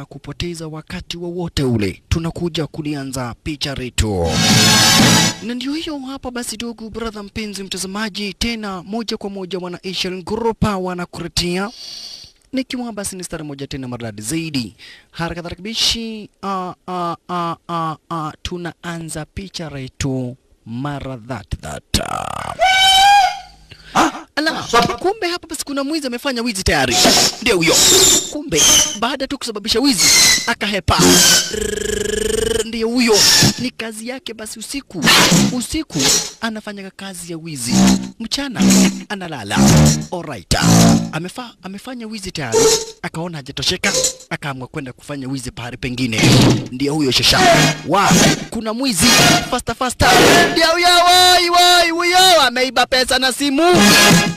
kupoteza wakati wowote ule. Tunakuja kulianza picha letu. Na ndio hiyo hapa basi ndugu brother mpenzi mtazamaji, tena moja kwa moja wana Asian Group wanakuletea nikiwa basi ni stari moja tena maridadi zaidi. Haraka tarakibishi tunaanza picha letu mara that. Ala, kumbe hapa basi kuna mwizi amefanya wizi tayari. Ndio huyo. Kumbe baada tu kusababisha wizi akahepa. Ndio huyo. Ni kazi yake basi usiku anafanya kazi ya wizi. Mchana analala. Alright. Amefanya wizi tayari. Akaona hajatosheka, akaamua kwenda kufanya wizi pahali pengine. Ndio huyo shasha. Kuna mwizi faster. Ndio huyo ameiba pesa na simu.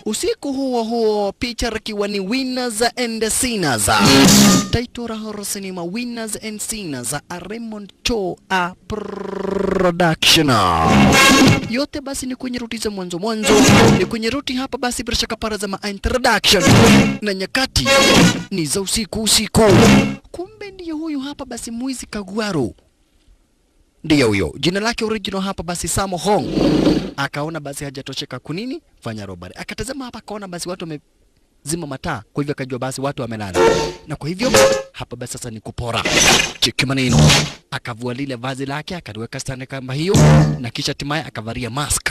Usiku huo picha ikiwa ni Winners and Sinners. Title la horror cinema Winners and Sinners a Raymond Cho a production. Yote basi ni kwenye ruti za mwanzo. Ni kwenye ruti hapa basi bila shaka para za introduction. Na nyakati ni za usiku. Kumbe ndiyo huyu hapa basi mwizi Kagwaro. Ndiyo huyo. Jina lake original hapa basi Samo Hong. Akaona basi hajatosheka kunini fanya robbery. Akatazama hapa akaona basi watu wamezima mataa, kwa hivyo akajua basi watu wamelala. Na kwa hivyo hapa basi sasa ni kupora. Cheki maneno. Akavua lile vazi lake akaliweka stani kama hiyo na kisha timaye akavalia mask.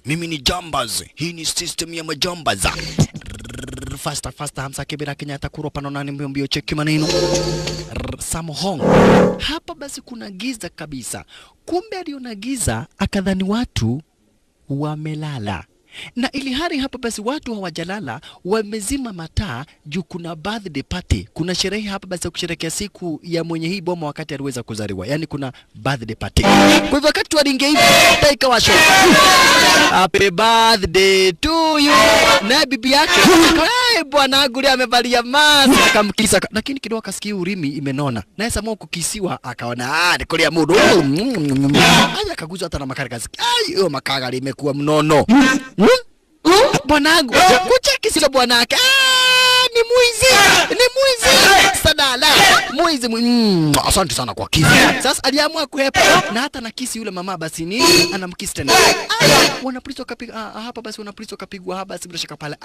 Mimi ni jambaz. Hii ni system ya majambaz. Faster Hamsa Kibira Kenyatta kuropa na nani mbio. Cheki maneno. Samo Hong. Hapa basi kuna giza kabisa. Kumbe aliona giza akadhani watu wamelala. Na ili hali hapa basi watu hawajalala, wamezima mataa juu kuna birthday party. Kuna sherehe hapa basi ya kusherehekea siku ya mwenye hii boma wakati aliweza kuzaliwa. Yaani kuna birthday party. Kwa hivyo wakati walinge hivi, taika washo. Happy birthday to you. Na bibi yake, bwana aguli amevalia mask akamkisa. Lakini kidogo akasikia urimi imenona. Naye Samo kukisiwa akaona ni kulia mudu. Aya kaguzwa hata na makari. Hiyo makagari imekuwa mnono. Bwanangu, kucheki sio bwanake. Ni mwizi. Sadala. Mwizi. Asante sana kwa kisi. Sasa aliamua kuhepa na hata na kisi yule mama basi ni anamkisi tena. Wanapolisi wakapiga hapa basi wanapolisi wakapigwa hapa basi bila shaka pale.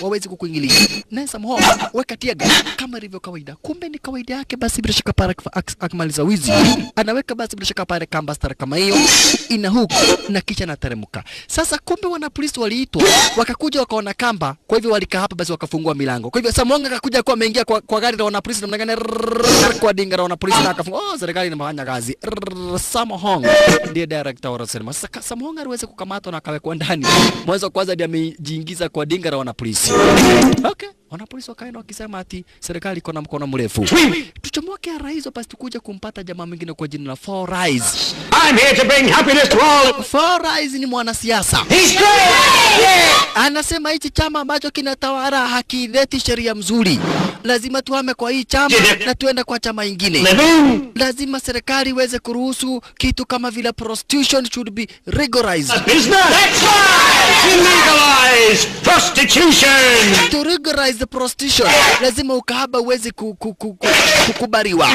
Wawezi kukuingilia. Na Samo weka tiaga kama ilivyo kawaida. Kumbe ni kawaida yake basi bila shaka pale akimaliza wizi. Anaweka basi bila shaka pale kamba star kama hiyo ina hook na kisha nateremka. Sasa kumbe wanapolisi waliitwa wakakuja wakaona kamba, kwa hivyo walikaa hapa basi wakafungua milango. Kwa hivyo Samonga akakuja kwa ameingia kwa gari la wanapolisi namna gani kwa dinga la wanapolisi na akafungua. Serikali inafanya kazi. Samo Hong ndiye director wa sinema. Sasa Samo Hong aliweza kukamatwa na akawekwa ndani. Mwanzo kwanza ndiye amejiingiza kwa dinga la wanapolisi. Okay. Wanapolisi wakaenda wakisema ati serikali iko na mkono mrefu. Tuchomoke rais basi tukuja kumpata jamaa mwingine kwa jina la Four Eyes. I'm here to bring happiness to all. Four Eyes ni mwanasiasa. He's great. Anasema hichi chama ambacho kinatawala hakileti sheria mzuri. Lazima tuhame kwa hii chama na tuende kwa chama ingine. Lazima serikali iweze kuruhusu kitu kama vile prostitution should be regularized. Business. That's right. Legalize prostitution. To regularize the prostitution, lazima ukahaba uweze kukubaliwa.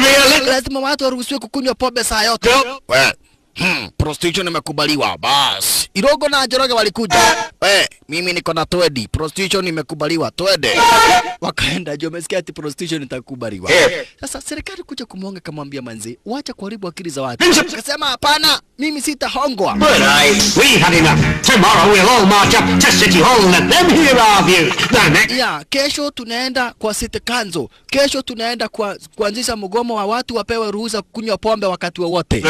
Lazima watu waruhusiwe kukunywa pombe saa yote. Prostitution imekubaliwa bas. Irogo na Njoroge walikuja. Mimi niko na twedi. Prostitution imekubaliwa. Twende. Wakaenda juu umesikia ati prostitution itakubaliwa. Sasa serikali kuja kumwonga kamwambia manzi, wacha kuharibu akili za watu. Akasema hapana, mimi sitahongwa. We had enough. Tomorrow we'll all march up to City Hall and let them hear our views. Yeah, kesho tunaenda kwa City Council. Kesho tunaenda kuanzisha mgomo wa watu wapewe ruhusa kunywa pombe wakati wowote.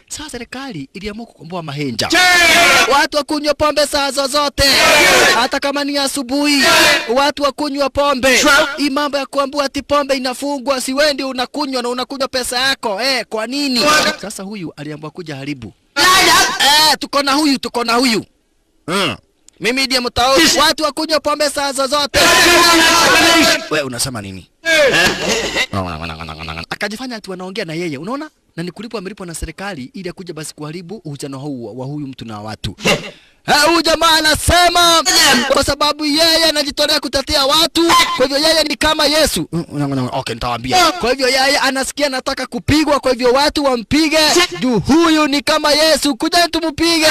Sasa serikali iliamua kukomboa mahenja. Watu wakunywa pombe saa zozote. Hata kama ni asubuhi, watu wakunywa pombe. Hii mambo ya kuambua ati pombe inafungwa, si wewe ndio unakunywa na unakunywa pesa yako. Kwa nini? Sasa huyu aliamua kuja haribu. Tuko na huyu. Mimi ndiye mtao. Watu wakunywa pombe saa zozote. Wewe unasema nini? Akajifanya ati wanaongea na yeye, unaona? Na ni kulipwa amelipwa na serikali ili akuje basi kuharibu uhusiano huu wa huyu mtu na watu. Huyu jamaa anasema kwa sababu yeye anajitolea kutetea watu, kwa hivyo yeye ni kama Yesu. Okay, nitawaambia. Kwa hivyo yeye anasikia anataka kupigwa, kwa hivyo watu wampige. Juu huyu ni kama Yesu, kuja tumpige.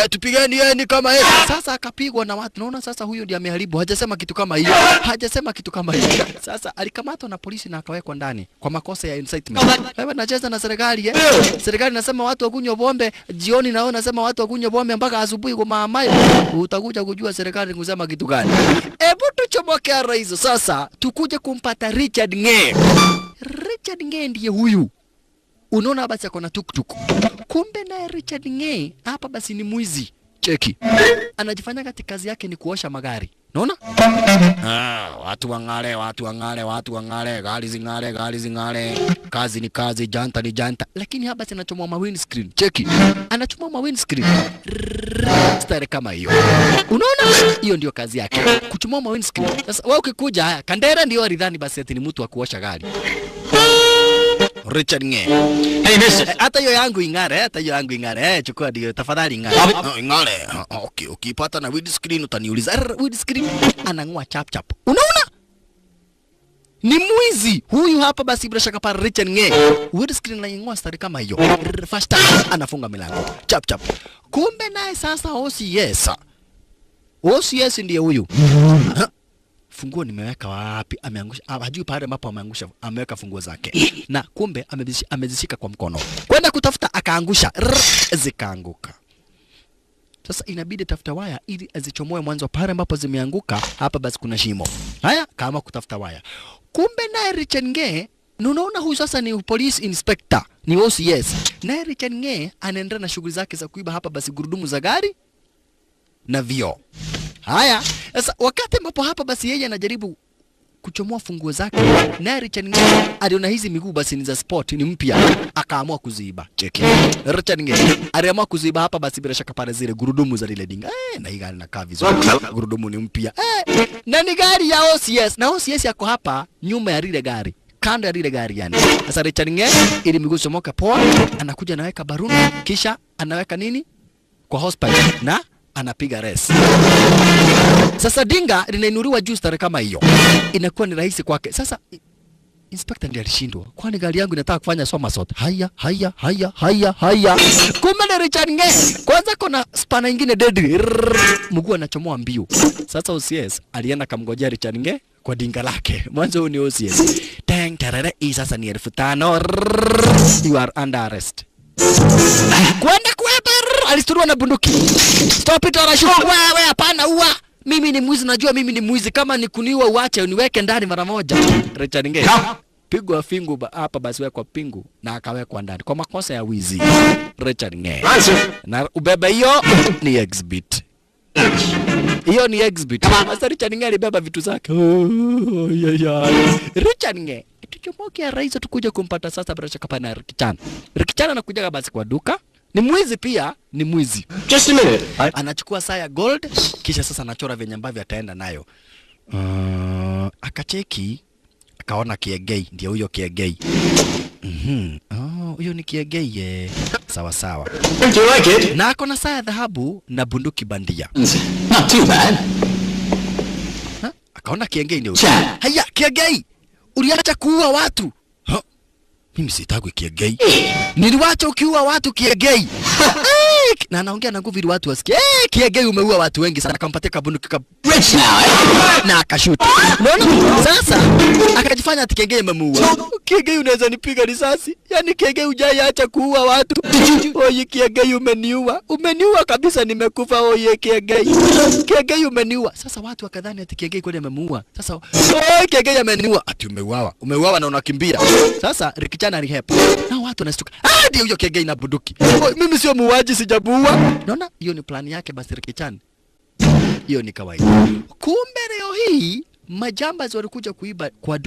Tupigeni, yeye ni kama Yesu. Sasa akapigwa na watu. Naona sasa huyu ndiye ameharibu. Hajasema kitu kama hiyo. Sasa alikamatwa na polisi na akawekwa ndani kwa makosa ya incitement. Wewe unacheza na serikali Serikali nasema watu wakunywa pombe jioni, na wewe unasema watu wakunywa pombe mpaka asubuhi kwa maamai. Utakuja kujua serikali kusema kitu gani. Hebu tuchomoke rais sasa, tukuje kumpata Richard Ng'e. Richard Ng'e ndiye huyu. Unaona basi akona tuktuk. Kumbe naye Richard Ng'e hapa basi ni mwizi. Cheki. Anajifanya kati kazi yake ni kuosha magari. Unaona? Watu wangale, gari zingale. Kazi ni kazi, janta ni janta. Lakini hapa basi anachomwa ma windscreen. Cheki. Anachomwa ma windscreen. Stare kama hiyo. Unaona? Hiyo ndio kazi yake. Kuchomwa ma windscreen. Sasa wewe ukikuja haya, Kandera ndio alidhani basi ati ni mtu wa kuosha gari. Richard Ng'e. Hey, mister. Hata hiyo yangu ingare. Chukua ndio tafadhali ingare. Ingare. Okay, ukipata na windscreen utaniuliza. Windscreen anang'oa chap. Unaona? Ni mwizi. Huyu hapa basi bila shaka para Richard Ng'e. Windscreen anang'oa stari kama hiyo. Fast anafunga milango. Chap. Kumbe naye sasa OCS ndiye huyu. Funguo nimeweka wapi? Ameangusha. Hajui pale ambapo ameangusha, ameweka funguo zake. Na kumbe amezishika kwa mkono. Kwenda kutafuta akaangusha. Zikaanguka. Sasa inabidi tafuta waya ili azichomoe mwanzo pale ambapo zimeanguka. Hapa basi kuna shimo. Haya, kama kutafuta waya. Kumbe naye Richard Ng'e, unaona huyu sasa ni police inspector, ni OCS. Naye Richard Ng'e anaendelea na shughuli zake za kuiba hapa basi gurudumu za gari na vioo. Haya, sasa wakati ambapo hapa basi yeye anajaribu kuchomoa funguo zake, na Richard Ng'e aliona hizi miguu basi ni za sport, ni mpya, akaamua kuziiba. Cheki. Richard Ng'e aliamua kuziiba hapa basi bila shaka pale zile gurudumu za lile dinga. Na hii gari inakaa vizuri. Gurudumu ni mpya. Na ni gari ya OCS. Na OCS yako hapa nyuma ya lile gari. Kando ya lile gari yani. Sasa Richard Ng'e ili miguu chomoka poa, anakuja anaweka baruni, kisha anaweka nini? Kwa hospital na anapiga resi. Sasa dinga linainuliwa juu stare kama hiyo. Inakuwa ni rahisi kwake. Sasa inspector ndiye alishindwa. Kwani gari yangu inataka kufanya somersault. Haya. Kumbe na Richard Ng'e kwanza kuna spana nyingine deadly. Mguu anachomoa mbio. Sasa OCS alienda kamngojea Richard Ng'e kwa dinga lake. Mwanzo huyu ni OCS. Tang tarare, hii sasa ni 5,000. You are under arrest. Kwenda kuepa alisturua na bunduki. Stop it or I shoot. Wewe hapana ua. Mimi ni mwizi, najua mimi ni mwizi. Kama ni kuniua uache uniweke ndani mara moja. Richard Ng'e pigwa fingu hapa basi wekwa pingu na akawekwa ndani kwa makosa ya wizi. Richard Ng'e. Na ubebe hiyo ni exhibit. Hiyo ni exhibit. Sasa Richard Ng'e alibeba vitu zake. Richard Ng'e tuchomoke rais tukuje kumpata sasa bila shaka pana Rikichana anakuja basi kwa duka. Ni mwizi pia, ni mwizi. Just a minute. Anachukua saa ya gold, kisha sasa anachora venye ambavyo ataenda nayo. Akacheki, akaona Kiegei, ndio huyo Kiegei. Huyo ni Kiegei. Sawa. Don't you like it? Na akona saa ya dhahabu na bunduki bandia. Not too bad. Akaona Kiegei ndio. Haya, Kiegei. Uliacha kuua watu. Mimi sitaki Kiegei. Niliwacha ukiua watu Kiegei. Na anaongea na nguvu ili watu wasikie. Kiegei umeua watu wengi sana, akampatia kabunduki Rich now. na akashoot. Unaona? Sasa akajifanya ati Kiegei amemuua. Kiegei unaweza nipiga risasi? Yaani Kiegei hujaiacha kuua watu. Oye Kiegei umeniua. Umeniua kabisa, nimekufa oye Kiegei. Kiegei umeniua. Sasa watu wakadhani ati Kiegei kweli amemuua. Sasa Kiegei ameniua. Ati umeuawa. Umeuawa na unakimbia. Sasa Rikichana alihepa. Na watu wanastuka. Ndio huyo Kiegei na bunduki. Mimi sio muuaji, sijamuua. Unaona? Hiyo ni plani yake basi Rikichana. Hiyo ni kawaida. Kumbe leo hii majambazi walikuja kuiba kwa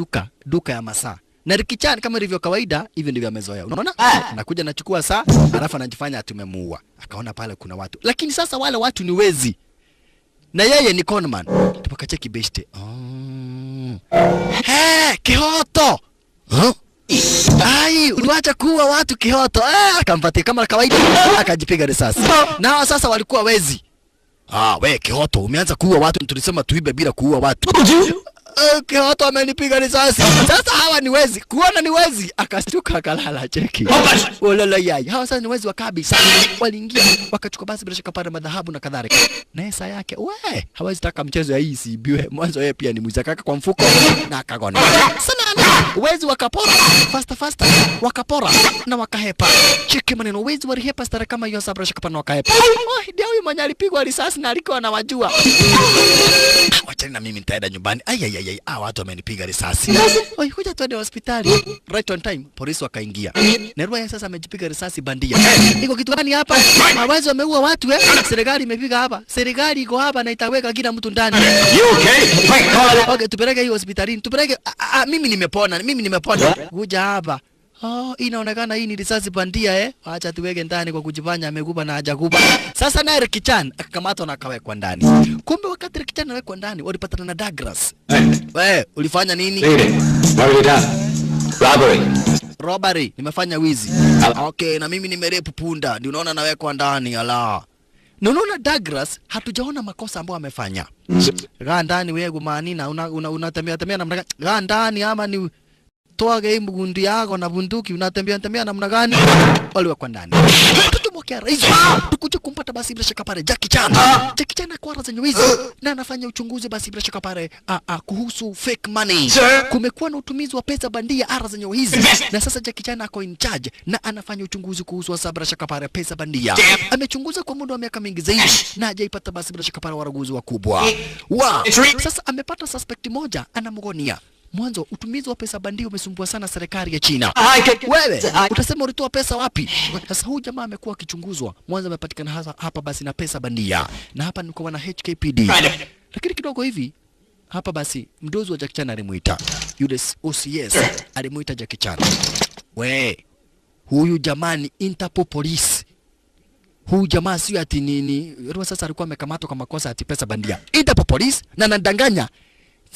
duka ya masaa. Na Rikichana kama ilivyo kawaida, hivyo ndivyo amezoea. Unaona? Anakuja anachukua saa, alafu anajifanya atumemuua. Akaona pale kuna watu. Lakini sasa wale watu ni wezi. Na yeye ni conman. Tupakacheki beshte. Kihoto. Ai, uliwacha kuua watu Kihoto. Akampatia kama kawaida, akajipiga risasi. Nao sasa walikuwa wezi. We Kihoto, umeanza kuua watu, tulisema tuibe bila kuua watu. Okay, watu wamenipiga risasi. Sasa hawa ni wezi. Kuona ni wezi. Akastuka akalala cheki. Olala yai. Hawa sasa ni wezi wa kabisa. Waliingia wakachukua basi bila shaka pale madhahabu na kadhalika. Na esa yake, we, hawezi taka mchezo ya hii siibiwe. Mwanzo yeye pia ni mwizi kaka kwa mfuko na akagona. Sana wezi wakapora. Fasta wakapora na wakahepa. Cheki maneno wezi walihepa stara kama hiyo sabra shaka pale wakahepa. Oh, ndio huyu mwenye alipigwa risasi na alikuwa anawajua. Wachani na mimi nitaenda nyumbani. Ai, watu wamenipiga risasi. Oi, kuja tuende hospitali. Right on time, polisi wakaingia. Nerua sasa amejipiga risasi bandia. Iko kitu gani hapa? Mawazo wameua watu Serikali imepiga hapa. Serikali iko hapa na itaweka kila mtu ndani. Okay, tupeleke hiyo hospitalini. Tupeleke mimi nimepona. Kuja hapa. Oh, inaonekana hii ni risasi bandia Acha tuweke ndani kwa kujifanya amekuba na hajakuba. Sasa naye Rikichan akakamatwa na akawekwa ndani. Kumbe wakati Rikichan anawekwa ndani walipatana na Douglas. Wewe ulifanya nini? Robbery. Nimefanya wizi. Okay, na mimi nimerepu punda. Ndio unaona nawekwa ndani ala. Na unaona Douglas hatujaona makosa ambayo amefanya. Gaa ndani wewe gumanina unatembea namna gani? Gaa ndani ama ni toa game bunduki yako na bunduki unatembea namna gani? Waliwa kwa ndani. Tutumokea rais. Tukuje kumpata basi bila shaka pale Jackie Chan. Jackie Chan kwa zenye wizi na anafanya uchunguzi basi bila shaka pale kuhusu fake money. Kumekuwa na utumizi wa pesa bandia zenye wizi. Na sasa Jackie Chan ako in charge na anafanya uchunguzi kuhusu sabra shaka pale pesa bandia. Amechunguza kwa muda wa miaka mingi zaidi na hajaipata basi bila shaka pale waraguzi wakubwa. Sasa amepata suspect moja anamgonia. Mwanzo utumizi wa pesa bandia umesumbua sana serikali ya China. Wewe utasema ulitoa pesa wapi? Sasa huyu jamaa amekuwa akichunguzwa. Mwanzo amepatikana hapa basi na pesa bandia. Na hapa niko na HKPD. Lakini kidogo hivi hapa basi mdozi wa Jackie Chan alimuita. Yule OCS alimuita Jackie Chan. Huyu jamaa ni Interpol Police. Huyu jamaa sio ati nini. Sasa alikuwa amekamatwa kwa makosa ati pesa bandia. Interpol Police na anadanganya.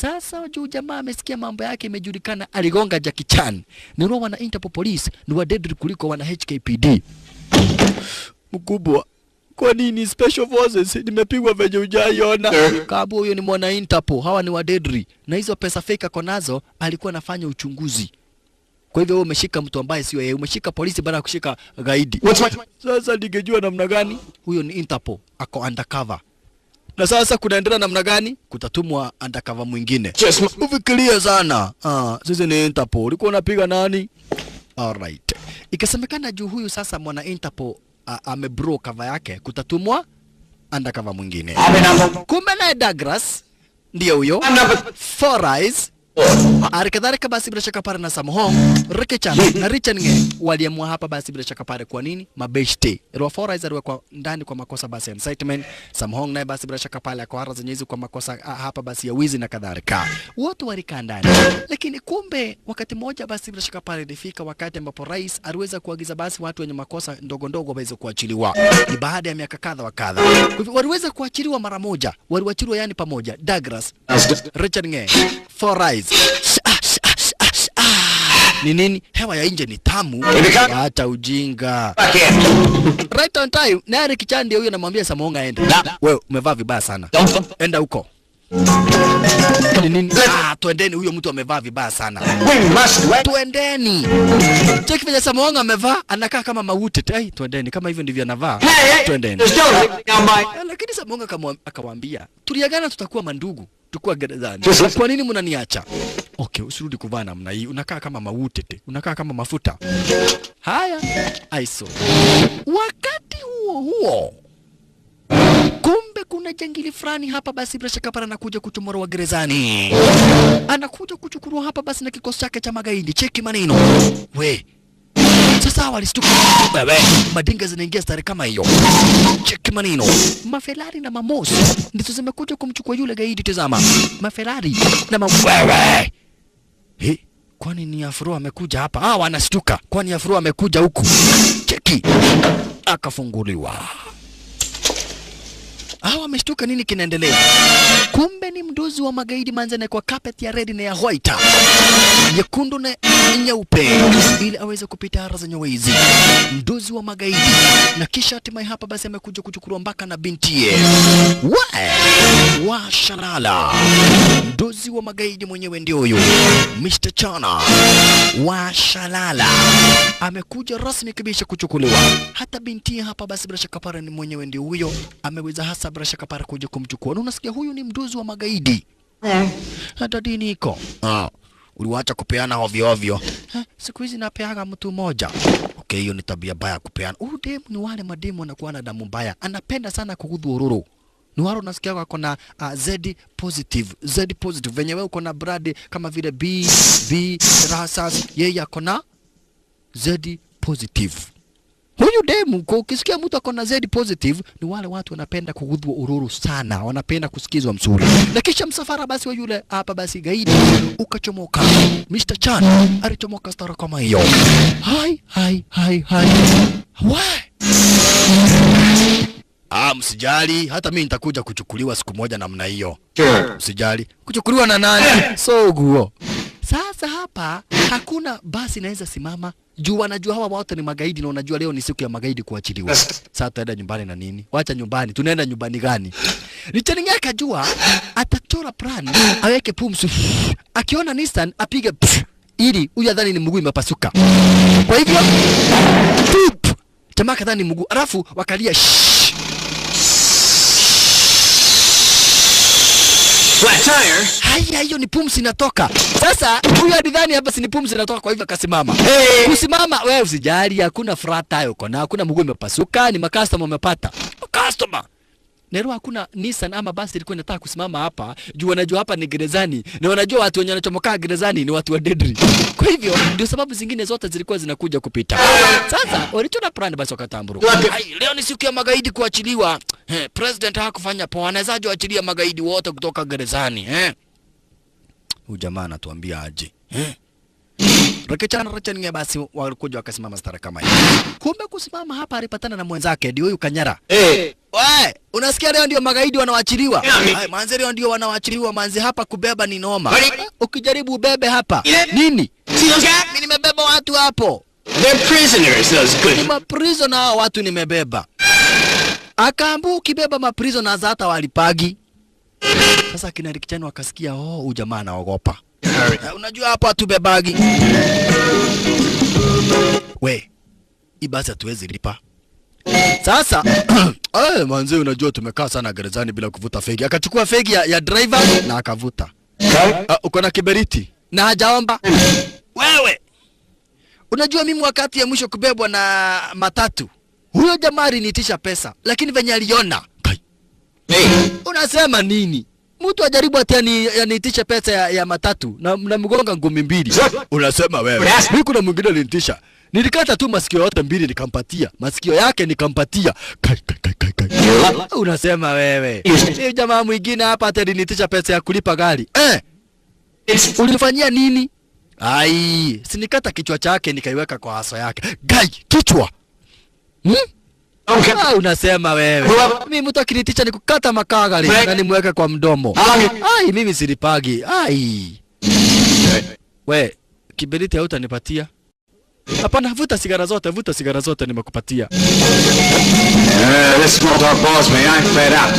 Sasa juu jamaa amesikia mambo yake imejulikana aligonga Jackie Chan. Ni roho wana Interpol Police ni wa deadly kuliko wana HKPD. Mkubwa, kwa nini Special Forces nimepigwa venye hujaiona? Kabu huyo ni mwana Interpol, hawa ni wa deadly. Na hizo pesa fake ako nazo alikuwa anafanya uchunguzi. Kwa hivyo wewe umeshika mtu ambaye sio yeye, umeshika polisi baada ya kushika gaidi. Sasa ningejua namna gani? Huyo ni Interpol, ako undercover. Na sasa kunaendelea namna gani? Kutatumwa undercover mwingine. Ufikirie sana. Sisi ni Interpol. Ulikuwa unapiga nani? Alright. Ikasemekana juu huyu sasa mwana Interpol amebro cover yake kutatumwa undercover mwingine. Kumbe na Douglas ndio huyo. Four Eyes. Alikadhalika basi bila shaka pale na Samhong, Rikichan na Richard Nge waliamua hapa basi bila shaka pale kwa nini? Mabeshte. Roa Four Eyes aliwekwa ndani kwa makosa basi ya incitement. Samhong naye basi bila shaka pale kwa zenye hizo kwa makosa hapa basi ya wizi na kadhalika. Wote walikaa ndani. Lakini kumbe wakati mmoja basi bila shaka pale ilifika wakati ambapo rais aliweza kuagiza basi watu wenye makosa ndogo ndogo waweze kuachiliwa. Ni baada ya miaka kadha wa kadha. Kwa hivyo waliweza kuachiliwa mara moja. Waliachiliwa yani pamoja. Douglas, Richard Nge, Four Eyes. Ni nini? Hewa ya nje ni tamu. Hata ujinga. Right on time. Na Rikichan ndio huyo anamwambia Samhong aende. Wewe umevaa vibaya sana. Enda huko. Nini? Tuendeni, huyo mtu amevaa vibaya sana. Tuendeni. Cheki vile Samhong amevaa, anakaa kama mauti. Tuendeni, kama hivyo ndivyo anavaa. Tuendeni. Lakini Samhong akawaambia, tuliagana tutakuwa mandugu, tukua gerezani. Kwa nini mnaniacha? Okay, usirudi kuvaa namna hii. Unakaa kama mauti, unakaa kama mafuta. Haya, aiso. Wakati huo kumbe kuna jangili fulani hapa basi bila shaka para anakuja kuchomorwa gerezani. Anakuja kuchukuliwa hapa basi na kikosi chake cha magaidi. Cheki maneno. Sasa walistuka. Madinga zinaingia stari kama hiyo. Cheki maneno. Maferari na mamosi ndizo zimekuja kumchukua yule gaidi. Tazama. Maferari na mawewe. Kwani ni Afro amekuja hapa? Wanastuka. Kwani Afro amekuja huku? Cheki. Akafunguliwa. Wameshtuka nini kinaendelea? Kumbe Kumbe ni mdozi wa magaidi manzana kwa carpet ya red na ya white, nyekundu na nyeupe, ili aweze kupita ara za nyawezi. Mdozi wa magaidi, na kisha hatimaye hapa basi amekuja kuchukua mpaka na bintie wa Shalala. Mdozi wa magaidi mwenyewe ndio huyo Mr. Chana wa Shalala amekuja rasmi kabisa kuchukuliwa. Hata binti hapa basi bila shaka para ni mwenyewe ndio huyo ameweza hasa bila shaka para kuja kumchukua. Na unasikia huyu ni mdozi wa magaidi. Hata dini iko. Uliwacha kupeana ovyo ovyo. Siku hizi napeaga mtu mmoja. Okay, hiyo ni tabia mbaya kupeana. Demu ni wale mademu wanakuwa na damu mbaya. Anapenda sana kugudhu ururu. Nuaro nasikia wako na Z positive. Venye wewe uko na brad kama vile B Rasas, yeye ako na Z positive. Huyu demu kwa ukisikia mtu ako na Z positive ni wale watu wanapenda kugudhwa ururu sana, wanapenda kusikizwa mzuri. Na kisha msafara basi wa yule hapa basi gaidi ukachomoka. Mr. Chan alichomoka stara kama hiyo. Hai. Msijali, hata mimi nitakuja kuchukuliwa siku moja namna hiyo. Msijali. Kuchukuliwa na nani? Soguo. Sasa hapa hakuna basi naweza simama. Juu wanajua hawa wote ni magaidi na unajua leo ni siku ya magaidi kuachiliwa. Sasa tuenda nyumbani na nini? Wacha nyumbani. Tunaenda nyumbani gani? Lichaninga akajua atachora plan, aweke pumsu. Akiona Nissan apige ili huyu adhani ni mguu imepasuka. Kwa hivyo jamaa kadhani mguu. Alafu wakalia flat tire. Haya, hiyo ni pumzi inatoka. Sasa huyu adhani hapa si ni pumzi inatoka, kwa hivyo akasimama. Kusimama wewe usijali, hakuna flat tire uko na hakuna mguu imepasuka, ni makastoma umepata. Customer. Nero hakuna Nissan ama basi ilikuwa inataka kusimama hapa, juu wanajua hapa ni gerezani na wanajua watu wenye wanachomoka gerezani ni watu wa deadly. Kwa hivyo ndio sababu zingine zote zilikuwa zinakuja kupita. Sasa walichona plan basi wakatamburu. Leo ni siku ya magaidi kuachiliwa. President hakufanya poa, anawezaje waachilia magaidi wote kutoka gerezani? Huyu jamaa anatuambia aje? Rakechana basi walikuja wakasimama stara kama hiyo. Kumbe kusimama hapa alipatana na mwenzake ndio huyu Kanyara. Wewe, unasikia leo ndio magaidi wanawaachiliwa? Manzi leo ndio wanawaachiliwa, manzi hapa kubeba ni noma. Ukijaribu ubebe hapa. Nini? Mimi nimebeba watu hapo. They're prisoners, those good. Ni maprisoner watu nimebeba. Akaambu ukibeba maprisoners hata walipagi. Sasa kina Rikichani wakasikia huyu jamaa anaogopa. Unajua hapa tubebagi. We, ibasa tuwezi lipa. Sasa manze unajua tumekaa sana gerezani bila kuvuta fegi. Akachukua fegi ya driver na akavuta. Uko na kiberiti na hajaomba. Wewe unajua mimi wakati ya mwisho kubebwa na matatu, huyo jamaa aliniitisha pesa, lakini venye aliona. Unasema nini? Mtu ajaribu ati aniitisha pesa ya matatu na mgonga ngumi mbili. Unasema wewe. Mimi kuna mwingine alinitisha. Nilikata tu masikio yote mbili nikampatia. Masikio yake nikampatia. Kai. Unasema wewe. Huyo jamaa mwingine hapa ati aliniitisha pesa ya kulipa gari. Ulifanyia nini? Sinikata kichwa chake nikaiweka kwa aso yake. Gai, kichwa. Unasema wewe. Mimi mtu akinitisha nikukata makagari na nimweke kwa mdomo. Mimi silipagi. We, kiberiti hautanipatia? Hapana, vuta sigara zote nimekupatia. This small talk bores me. I'm fed up.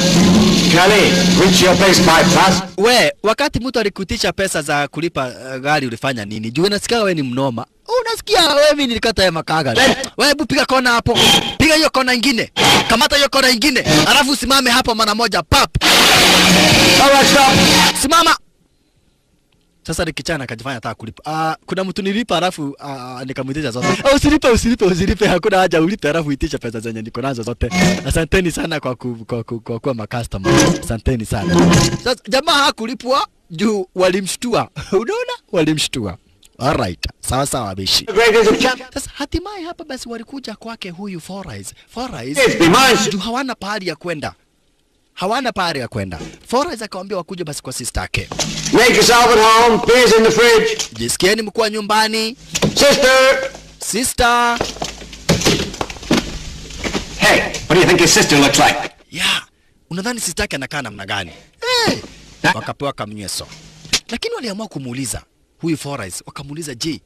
Kelly, reach your base pipe fast. We, wakati mtu alikutisha pesa za kulipa gari ulifanya nini? Juu nasikia wewe ni mnoma. Unasikia wewe mimi nilikata ya makagari. Wewe hebu piga kona hapo. Piga hiyo kona nyingine. Kamata hiyo kona nyingine. Alafu simame hapo mara moja pap. Alright, stop. Simama. Sasa Rikichana akajifanya hata kulipa. Kuna mtu nilipa alafu nikamwitisha zote. Usilipe, hakuna haja ulipe alafu uitisha pesa zenye niko nazo zote. Asanteni sana kwa kuwa makastoma. Asanteni sana. Sasa jamaa hakulipwa juu walimshtua. Unaona? Walimshtua. Alright. Sawa bishi. Sasa hatimaye hapa basi walikuja kwake huyu Forais juu hawana pahali ya kwenda. Forais akamwambia wakuje basi kwa sister yake. Make yourself at home. Beer's in the fridge. Jisikieni mkuu nyumbani. Sister. Hey, what do you think your sister looks like? Yeah. Unadhani sister yake anakaa namna gani? Wakapewa kamnyeso. Lakini waliamua kumuuliza huyu Forrest, wakamuuliza je,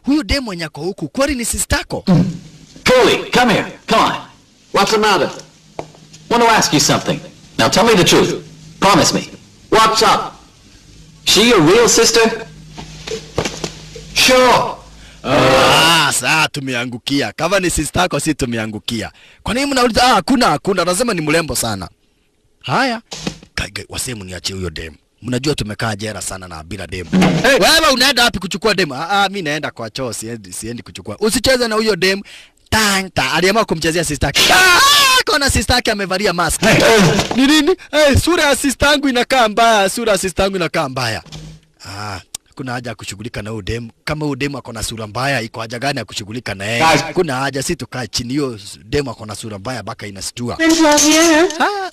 huyu demo mwenye ako huku kweli ni sistako? Curly, come here. Come on. What's the matter? Want to ask you something. Now tell me the truth. Promise me. What's up? She your real sister? Sure. Saa tumeangukia. Kama ni sistako si tumeangukia. Kwa nini mnauliza? Hakuna. Nasema ni mrembo sana. Haya. Wasemu niachie huyo demo. Mnajua tumekaa jera sana na bila demo. Hey, wewe unaenda wapi kuchukua demo? Mimi naenda kwa choo, siendi kuchukua. Usicheze na huyo demo. Tanta aliamua kumchezea sister yake. Kona sister yake amevalia mask. Ni nini? Sura ya sister yangu inakaa mbaya. Kuna haja ya kushughulika na huyo demo. Kama huyo demo ako na sura mbaya, iko haja gani ya kushughulika na yeye? Kuna haja si tukae chini, hiyo demo ako na sura mbaya baka inastua.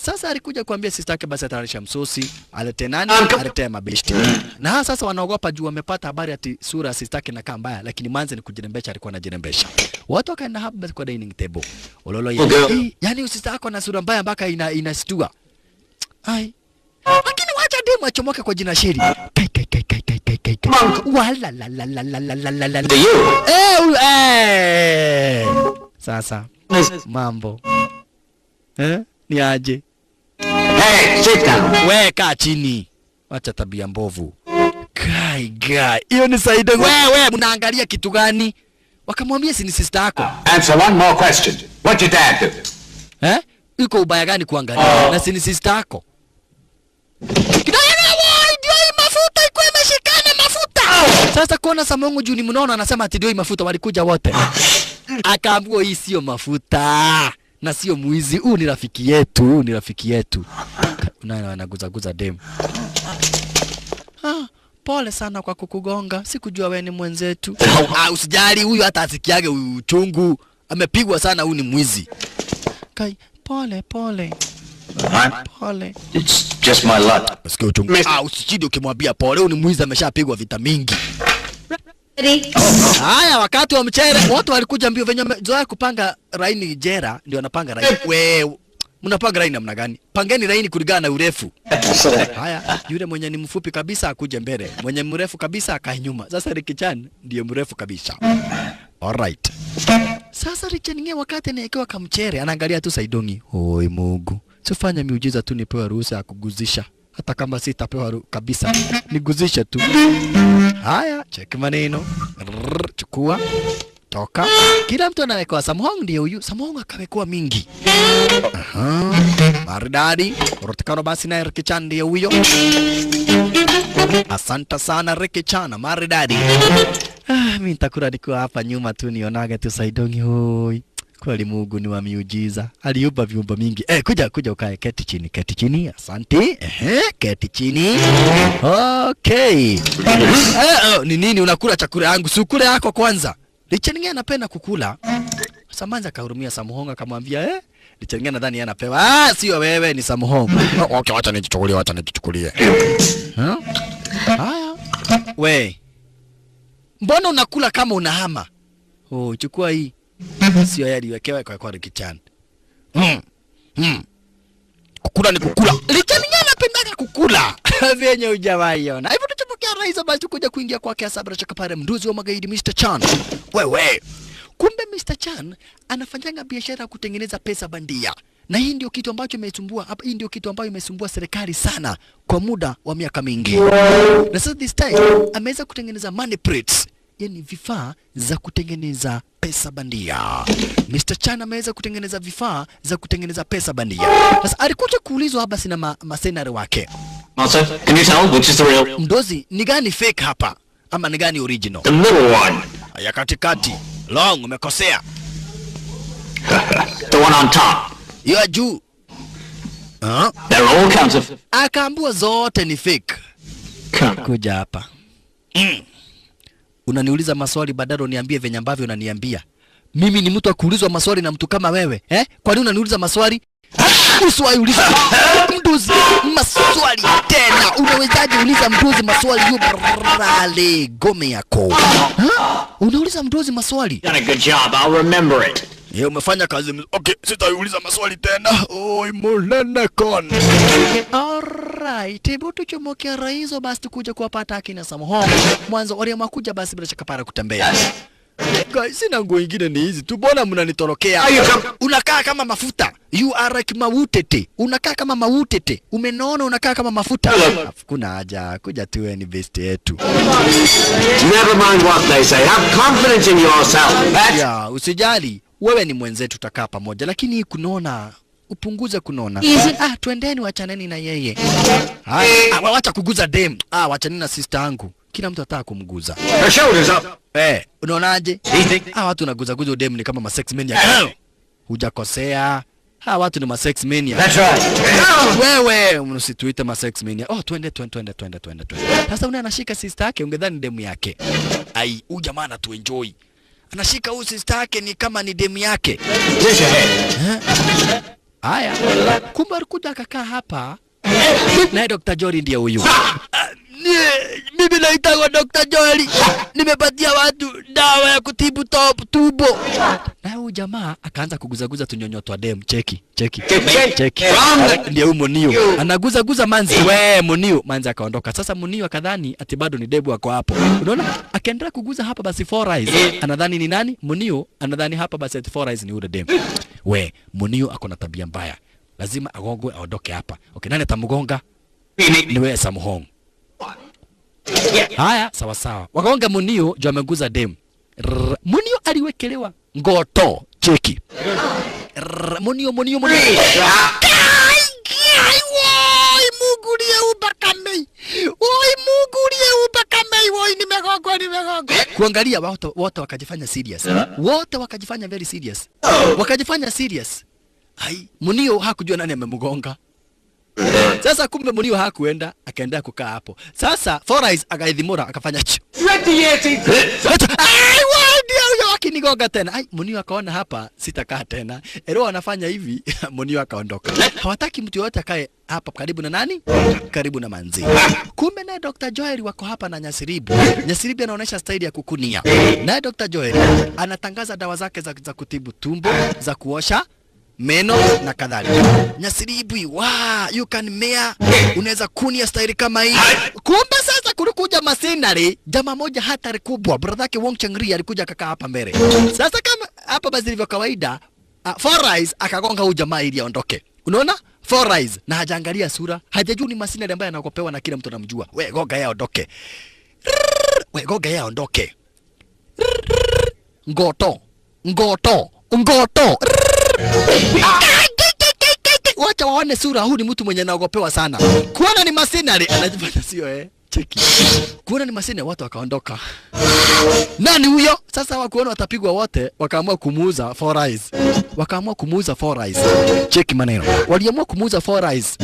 Sasa alikuja kuambia sister yake basi atarisha msosi, alete nani? Alete mabeshti. Na sasa wanaogopa juu wamepata habari ati sura ya sister yake inakaa mbaya, lakini manze ni kujirembesha, alikuwa anajirembesha. Watu wakaenda hapa basi kwa dining table. Ololo yeye. Yaani sister yako na sura mbaya baka inastua. Lakini wacha demo achomoke kwa jina sheri. Wala la. Sasa mambo ni aje? Hey, sit down. Weka chini. Wacha tabia mbovu. Guy. Hiyo ni Saida. Wewe mnaangalia kitu gani? Wakamwambia si ni sister yako. Answer one more question. What your dad do? Iko ubaya gani kuangalia? Na si ni sister yako. Sasa kuona Samongo juu ni mnono anasema ati ndio mafuta walikuja wote. Akaambiwa hii sio mafuta na sio muizi, huu ni rafiki yetu. Unaona anaguza demu. Pole sana kwa kukugonga. Sikujua wewe ni mwenzetu. Usijali, huyu hata asikiage uchungu. Amepigwa sana, huyu ni mwizi. Kai, pole. It's just my luck. Usikie uchungu. Usijidi ukimwambia pole, huyu ni mwizi ameshapigwa vita mingi. Haya, wakati wa mchere watu walikuja mbio venye zoea kupanga raini jera, ndio wanapanga raini. Wewe mnapanga raini namna gani? Pangeni raini kulingana na urefu. Haya, yule mwenye ni mfupi kabisa akuje mbele, mwenye mrefu kabisa akae nyuma. Sasa Ricky Chan ndiye mrefu kabisa. Alright. Sasa Ricky Chan wakati anaekewa kamchere anaangalia tu Saidongi. Oi Mungu. Sifanya miujiza tu nipewe ruhusa ya kuguzisha. Hata kama sitapewa kabisa, niguzishe tu. Haya, check maneno. Chukua. Toka. Kila mtu anawekwa Samuhong ndio huyu. Samuhong akawekwa mingi. Maridadi. Rotikano basi na Ricky Chan ndio huyo. Asante sana Ricky Chan, maridadi. Mimi nitakula nikiwa hapa nyuma tu nionage tu Saidongi hoi. Kweli Mungu ni wa miujiza. Aliumba viumbe mingi. Kuja ukae, keti chini. Asante. Keti chini. Okay. Ni nini unakula chakula yangu? Si ukule yako kwanza. Lichengia anapenda kukula. Samanza kahurumia Samuhonga akamwambia Lichengia nadhani anapewa. Sio wewe ni Samuhonga. Okay, wacha nichukulie. Haya. We. Mbona unakula kama unahama? Chukua hii. Sio yeye aliwekewa kwa Ricky Chan. Kukula ni kukula. Ricky Chan anapenda kukula. Venye hujawaiona. Hivyo tutapokea rais basi tukuja kuingia kwake Asabra Chakapare, mduzi wa magaidi Mr. Chan. Wewe. Kumbe Mr. Chan anafanyanga biashara ya kutengeneza pesa bandia. Na hii ndio kitu ambacho imesumbua serikali sana kwa muda wa miaka mingi. Na sasa this time ameweza kutengeneza money prints. Yani vifaa za kutengeneza pesa bandia. Mr. Chan ameweza kutengeneza vifaa za kutengeneza pesa bandia. Sasa alikuja kuulizwa hapa sina masenare wake. Master, can you tell which is the real? Mdozi, ni gani fake hapa? Ama ni gani original? The little one. Ya katikati. Long, umekosea. The one on top. Ya juu. They're all counterfeit. Akaambiwa zote ni fake. Kuja hapa. Unaniuliza maswali badala uniambie venye ambavyo unaniambia. Mimi ni mtu wa kuulizwa maswali na mtu kama wewe, Kwa nini unaniuliza maswali? Usiwahi uliza mduzi maswali tena. Unawezaje uliza mduzi maswali Gome yako? Unauliza mduzi maswali? Done a good job. I'll remember it. Umefanya kazi okay, sitauliza maswali tena. Oi mulene kon. Alright, hebu tuchomoke raizo basi tukuja kuwapata akina Samhong. Mwanzo wale makuja basi bila shaka para kutembea. Guys, sina nguo nyingine ni hizi tu, mbona mnanitorokea? Unakaa kama mafuta. You are like mautete. Unakaa kama mautete. Umenaona unakaa kama mafuta. Kuna haja kuja tu ni best yetu. Never mind what they say. Have confidence in yourself. Ya, usijali. Wewe ni mwenzetu, tutakaa pamoja, lakini kunaona upunguze kunona. Twendeni wachaneni na yeye. Wacha kuguza dem. Wachaneni na sister yangu. Kila mtu ataka kumguza. Her shoulders up. Unaonaje? Watu naguza guza dem ni kama sex mania. Hujakosea. Watu ni sex mania. That's right. Wewe msituite sex mania. Twende. Sasa anashika sister yake, ungedhani demu yake. Huyu jamaa anatu enjoy. Anashika huyu sister yake ni kama ni demu yake. Haya. Kumbe alikuja akakaa hapa. Na Dr. Jory ndiye huyu. Mimi naitwa Dr. Jory. Nimepatia watu dawa ya kutibu tumbo. Na huyu jamaa akaanza kuguzaguza tunyonyoto wa dem. Cheki. Ndiye huyu Munio. Anaguza manzi. Munio. Manzi akaondoka. Sasa Munio akadhani ati bado ni debu wako hapo. Unaona? Akaendelea kuguza hapa basi Four Eyes. Anadhani ni nani? Munio anadhani hapa basi ati Four Eyes ni yule dem. Munio ako na tabia mbaya. Lazima agongwe aondoke hapa. Okay, nani atamgonga? Ni wewe Samhong. Haya, sawa. Wakaonga Munio jo ameguza dem. Munio aliwekelewa ngoto. Cheki. Munio. Woi, nimegongwa. Kuangalia wote wakajifanya serious. Wote wakajifanya very serious. Wakajifanya serious. Munio hakujua nani amemgonga. Sasa kumbe Munio hakuenda, akaendelea kukaa hapo. Sasa Four Eyes akaidhimura akafanya chu. Ndio akinigonga tena. Munio akaona hapa sitakaa tena. Anafanya hivi, Munio akaondoka. Hawataki mtu yote akae hapa karibu na nani? Karibu na manzi. Kumbe na Dr. Joel wako hapa na Nyasiribu. Nyasiribu anaonyesha staili ya kukunia. Na Dr. Joel anatangaza dawa zake za kutibu tumbo, za kuosha meno na kadhalika. Nyasiribu, you can mea, unaweza kunia staili kama hii. Kumbe sasa kulikuja masinari, jamaa moja hatari kubwa, brother yake Wong Changri alikuja akakaa hapa mbele. Sasa kama hapa basi ilivyo kawaida, Four Eyes akagonga huyu jamaa ili aondoke. Unaona? Four Eyes na hajaangalia sura, hajajua ni masinari ambaye anakopewa na kila mtu anamjua. Goga yeye aondoke. Goga yeye aondoke. Ngoto. Wacha waone sura, huyu ni mtu mwenye anaogopewa sana. Kuona ni masinari anajifanya sio cheki. Kuona ni masinari watu wakaondoka. Nani huyo? Sasa wakuona watapigwa wote, wakaamua kumuuza Four Eyes. Cheki maneno. Waliamua kumuuza Four Eyes.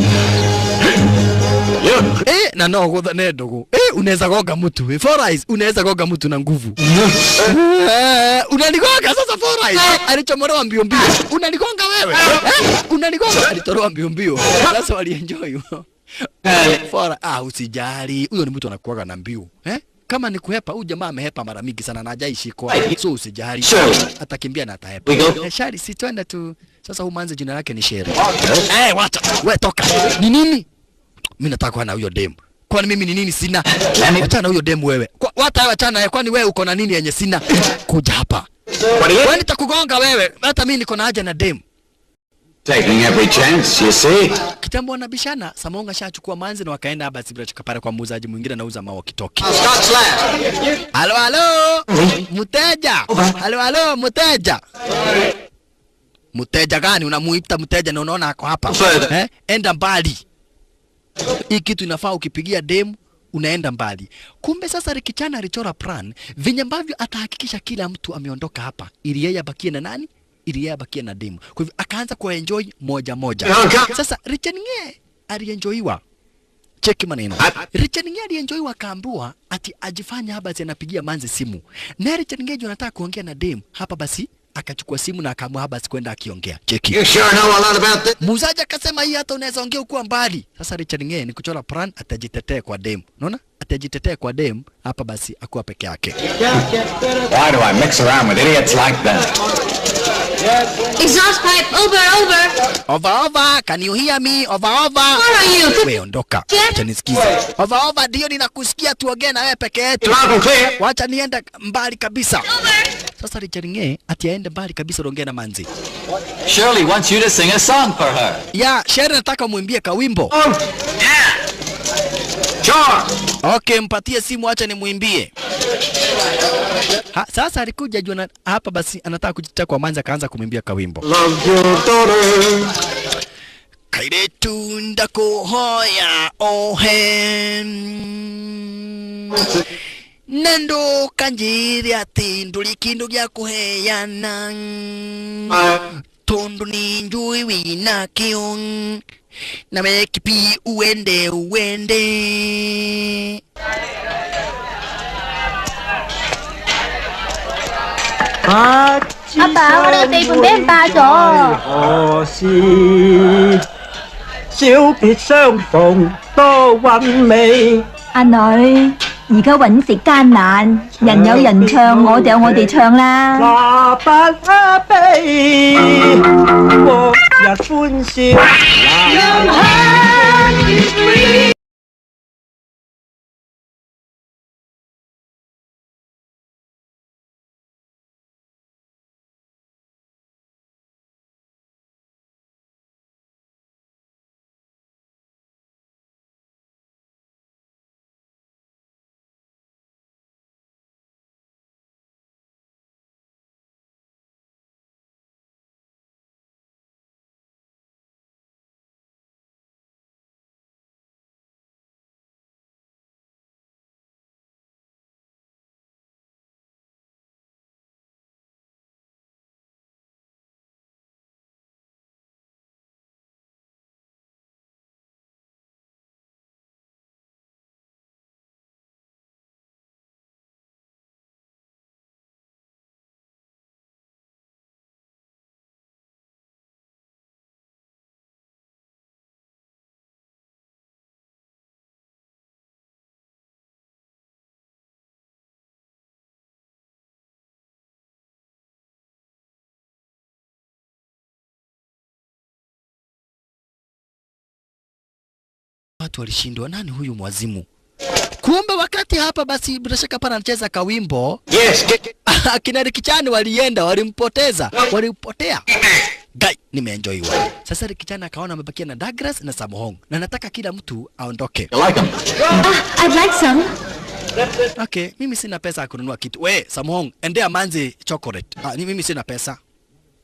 Na no nedogo. Unaweza goga mtu. Four Eyes unaweza goga mtu na nguvu. Unanigonga sasa Four Eyes. Alichomolewa mbio. Unanigonga wewe. Unanigonga alitoroa mbio. Sasa walienjoy. Usijali. Huyo ni mtu anakuaga na mbio. Kama ni kuhepa, huyu jamaa amehepa mara mingi sana na hajaishi kwa. So usijali. Atakimbia na atahepa. Shari si twende tu. Sasa huyu manze jina lake ni Sherry. Wacha. Wewe toka. Ni nini? Mimi nataka kuwa na huyo demu. Kwani mimi ni nini sina? Wacha na huyo demu wewe. Wachana kwani wewe uko na nini yenye sina? Kuja hapa. Wewe nitakugonga wewe. Hata mimi niko na haja na demu. Taking every chance, you see. Kitambo wanabishana, Samhong ashachukua manzi na wakaenda hapa Sibira chakapara kwa muuzaji mwingine anauza mawa kitoki. Halo. Mteja. Halo, mteja. Mteja gani unamuita mteja na unaona ako hapa? Enda mbali. Hii kitu inafaa ukipigia demu unaenda mbali. Kumbe sasa Rikichana alichora plan venye ambavyo atahakikisha kila mtu ameondoka hapa ili yeye abakie na nani? Ili yeye abakie na demu. Kwa hivyo akaanza kuenjoy moja. Sasa Richange alienjoyiwa. Cheki maneno. Richange alienjoyiwa akaambiwa ati ajifanya hapa anapigia manzi simu. Na Richange anataka kuongea na demu. Hapa basi akachukua simu na akaamua hapa basi kwenda akiongea. Cheki. You sure know a lot about this? Muuzaji akasema hii hata unaweza ongea ukiwa mbali. Sasa Richange ni kuchora plan atajitetea kwa demu. Unaona? Atajitetea kwa demu hapa basi akuwa peke yake. Why do I mix around with idiots like that? Exhaust pipe, over. Over, can you hear me? Over. Where are you? Wewe ondoka. Acha nisikize. Over, ndio ninakusikia tuongee na wewe peke yetu. Loud and clear. Wacha nienda mbali kabisa. Over. Sasa Richard Ng'e ati aende mbali kabisa ongea na Manzi. Shirley wants you to sing a song for her. Ya, Shirley nataka muimbie kawimbo. Yeah. Sure. Okay, mpatie simu acha nimuimbie. Sasa alikuja jua hapa basi anataka kujitetea kwa Manzi akaanza kumwimbia kawimbo. Love your daughter. Kairetu ndakuhoya ohem. Nendo kanjiri ati nduli kindu gya kuheana. Tondo ni njui wina kion. Na mekipi uende. Apa,我呢個地盤俾人霸咗。何時小別相逢多韻味？阿女，而家揾食艱難，人有人唱，我哋有我哋唱啦。那不可悲，國日歡笑。Watu walishindwa, nani huyu mwazimu? Kumbe wakati hapa basi bila shaka pana anacheza kawimbo. Yes. Akina Rikichani walienda, walimpoteza, walipotea. Guy, nimeenjoywa. Sasa Rikichani akaona amebakia na Douglas na Samohong. Na nataka kila mtu aondoke. You like them? I'd like some. Okay, mimi sina pesa ya kununua kitu. We, Samohong, endea Manzi chocolate. Mimi sina pesa.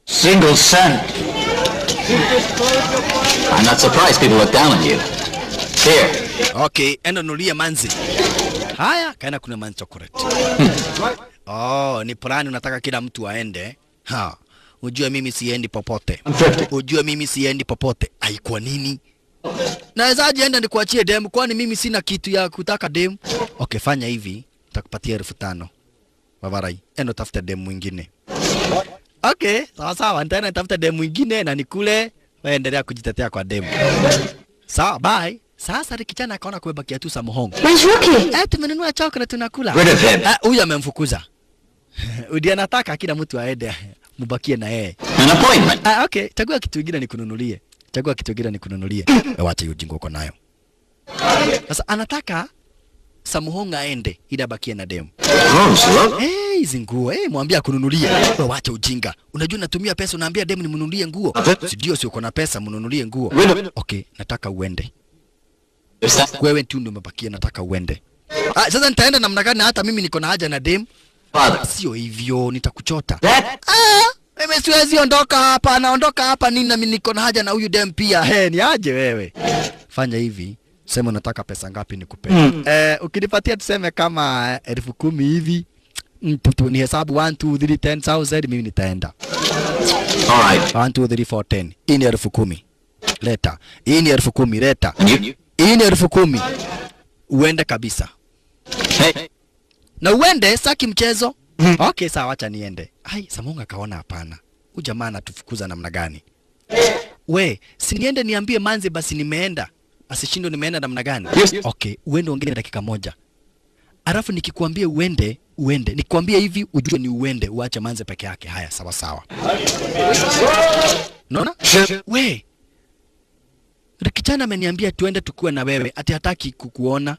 Single cent. I'm not surprised people look down on you. Here. Okay, enda nunulie Manzi. Haya, kaenda kuna Manzi chocolate. Oh, ni plani unataka kila mtu aende. Ujue mimi siendi popote. Ujue mimi siendi popote. Haikuwa nini? Nawezaje enda nikuachie demu kwani mimi sina kitu ya kutaka demu? Okay, fanya hivi, nitakupatia 5,000. Wavarai, enda tafuta demu mwingine. Okay, sawa, nitaenda nitafuta demu mwingine na nikule, wewe endelea kujitetea kwa demu. Sawa, bye. Sasa Rikichani akaona kumebakia tu Samohong. Where's Rookie? Tumenunua chocolate tunakula. Rid of him. Huyu amemfukuza. Udi anataka kila mtu aende mubakie na yeye. An appointment. Okay, chagua kitu kingine nikununulie. Chagua kitu kingine nikununulie. Wacha hiyo jingo uko nayo. Sasa anataka Samohong aende ili abakie na demu. Hizi nguo, mwambie akununulie. Wewe wacha ujinga. Unajua natumia pesa unaambia demu nimnunulie nguo. Ndio sio uko na pesa mnunulie nguo. Okay, nataka uende. Wewe tu ndio umebakia, nataka uende. Sasa nitaenda namna gani hata mimi niko na haja na demu? Sio hivyo, nitakuchota. Mimi siwezi ondoka hapa, naondoka hapa nini na mimi niko na haja na huyu demu pia. Ni aje wewe? Fanya hivi, sema unataka pesa ngapi nikupe. Ukinipatia tuseme kama 10,000 hivi, ni hesabu 1 2 3 10,000 mimi nitaenda. All right. 1 2 3 4 10. Hii ni 10,000. Leta. Hii ni 10,000 leta. Hii ni 10,000. Uende kabisa. Hey. Na uende saki mchezo. Okay, sawa, acha niende. Samohong akaona hapana. Huyu jamaa anatufukuza namna gani? We, si niende niambie Manzi basi nimeenda. Asishindo nimeenda namna gani? Yes. Okay, uende ongea dakika moja. Alafu nikikuambia uende, uende. Nikwambia hivi ujue ni uende, uache Manze peke yake. Haya sawa sawa. Unaona? We. Rikichana ameniambia tuende tukue na wewe, ati hataki kukuona.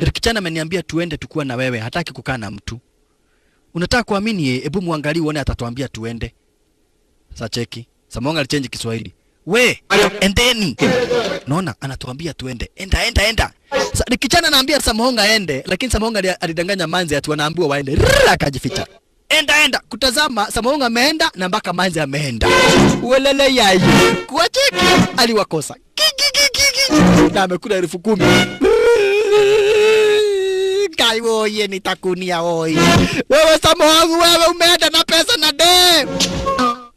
Rikichana ameniambia tuende tukue na wewe, hataki kukaa na mtu. Unataka kuamini hebu muangalie uone atatuambia tuende. Sasa cheki. Samonga alichange Kiswahili. We, endeni. Naona anatuambia tuende. Enda. Rikichana anaambia Samonga ende, lakini Samonga alidanganya Manze ati wanaambiwa waende. Akajificha. Enda. Kutazama Samonga ameenda na mpaka Manze ameenda. Welele yai. Kwa cheki aliwakosa. Na amekula 10,000. Kai oye nitakunia oi. Wewe Samonga, wewe umeenda na pesa na dem.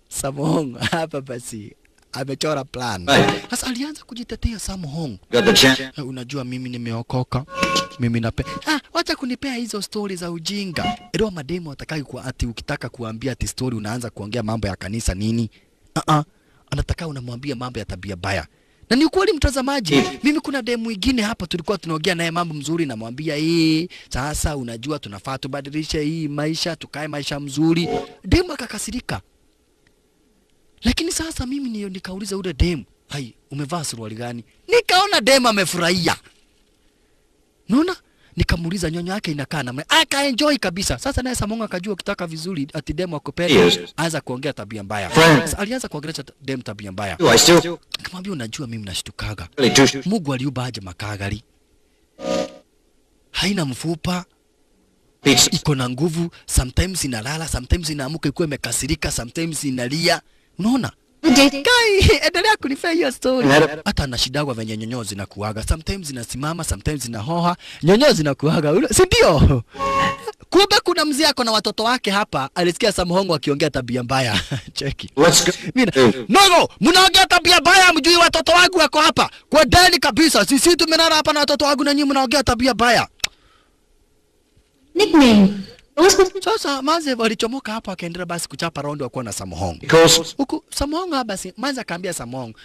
Samonga hapa basi amechora plan. Sasa alianza kujitetea Samonga. Unajua mimi nimeokoka. Mimi wacha kunipea hizo stories za ujinga. Ndio mademo atakaye kwa ati ukitaka kuambia ati story unaanza kuongea mambo ya kanisa nini? Anataka unamwambia mambo ya tabia baya. Na ni ukweli mtazamaji, mimi kuna demu mwingine hapa tulikuwa tunaongea naye mambo mzuri, namwambia sasa unajua tunafaa tubadilishe hii maisha, tukae maisha mzuri. Demu akakasirika. Lakini sasa mimi nikauliza ule demu, hai umevaa suruali gani? Nikaona demu amefurahia. Unaona? Nikamuuliza nyonyo yake inakaa namna. Akaenjoy kabisa. Sasa naye Samonga akajua ukitaka vizuri ati demu akupenda, anza kuongea tabia mbaya. Sasa alianza kuongelea demu tabia mbaya. Nikamwambia unajua mimi nashtukaga. Mungu aliumba aje makagari. Haina mfupa. Iko na nguvu, sometimes inalala, sometimes inaamuka ikuwa imekasirika, sometimes inalia. Unaona? Kai, endelea kunifea hiyo story. Hata anashidagwa venye nyonyo zinakuaga. Sometimes zinasimama, sometimes zinahoha. Nyonyo zinakuaga. Si ndio? Kumbe kuna mzee ako na watoto wake hapa, alisikia Samonga akiongea tabia mbaya. Cheki. No, mnaongea tabia mbaya, mjui watoto wangu wako hapa. Kwa deni kabisa. Sisi tumenara hapa na watoto wangu na nyinyi mnaongea tabia mbaya. Nickname. Sasa Manze walichomoka hapa akaendelea basi kuchapa round wakuwa na Samonga. Huku Samonga basi Manze akaambia Samonga,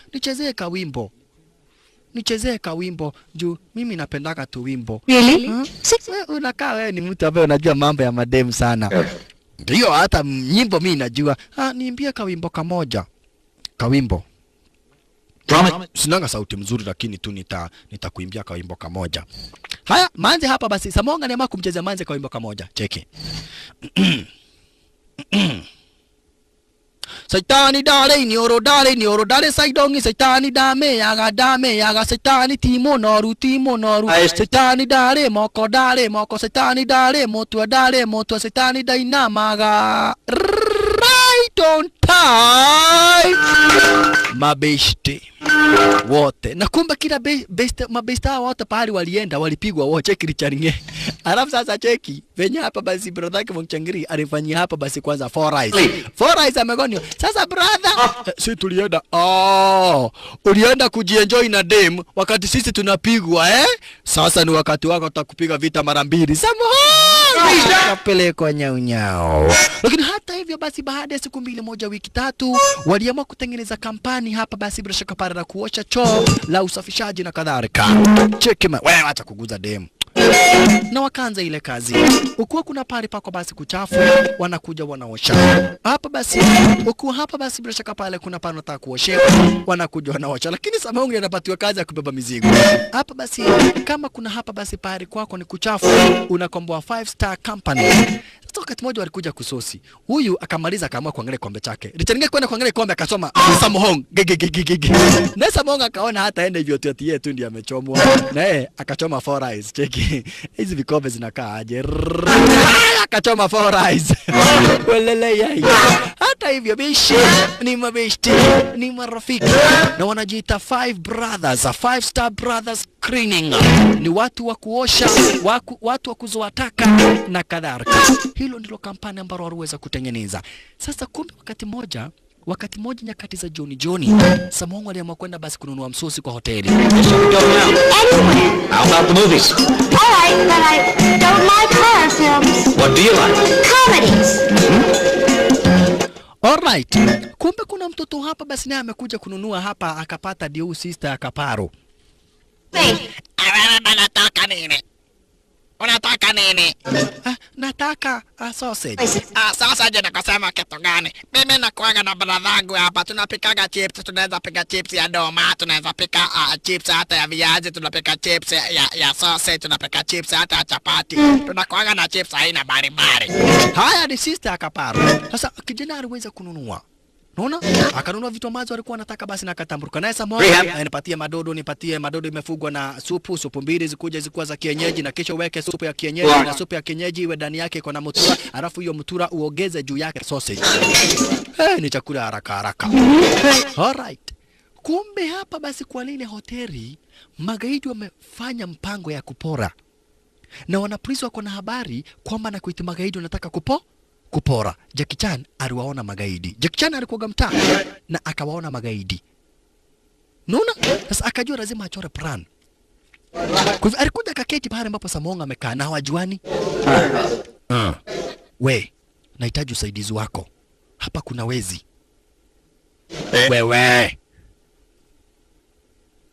nichezee kawimbo juu mimi napendaka tu wimbo. Really? Unakaa wewe ni mtu ambaye unajua mambo ya madem sana. Ndio hata nyimbo mimi najua. Niimbie kawimbo kamoja. Kawimbo. Sinanga sauti mzuri lakini tu nitakuimbia kawimbo kamoja. Haya, Manze hapa basi Samonga anaamua kumchezea Manze kawimbo kamoja. Cheki. Saitani dale ni oro dale saidongi saitani dame yaga saitani timo noru saitani dale moko saitani dale motua saitani dainamaga right on time mabeshte wote na kumbe kila mabesta wote pale walienda walipigwa wote. Cheki Richaringe. Alafu sasa cheki venye hapa basi brother yake Mchangiri alifanyia hapa basi kwanza 4 eyes amegonio. Sasa brother si tulienda ulienda kujienjoy na dem wakati sisi tunapigwa sasa ni wakati wako tutakupiga vita mara 2. Samoa kapelekwa nyaunyao. Lakini hata hivyo basi baada ya siku 2 moja wiki 3 waliamua kutengeneza kampani hapa basi bila shaka para kuosha choo la usafishaji na kadhalika. Cheki wewe acha kuguza dem. Na wakaanza ile kazi. Ukuwa kuna pale pako basi kuchafu, wanakuja wanaosha. Hapa basi, ukuwa hapa basi bila shaka pale kuna pale nataka kuosha, wanakuja wanaosha. Lakini Samonga anapatiwa kazi ya kubeba mizigo. Hapa basi kama kuna hapa basi pale kwako ni kuchafu, unakomboa 5-star company. Sasa wakati mmoja walikuja kusosi. Huyu akamaliza akaamua kuangalia kombe chake. Richaringe kwenda kuangalia kombe akasoma Samonga. Na Samonga akaona hata ende hivyo tu ndiye amechomwa. Na akachoma 4 eyes. Cheki. Hizi vikombe zinakaa aje. Akachoma 4 eyes. Welele yai. Hata hivyo bishi ni mabeshti, ni marafiki. Na wanajiita 5 brothers, 5-star brothers cleaning. Ni watu wa kuosha, watu wa kuzoa taka na kadhalika. Hilo ndilo kampani ambalo waliweza kutengeneza. Sasa kumbe wakati moja nyakati za jioni Samonga aliamua kwenda basi kununua msosi kwa hoteli. How about the movies? All right, but I don't like horror films. What do you like? Comedies. Alright. Kumbe kuna mtoto hapa basi naye amekuja kununua hapa akapata Diu sister akaparo. Wait. Unataka nini? nataka sausage. Sausage nakasema kitu gani? Mimi nakuaga na bradhangu hapa, tunapikaga chips, tunaweza pika chips ya doma, tunaweza pika chips hata ya viazi, tunapika chips ya sausage, tunapika chips hata ya chapati. Tunakuaga na chips aina mbalimbali. Haya ni sister akaparo. Sasa kijana aliweza kununua. Unaona? Akanunua vitu ambazo alikuwa anataka basi na akatambuka. Naye Samoa nipatie madodo imefugwa na supu mbili zikuja zikuwa za kienyeji na kisha uweke supu ya kienyeji na supu ya kienyeji iwe ndani yake iko na mutura, alafu hiyo mutura uongeze juu yake sausage. Ni chakula haraka. Alright. Kumbe hapa basi kwa lile hoteli magaidi wamefanya mpango ya kupora. Na wanapolisi wako na habari kwamba na kuita magaidi wanataka kupora. Jackie Chan aliwaona magaidi. Jackie Chan alikuwa mtaa na akawaona magaidi. Unaona? Sasa akajua lazima achore plan. Kwa hivyo alikuja kaketi pale ambapo Samoa amekaa na hawajuani. We, nahitaji usaidizi wako. Hapa kuna wezi. Wewe.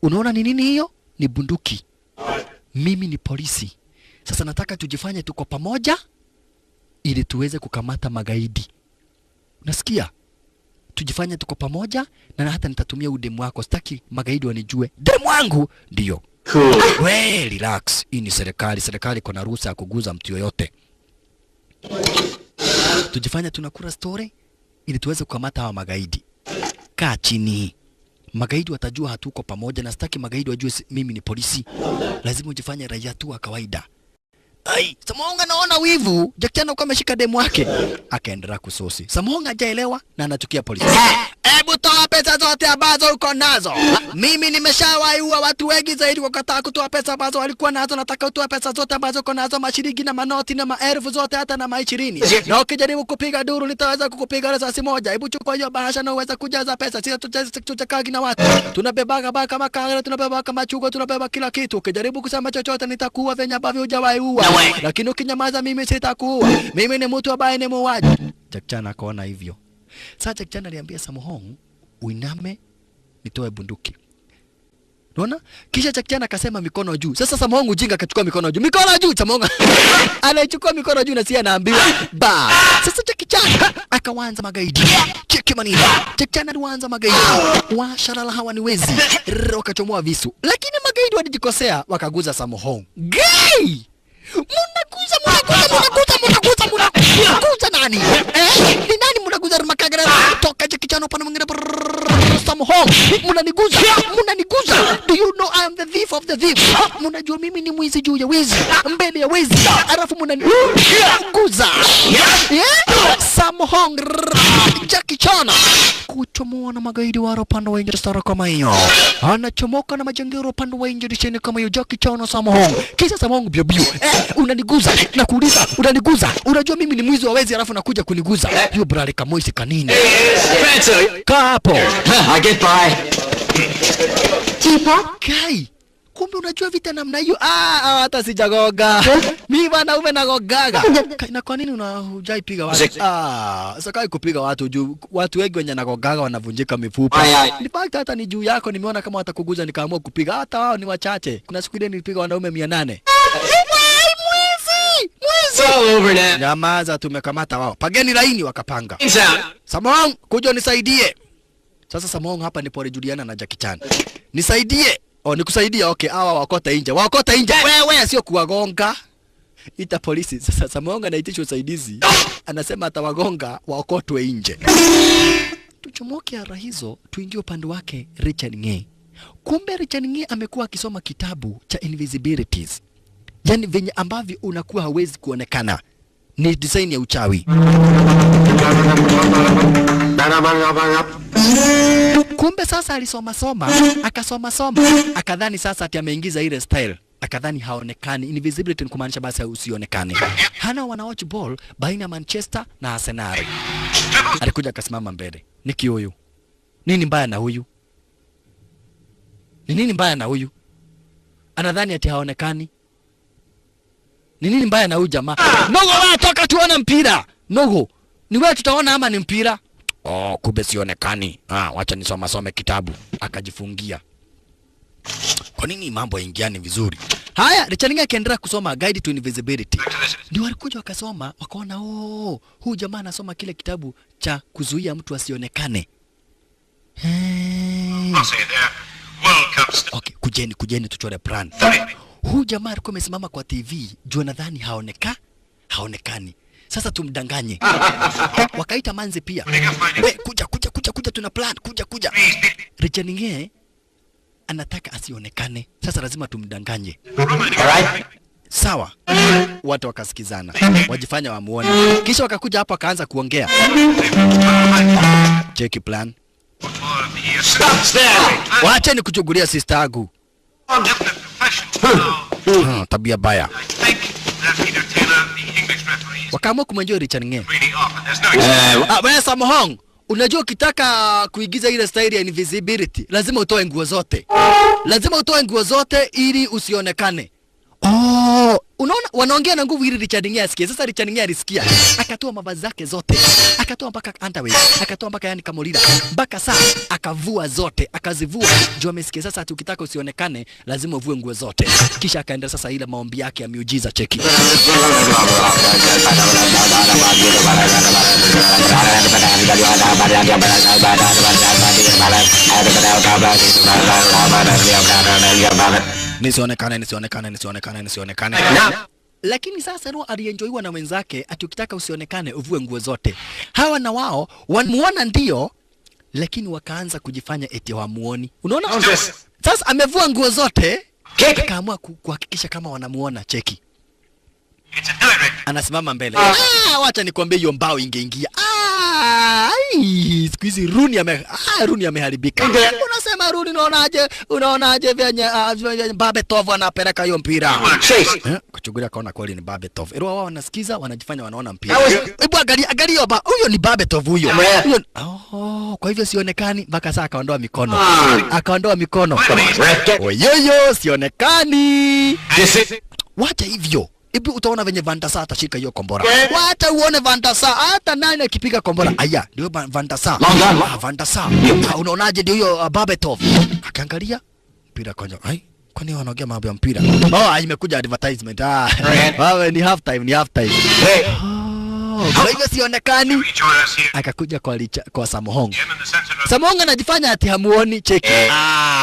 Unaona ni nini hiyo? Ni bunduki. Mimi ni polisi. Sasa nataka tujifanye tuko pamoja ili tuweze kukamata magaidi. Unasikia? Tujifanye tuko pamoja na hata nitatumia udemu wako. Sitaki magaidi wanijue. Demu wangu ndio. Cool. We, relax. Hii ni serikali. Serikali iko na ruhusa ya kuguza mtu yoyote. Tujifanye tunakula story ili tuweze kukamata hawa magaidi. Kaa chini. Magaidi watajua hatuko pamoja na sitaki magaidi wajue mimi ni polisi. Lazima ujifanye raia tu wa kawaida. Ai, Samoa naona wivu. Jackie Chan ameshika demu wake. Akaendelea kusosi. Samoa hajaelewa na anachukia polisi. Hebu toa pesa zote ambazo uko nazo. Mimi nimeshawaiua watu wengi zaidi kwa kukataa kutoa pesa ambazo walikuwa nazo. Nataka utoe pesa zote ambazo uko nazo, mashilingi na manoti na maelfu zote hata na ma20. Na ukijaribu kupiga duru nitaweza kukupiga risasi moja. Hebu chukua hiyo bahasha na uweze kujaza pesa. Sisi tutachakagi na watu. Tunabebaga baka makanga, tunabeba kama chugo, tunabeba kila kitu. Ukijaribu kusema chochote nitakuua venye ambavyo hujawaiua. Lakini ukinyamaza mimi sitakuua. Mimi ni mtu ambaye ni muuaji. Jackie Chan akaona hivyo. Sasa Jackie Chan aliambia Samoa, uiname nitoe bunduki. Unaona? Kisha Jackie Chan akasema mikono juu. Sasa Samoa ujinga akachukua mikono juu. Mikono juu Samoa. Anachukua mikono juu na si anaambiwa ba. Sasa Jackie Chan akaanza magaidi. Cheki manini. Jackie Chan alianza magaidi. Washarala hawa ni wezi. Wakachomoa visu. Lakini magaidi walijikosea wakaguza Samoa. Gay! Munaguza nani? Ni nani munaguza makagara? Toka Jackie Chan upande mwingine Samoa. Munaniguza. Do you know I am the thief of the thief? Munajua mimi ni mwizi juu ya wizi, mbele ya wizi. Alafu munaniguza. Samoa Jackie Chan kuchomoa na magaidi wa upande wa nje stara kama hiyo. Anachomoka na majangero upande wa nje disheni kama hiyo. Jackie Chan na Samoa. Kisha Samoa biobio. Unaniguza na kuuliza, unaniguza. Unajua mimi ni mwizi wa wezi alafu nakuja kuniguza. Hiyo brale kama isi kanini. Kaa hapo. I get by. Teapot? Kai, kumbe unajua vita namna hiyo. Hata sijagoga. Mimi bana ume nagogaga. Na kwa nini hujaipiga watu? Sasa kai kupiga watu juu watu wengi wenye nagogaga wanavunjika mifupa. Ni fact hata ni juu yako nimeona kama watakuguza nikaamua kupiga. Hata wao ni wachache. Kuna siku ile nilipiga wanaume 800. It's all over now. Nyamaza, tumekamata wao. Pageni laini wakapanga. Samoa, kuja nisaidie. Sasa Samoa hapa ni pole Juliana na Jackie Chan. Nisaidie. Nikusaidie. Okay, hawa wakote nje. Wewe sio kuwagonga. Ita polisi. Sasa Samoa anaitisha usaidizi. Anasema atawagonga waokotwe nje. Tuchomoke ara hizo tuingie upande wake Richard Ng'e. Kumbe Richard Ng'e amekuwa akisoma kitabu cha Invisibilities. Yaani venye ambavyo unakuwa hawezi kuonekana. Ni design ya uchawi. Kumbe sasa alisoma akadhani sasa ati ameingiza ile style, akadhani haonekani. Invisibility ni kumaanisha basi usionekane. Hana wana watch ball baina Manchester na Arsenal. Alikuja akasimama mbele. Niki huyu. Nini mbaya na huyu? Ni nini mbaya na huyu? Anadhani ati haonekani. Ni nini mbaya na huyu jamaa? Nogo wewe toka tuone mpira. Nogo, ni wewe tutaona ama ni mpira? Kumbe sionekani. Wacha nisome kitabu. Akajifungia. Kwa nini mambo yaingiani vizuri? Haya, Richard Ng'e akaendelea kusoma Guide to Invisibility. Ndio walikuja wakasoma, wakaona huyu jamaa anasoma kile kitabu cha kuzuia mtu asionekane. Okay, kujeni tuchore plan. Huyu jamaa alikuwa amesimama kwa TV, jua nadhani haonekani. Sasa tumdanganye. Wakaita Manzi pia. We, kuja tuna plan, kuja. Richard Ng'e anataka asionekane. Sasa lazima tumdanganye. Alright? Sawa. Watu wakasikizana. Wajifanya wamuone. Kisha wakakuja hapo akaanza kuongea. Check plan. Stop staring! Wacha ni kuchugulia sister yangu. Tabia baya. Wakaamua kumwenjoa Richard Ng'e. Wewe Samhong, unajua ukitaka kuigiza ile style ya invisibility, lazima utoe nguo zote. Lazima utoe nguo zote ili usionekane. Unaona wanaongea na nguvu ili Richard Ng'e asikie. Sasa Richard Ng'e alisikia. Akatoa mavazi zake zote. Akatoa mpaka underwear, akatoa mpaka yani kamolida. Mpaka saa akavua zote, akazivua. Jua amesikia sasa ati ukitaka usionekane, lazima uvue nguo zote. Kisha akaenda sasa ile maombi yake ya miujiza cheki. Nisionekane. Lakini sasa ndio alienjoywa na wenzake ati ukitaka usionekane uvue nguo zote. Hawa na wao wamuona ndio, lakini wakaanza kujifanya eti hawamuoni. Unaona? Sasa amevua nguo zote, akaamua kuhakikisha kama wanamuona cheki. Anasimama mbele. Wacha nikwambie hiyo mbao ingeingia. Siku hizi Runi ameharibika. Unasema Runi unaonaje vyenye Babetov anapeleka hiyo mpira. Kuchugulia kaona kweli ni Babetov. Wao wanasikiza wanajifanya wanaona mpira. Hebu angalia huyo ni Babetov huyo. Kwa hivyo sionekani mpaka saa akaondoa mikono. Oyoyo sionekani. Wacha hivyo. Ibi utaona venye Van der Sar atashika hiyo kombora. Wacha uone Van der Sar hata nani akipiga kombora. Aya, ndio Van der Sar. Van der Sar. Unaonaje ndio hiyo Babetov? Akaangalia mpira kwanza. Kwani wanaongea mambo ya mpira? Imekuja advertisement. Wewe ni half time. Kwa hivyo sionekani. Akakuja kwa Samhong. Samhong anajifanya ati hamuoni cheki.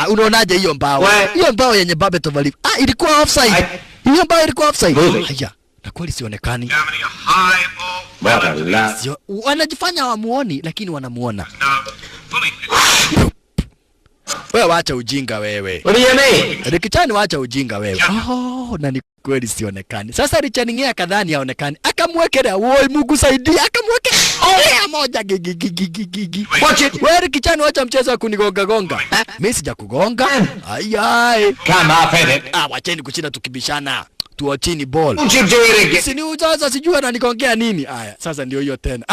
Unaonaje hiyo mbao? Hiyo mbao yenye Babetov ali. Ilikuwa offside. Hiyo mbao ilikuwa offside. Haya, na kweli sionekani. Wanajifanya hawamuoni lakini wanamuona. Wewe wacha ujinga wewe. What do you mean? Rikichani wacha ujinga wewe. Na ni kweli sionekani. Sasa Richard Ng'e akadhani haonekani. Akamwekelea, woi Mungu saidia, akamwekelea moja gigi. Wewe Rikichani wacha mchezo wa kunigonga. Mimi sija kugonga. Ai. Come up in it. Wacheni kushinda tukibishana. Tuachini ball. Don't you do it again. Sini ujaza sijui ananikongea nini. Aya, sasa ndio hiyo tena.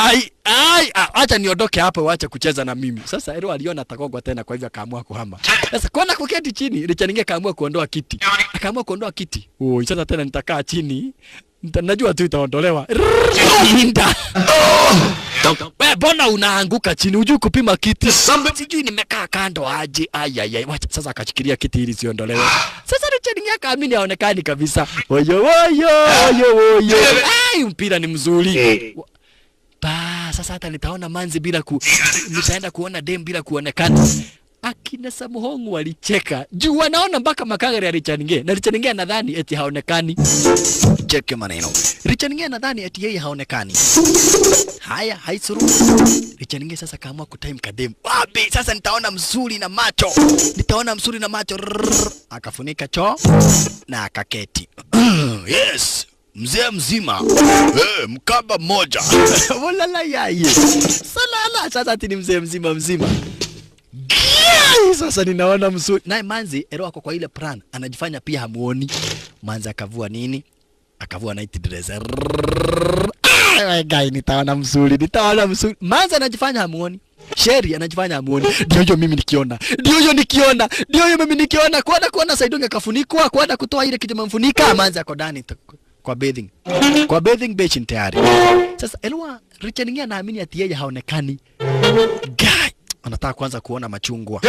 Acha niondoke hapo waache kucheza na mimi. Sasa Ero aliona atakogwa tena kwa hivyo akaamua kuhama. Sasa kuona kuketi chini, Richard Ng'e akaamua kuondoa kiti. Sasa tena nitakaa chini. Najua tu itaondolewa. Wewe mbona unaanguka chini? Hujui kupima kiti. Sijui nimekaa kando aje. Wacha sasa akachikilia kiti ili siondolewe. Sasa Richard Ng'e akaamini haonekani kabisa. Oyo. Mpira ni mzuri. Sasa hata nitaona Manzi nitaenda kuona Dem bila kuonekana. Akina Samhong walicheka. Juu wanaona mpaka makagari ya Richard Ng'e. Na Richard Ng'e anadhani eti haonekani. Cheke maneno. Richard Ng'e anadhani eti yeye haonekani. Haya, haisuru. Richard Ng'e sasa kaamua kutime kadem. Wapi? Sasa nitaona mzuri na macho. Akafunika choo na akaketi. Yes. Mzee mzima. Mkaba mmoja. Walala yaye. Salala sasa ati ni mzee mzima. Sasa ninaona mzuri. Naye Manzi Ero ako kwa ile plan anajifanya pia hamuoni. Manzi akavua nini? Akavua night dress. Guy nitaona mzuri. Manzi anajifanya hamuoni. Sherry anajifanya hamuoni. Ndio hiyo mimi nikiona. Kuona Saidonge kafunikwa, kuona kutoa ile kitu mfunika. Manzi ako ndani kwa bathing beach tayari. Sasa Elwa Richard Ng'e anaamini ati yeye haonekani. Guy anataka kwanza kuona machungwa.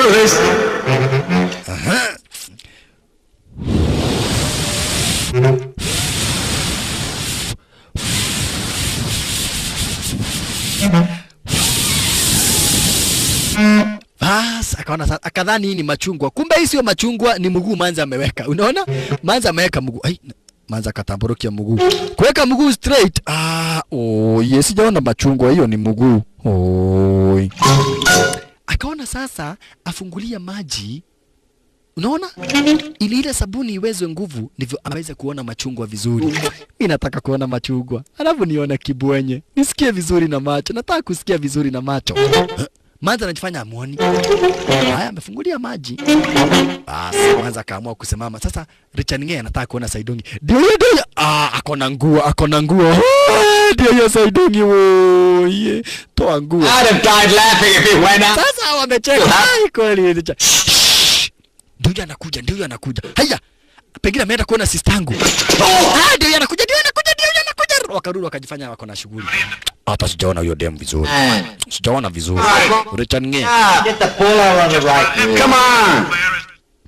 Bas, akaona sasa, akadhani hii ni machungwa. Kumbe hii sio machungwa, ni mguu Manza ameweka. Unaona? Manza ameweka mguu. Ai, Manza katamburukia mguu. Kuweka mguu straight. Yes, sijaona machungwa, hiyo ni mguu. Oi. Akaona sasa afungulia maji. Unaona? Ili ile sabuni iwezwe nguvu ndivyo aweze kuona machungwa vizuri. Mimi nataka kuona machungwa. Alafu nione kibwenye. Nisikie vizuri na macho. Nataka kusikia vizuri na macho. Manza anajifanya amuoni. Haya, amefungulia maji. Basi Manza akaamua kusimama. Sasa Richard Ng'e anataka kuona Saidongi. Ndio. Akona nguo. Ndio hiyo Saidongi woye. Toa nguo. I'd have died laughing if he went out. Sasa wamecheka. Hai kweli Richard. Ndio anakuja. Haya. Pengine ameenda kuona sister yangu. Ndio anakuja. Wakarudi wakajifanya wako na shughuli. Hata sijaona huyo dem vizuri. Sijaona vizuri. Richard Ng'e. Get the ball on the right. Come on.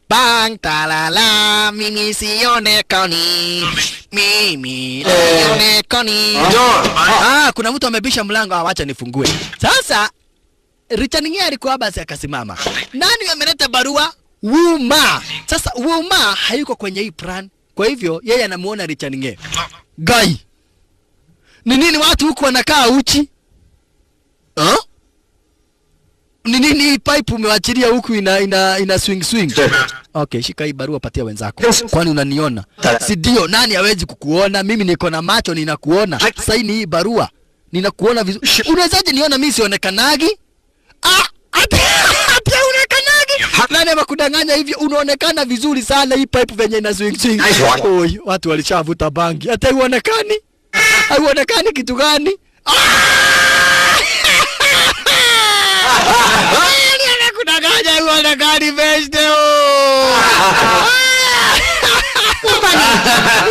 Bang talala, mimi sionekani. Mimi sionekani. Kuna mtu amebisha mlango, acha nifungue. Sasa Richard Ng'e alikuwa basi akasimama. Nani ameleta barua? Wuma. Sasa Wuma hayuko kwenye hii plan. Kwa hivyo yeye anamuona Richard Ng'e. Guy. Ni nini watu huku wanakaa uchi? Ni nini pipe umewachilia huku ina swing? Okay, shika hii barua patia wenzako. Kwani unaniona? Si ndio, nani hawezi kukuona? Mimi niko na macho ninakuona. Saini hii barua. Ninakuona vizuri. Unawezaje niona mimi sionekanagi? Ati unaonekanagi? Nani amekudanganya hivyo? Unaonekana vizuri sana, hii pipe venye ina swing. Oi, watu walishavuta bangi. Hata uonekani? Hauonekani kitu gani? Anakudanganya uonekani beste.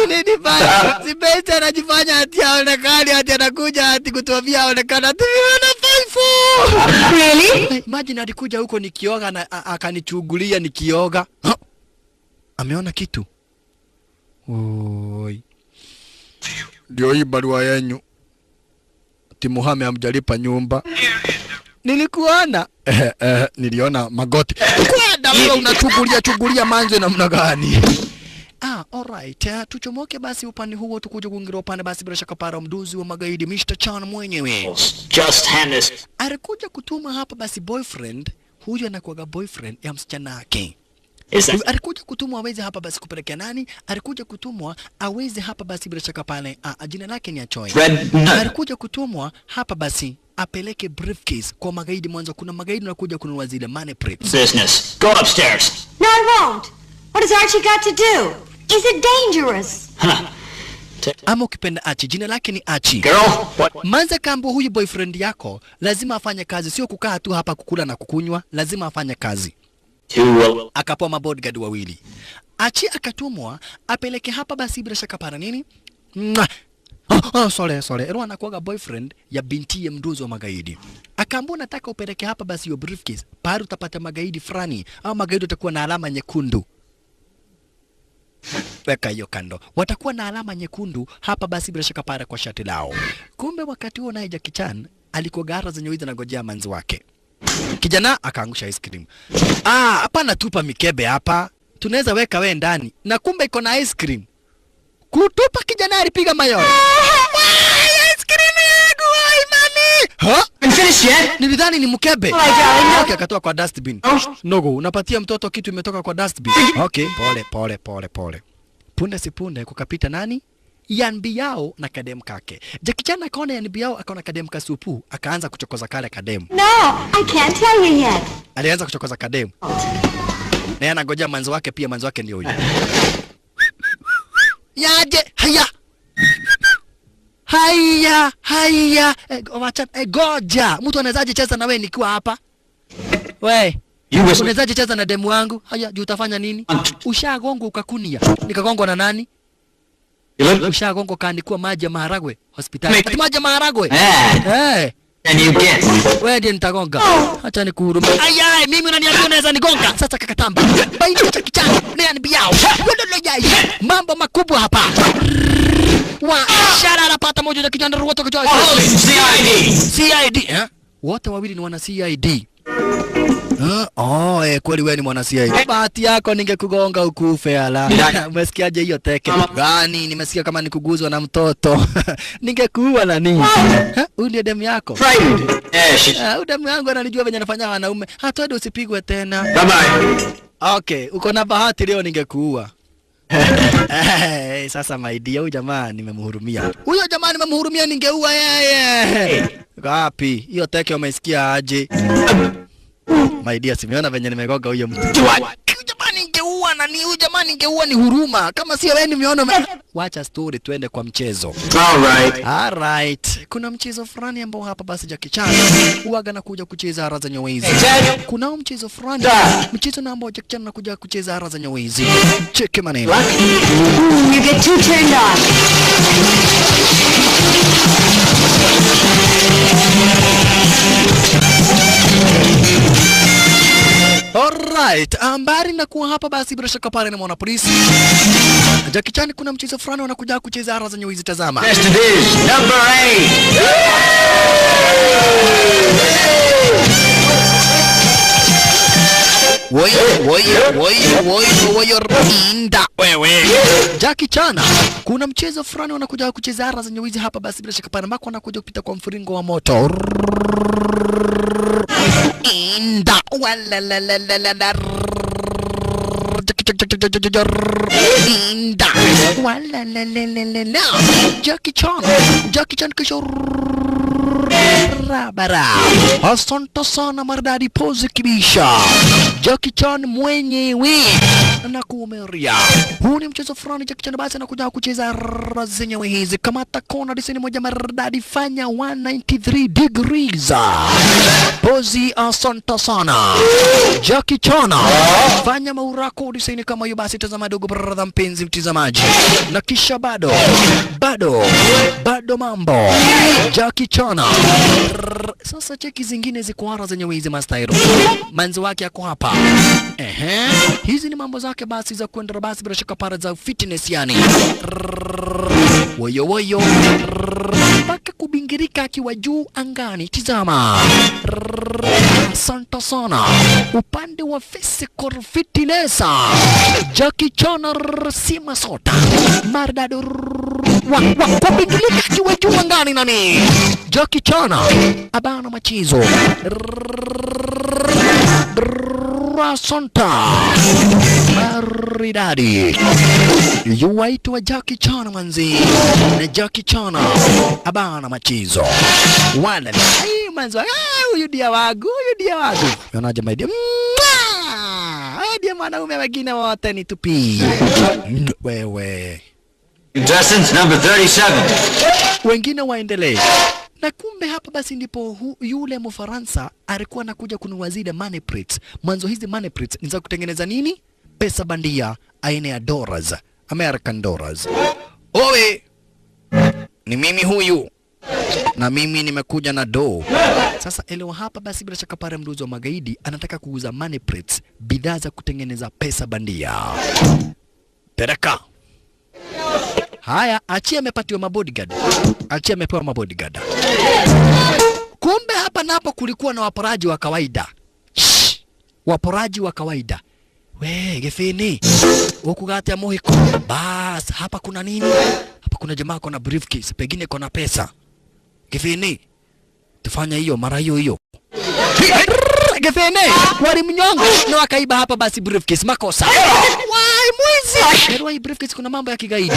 Nini baya? Si beste anajifanya ati aonekani, ati anakuja ati kutuambia aonekana ati ana faifu. Really? Imagine alikuja huko nikioga na akanichugulia nikioga. Ameona kitu. Oi. Ndio hii barua yenu. Ati Muhame hamjalipa nyumba. Nilikuona. Niliona magoti. Kwenda wewe unachugulia manzo namna gani? Alright. Tuchomoke basi upande huo tukuje kuingia upande basi bila shaka para mduzi wa magaidi Mr. Chan mwenyewe. Just hand this. Alikuja kutuma hapa basi boyfriend. Huyu anakuwa boyfriend ya msichana wake. Alikuja kutumwa aweze hapa basi kupelekea nani? Alikuja kutumwa aweze hapa basi bila shaka pale. Jina lake ni Achoy. Alikuja kutumwa hapa basi apeleke briefcase kwa magaidi mwanzo. Kuna magaidi wanakuja kununua zile money preps. Business. Go upstairs. No, I won't. What has Archie got to do? Is it dangerous? Ama ukipenda Archie, jina lake ni Archie. Girl, what? Manza kambo huyu boyfriend yako lazima afanye kazi, sio kukaa tu hapa kukula na kukunywa, lazima afanye kazi. Akapoa mabodyguard wawili. Archie akatumwa apeleke hapa basi bila shaka para nini? Sorry. Ero anakuwa boyfriend ya binti ya mduzi wa magaidi. Akaambia nataka upeleke hapa basi hiyo briefcase. Pale utapata magaidi fulani au magaidi watakuwa na alama nyekundu. Weka hiyo kando. Watakuwa na alama nyekundu hapa basi bila shaka para kwa shati lao. Kumbe wakati huo naye Jackie Chan alikuwa gara zenye wizi anangojea manzi wake. Kijana akaangusha ice cream. Hapana tupa mikebe hapa. Tunaweza weka we ndani. Na kumbe iko na ice cream. Kutupa kijana alipiga mayowe. Ice cream yangu mami. Finish yet? Nilidhani ni mkebe. Okay, akatoa kwa dustbin. Nogo, unapatia mtoto kitu imetoka kwa dustbin. Okay, pole. Punde si punde kukapita nani? Yanbi yao na kadem kake. Jackie Chan akaona Yanbi yao akaona kadem kasupu, akaanza kuchokoza kale kadem. No, I can't tell you yet. Alianza kuchokoza kadem. Na anangojea manzo wake pia, manzo wake ndio huyo. Yaje, haya. Wacha goja. Mtu anawezaje cheza na wewe nikiwa hapa? We, unawezaje cheza na demu wangu? Haya, juu utafanya nini? Ushagongo ukakunia. Nikagongwa na nani? Ushagongo kaandikwa maji ya maharagwe hospitali. Maji ya maharagwe? And you get. Wewe ndiye nitagonga. Acha nikuhurumie. Ayai, mimi unaniambia unaweza nigonga. Sasa kakatamba. Baini cha kichana. Nani biao. Mambo makubwa hapa. Wa shara anapata moja ya kijana ruoto kichwa. CID. Eh? Wote wawili ni wana CID. Kweli wewe ni mwana CID. Bahati yako ningekugonga ukufe ala. Umesikiaje hiyo teke? Gani nimesikia kama nikuguzwa na mtoto. Ningekuua na nini? Huyu ndiye demu yako. Demu yangu ananijua venye anafanya wanaume. Hata usipigwe tena. Okay, uko na bahati leo ningekuua. Sasa my dear, huyu jamaa nimemhurumia. Huyo jamaa nimemhurumia ningeua yeye. Gapi? Hiyo teke umesikia aje? My dear, simeona venye nimegoga huyo mtu. Jamani ningeua na ni huyu jamani ningeua ni huruma. Kama sio wewe nimeona wacha story tuende kwa mchezo. All right. Kuna mchezo fulani ambao hapa basi Jackie Chan huaga na kuja kucheza hara za nyawezi. Kuna mchezo fulani mchezo na ambao Jackie Chan anakuja kucheza hara za nyawezi. Cheke maneno. You get too turned on. Alright, ambari na kuwa hapa basi bila shaka pale na mwana polisi. Jackie Chan kuna mchezo fulani wanakuja kucheza hara za nyawezi, tazama. Yes, it is. Number 8. Inda wewe. Jackie Chan kuna mchezo fulani wanakuja kucheza hara za nyawezi hapa basi bila shaka pale ambako wanakuja kupita kwa mfuringo wa moto. Inda wala Inda wala Jackie Chan kisho barabara. Asante sana maridadi pose kibisha. Jackie Chan mwenyewe anakuumeria. Huu ni mchezo fulani Jackie Chan basi anakuja kucheza zenyewe hizi. Kamata kona disini moja maridadi, fanya 193 degrees. Pozi asante sana. Jackie Chan fanya maurako disini kama hiyo basi, tazama dogo brother mpenzi mtazamaji. Na kisha bado mambo. Jackie Chan. Sasa cheki zingine ziko hara zenye hizi mastairo. Manzi wake yako hapa. Hizi ni mambo zake basi za kwenda basi bila shaka para za fitness yani. Woyo. Mpaka kubingirika akiwa juu angani. Tizama. Asante sana. Upande wa physical fitness. Jackie Chan sima sota. Maridado kubingirika akiwa juu angani nani. Jackie Chan abana machizo. Rasonta maridadi yuwaitwa Jackie Chan manzi. Na Jackie Chan abana machizo wala manzi. Huyu dia wagu yonaje my dear. Dia mwanaume wengine wote ni tupi wewe. Contestants number 37. Wengine waendelee. Na kumbe hapa basi ndipo yule Mfaransa alikuwa anakuja kununua zile money prints. Mwanzo hizi money prints ni za kutengeneza nini? Pesa bandia aina ya dollars, American dollars. Owe, ni mimi huyu. Na mimi nimekuja na do. Sasa elewa hapa basi bila shaka pale mduzi wa magaidi anataka kuuza money prints, bidhaa za kutengeneza pesa bandia. Pereka. Haya, achia amepatiwa mabodyguard. Achia amepewa mabodyguard. Kumbe hapa napo kulikuwa na waporaji wa kawaida. Waporaji wa kawaida. We, gefeni. Ukugate ya mohiko. Bas, hapa kuna nini? Hapa kuna jamaa kona briefcase, pengine kona pesa. Gefeni. Tufanya hiyo, mara hiyo. Gefeni, wali mnyongo na wakaiba hapa basi briefcase, makosa. Wai mwizi. Pero hii briefcase kuna mambo ya kigaidi.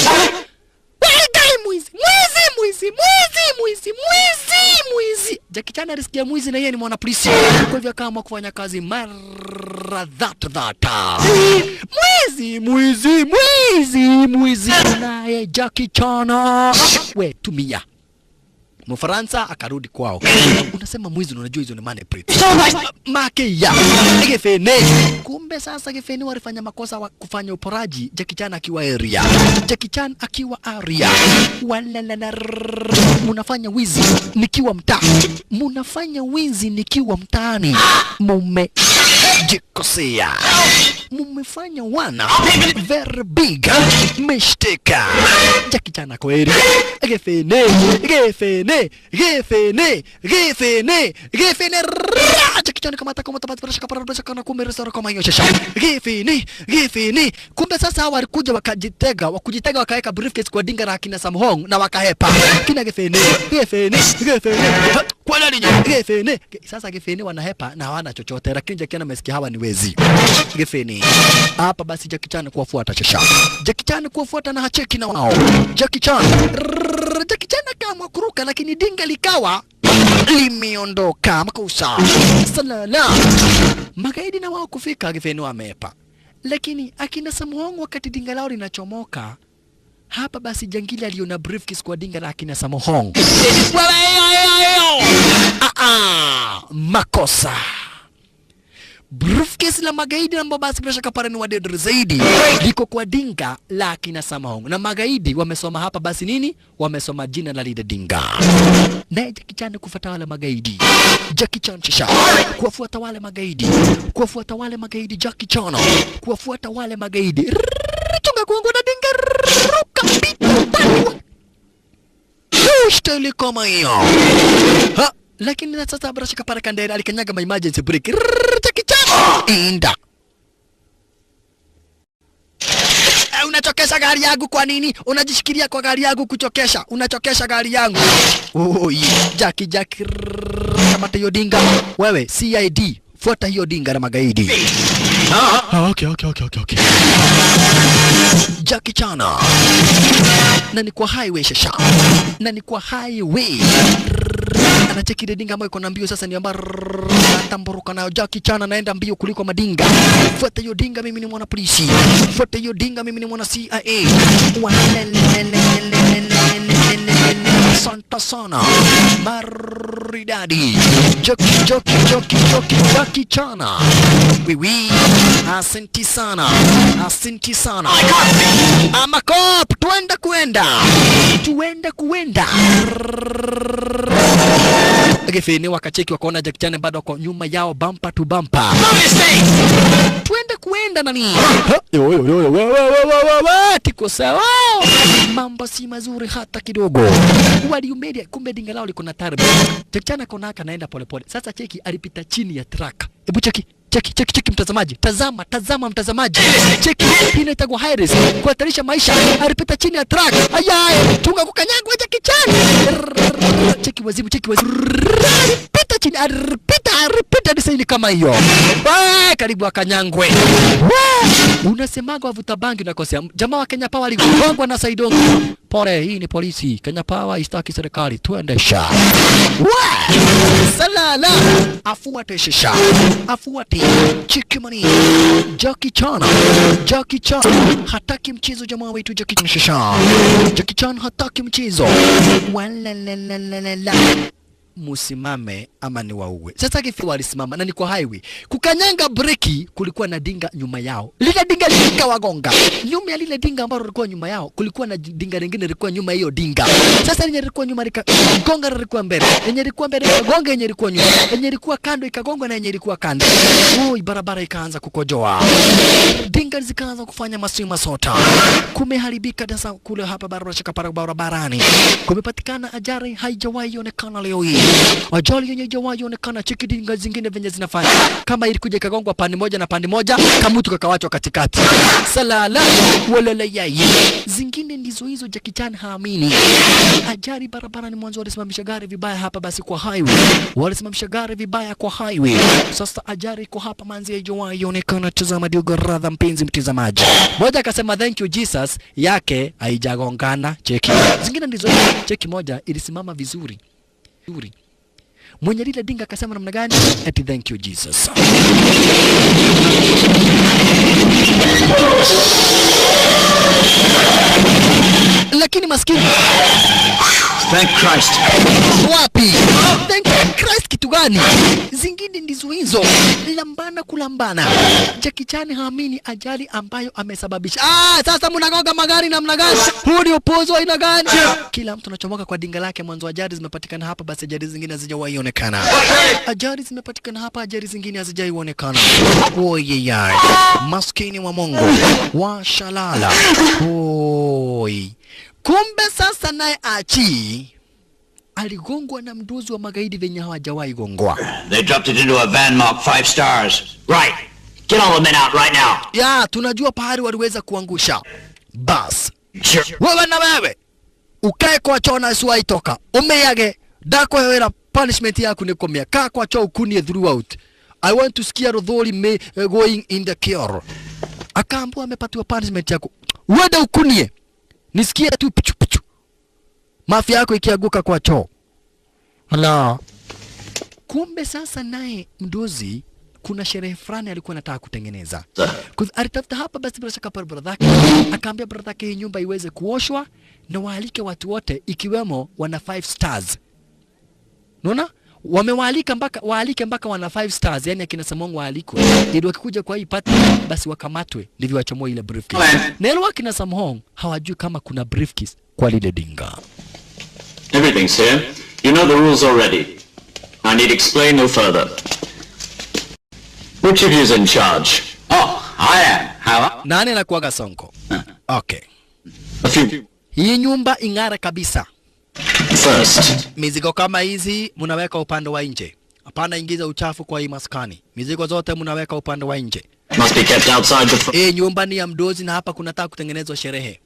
Mwizi. Jackie Chan alisikia mwizi na yeye ni mwana polisi. Kwa hivyo kama kufanya kazi mara dhata. Mwizi. Naye Jackie Chan. We, tumia. Mfaransa akarudi kwao. wanasema mwizi, unajua hizo ni money plate. Make ya Gefene. Kumbe sasa Gefene walifanya makosa wa kufanya uporaji, Jackie Chan akiwa area. Jackie Chan akiwa area. Munafanya wizi nikiwa mtaa. Munafanya wizi nikiwa mtaani. Jikosea. Mumefanya wana very big mistake. Jackie Chan kweli. Gefene. Jackie Chan kama atakomata basi kapara kana kumeresa kama hiyo shasha. Gefene. Kumbe sasa hawa walikuja wakajitega wakaweka briefcase kwa dinga la kina Sam Hong na wakahepa. Kina Gefene. Kwa nini Gefene? Sasa Gefene wanahepa na hawana chochote, lakini Jackie Chan amesikia hawa ni wezi. Gefene. Hapa basi Jackie Chan kuwafuata shasha. Jackie Chan kuwafuata na hacheki na wao. Jackie Chan akaamua kuruka, lakini dinga likawa limeondoka makosa. Salala. Magaidi na wao kufika, Gefene wamepa. Lakini akina Sam Hong wakati dinga lao linachomoka, hapa basi jangili aliona briefcase kwa dinga la akina Sam Hong. Makosa. Briefcase la magaidi ambao basi bila shaka pale ni wadedri zaidi liko kwa dinga la akina Sam Hong. Na magaidi wamesoma hapa basi nini? Wamesoma jina la lile dinga. Naye Jackie Chan kufuata wale magaidi. Jackie Chan shisha kuwafuata wale magaidi. Jackie Chan kuwafuata wale magaidi. Chunga kuongo na dinga ruka pitu. Style kama hiyo. Lakini na sasa bila shaka pale Kandera alikanyaga emergency brake. Jackie Chan inda. Unachokesha gari yangu kwa nini? Unajishikilia kwa gari yangu kuchokesha. Unachokesha gari yangu. Jackie kamata hiyo dinga. Wewe CID fuata hiyo dinga na magaidi. Okay. Jackie Chan. Na ni kwa highway shasha. Anacheki ile dinga ambayo iko na mbio sasa ni ambayo atamburuka nayo. Jackie Chan anaenda mbio kuliko madinga. Fuata hiyo dinga, mimi ni mwana polisi. Fuata hiyo dinga, mimi ni mwana CIA. Santa sana maridadi. Jackie Chan. Wiwi. Asante sana. Ama cop, tuenda kuenda. Gefene wakacheki wakaona Jackie Chan bado kwa nyuma yao bumper to bumper. Tuende kuenda nani? Tiko sawa. Mambo si mazuri hata kidogo. Waliumedia kumbe dinga lao liko na tarbi. Jackie Chan akaona anaenda polepole. Sasa cheki alipita chini ya truck. Hebu cheki mtazamaji. Tazama mtazamaji. Cheki inaitwa high risk. Kuhatarisha maisha. Alipita chini ya truck. Ayaye, tunga kukanyagwa Jackie Chan. Cheki wazimu. Alipita chini, alipita desaini kama hiyo. Karibu akanyangwe. Unasemaga wavuta bangi unakosea. Jamaa wa Kenya Power waligongwa na Saidongo. Pole, hii ni polisi. Kenya Power istaki serikali. Tuendesha. Salala. Afuate. Chikimani. Jackie Chan. Hataki mchezo jamaa wetu Jackie Chan. Jackie Chan hataki mchezo. Musimame ama ni wauwe. Sasa Gefene walisimama na ni kwa highway. Kukanyanga breki kulikuwa na dinga nyuma yao. Lile dinga likawagonga. Nyuma ya lile dinga ambalo lilikuwa nyuma yao kulikuwa na dinga lingine lilikuwa nyuma hiyo dinga. Sasa yenye lilikuwa nyuma gonga lilikuwa mbele. Yenye lilikuwa mbele gonga yenye lilikuwa nyuma. Yenye lilikuwa kando ikagonga na yenye lilikuwa kando. Barabara ikaanza kukojoa. Dinga zikaanza kufanya masima sota. Kumeharibika sasa kule hapa barabarani. Kumepatikana ajali haijawahi onekana leo hii. Ajali yenye haijawahi onekana. Cheki dinga zingine venye zinafanya. Kama ilikuja ikagongwa pande moja na pande moja, kamutu kakawachwa katikati. Salala walala yai. Zingine ndizo hizo Jackie Chan haamini. Ajali barabarani mwanzo walisimamisha gari vibaya hapa basi kwa highway. Sasa ajali iko hapa manzi haijawahi onekana. Tazama diogo radha mpenzi mtazamaji. Moja akasema thank you Jesus yake haijagongana. Cheki. Zingine ndizo cheki moja ilisimama vizuri. Mwenye lile dinga akasema namna gani? Eti thank you Jesus. Lakini maskini Thank Christ. Wapi? Thank Christ kitu gani? Zingine ndizo hizo. Lambana kulambana. Jackie Chan haamini ajali ambayo amesababisha. Sasa mnagoga magari namna gani? Huu ni upuzo aina gani? Kila mtu anachomoka kwa dinga lake. Mwanzo ajali zimepatikana hapa, basi ajali zingine hazijawahi onekana. Ajali zimepatikana hapa, ajali zingine hazijawahi onekana. Oyeyai. Maskini wa Mungu. Washalala. Oi. Kumbe sasa naye Achi aligongwa na mdozi wa magaidi venye hawajawahi gongwa. They dropped it into a van marked 5 stars. Right. Get all the men out right now. Ya, tunajua pahali waliweza kuangusha. Bas. Sure. Wewe na wewe. Ukae kwa choo na suai toka. Umeyage. Dako hewera punishment yako ni komea. Kaa kwa choo ukunie throughout. I want to scare Rodholi going in the cure. Akaambua amepatiwa punishment yako. Uende ukunie. Nisikie tu pichu pichu. Mafia yako ikiaguka kwa choo. Hala. Kumbe sasa naye mdozi kuna sherehe fulani alikuwa anataka kutengeneza. Alitafuta hapa basi bila shaka pale brother yake. Akaambia brother yake hii nyumba iweze kuoshwa na waalike watu wote ikiwemo wana 5 stars. Unaona? Wamewaalika mpaka wana 5 stars, yani akina Samongo waalikwe. Ndio wakikuja kwa hii party basi wakamatwe ndivyo wachomoe ile briefcase. Na ile wakina Samongo hawajui kama kuna briefcase kwa lile dinga. Everything's here. You know the rules already. I need explain no further. Which of you is in charge? Oh, I am. How? Nani anakuaga Sonko? Okay. A few. Hii nyumba ing'ara kabisa. First. Mizigo kama hizi mnaweka upande wa nje. Hapana ingiza uchafu kwa hii maskani. Mizigo zote mnaweka upande wa nje. Must be kept outside the... Hii nyumba ni ya mdozi na hapa kunataka kutengenezwa sherehe.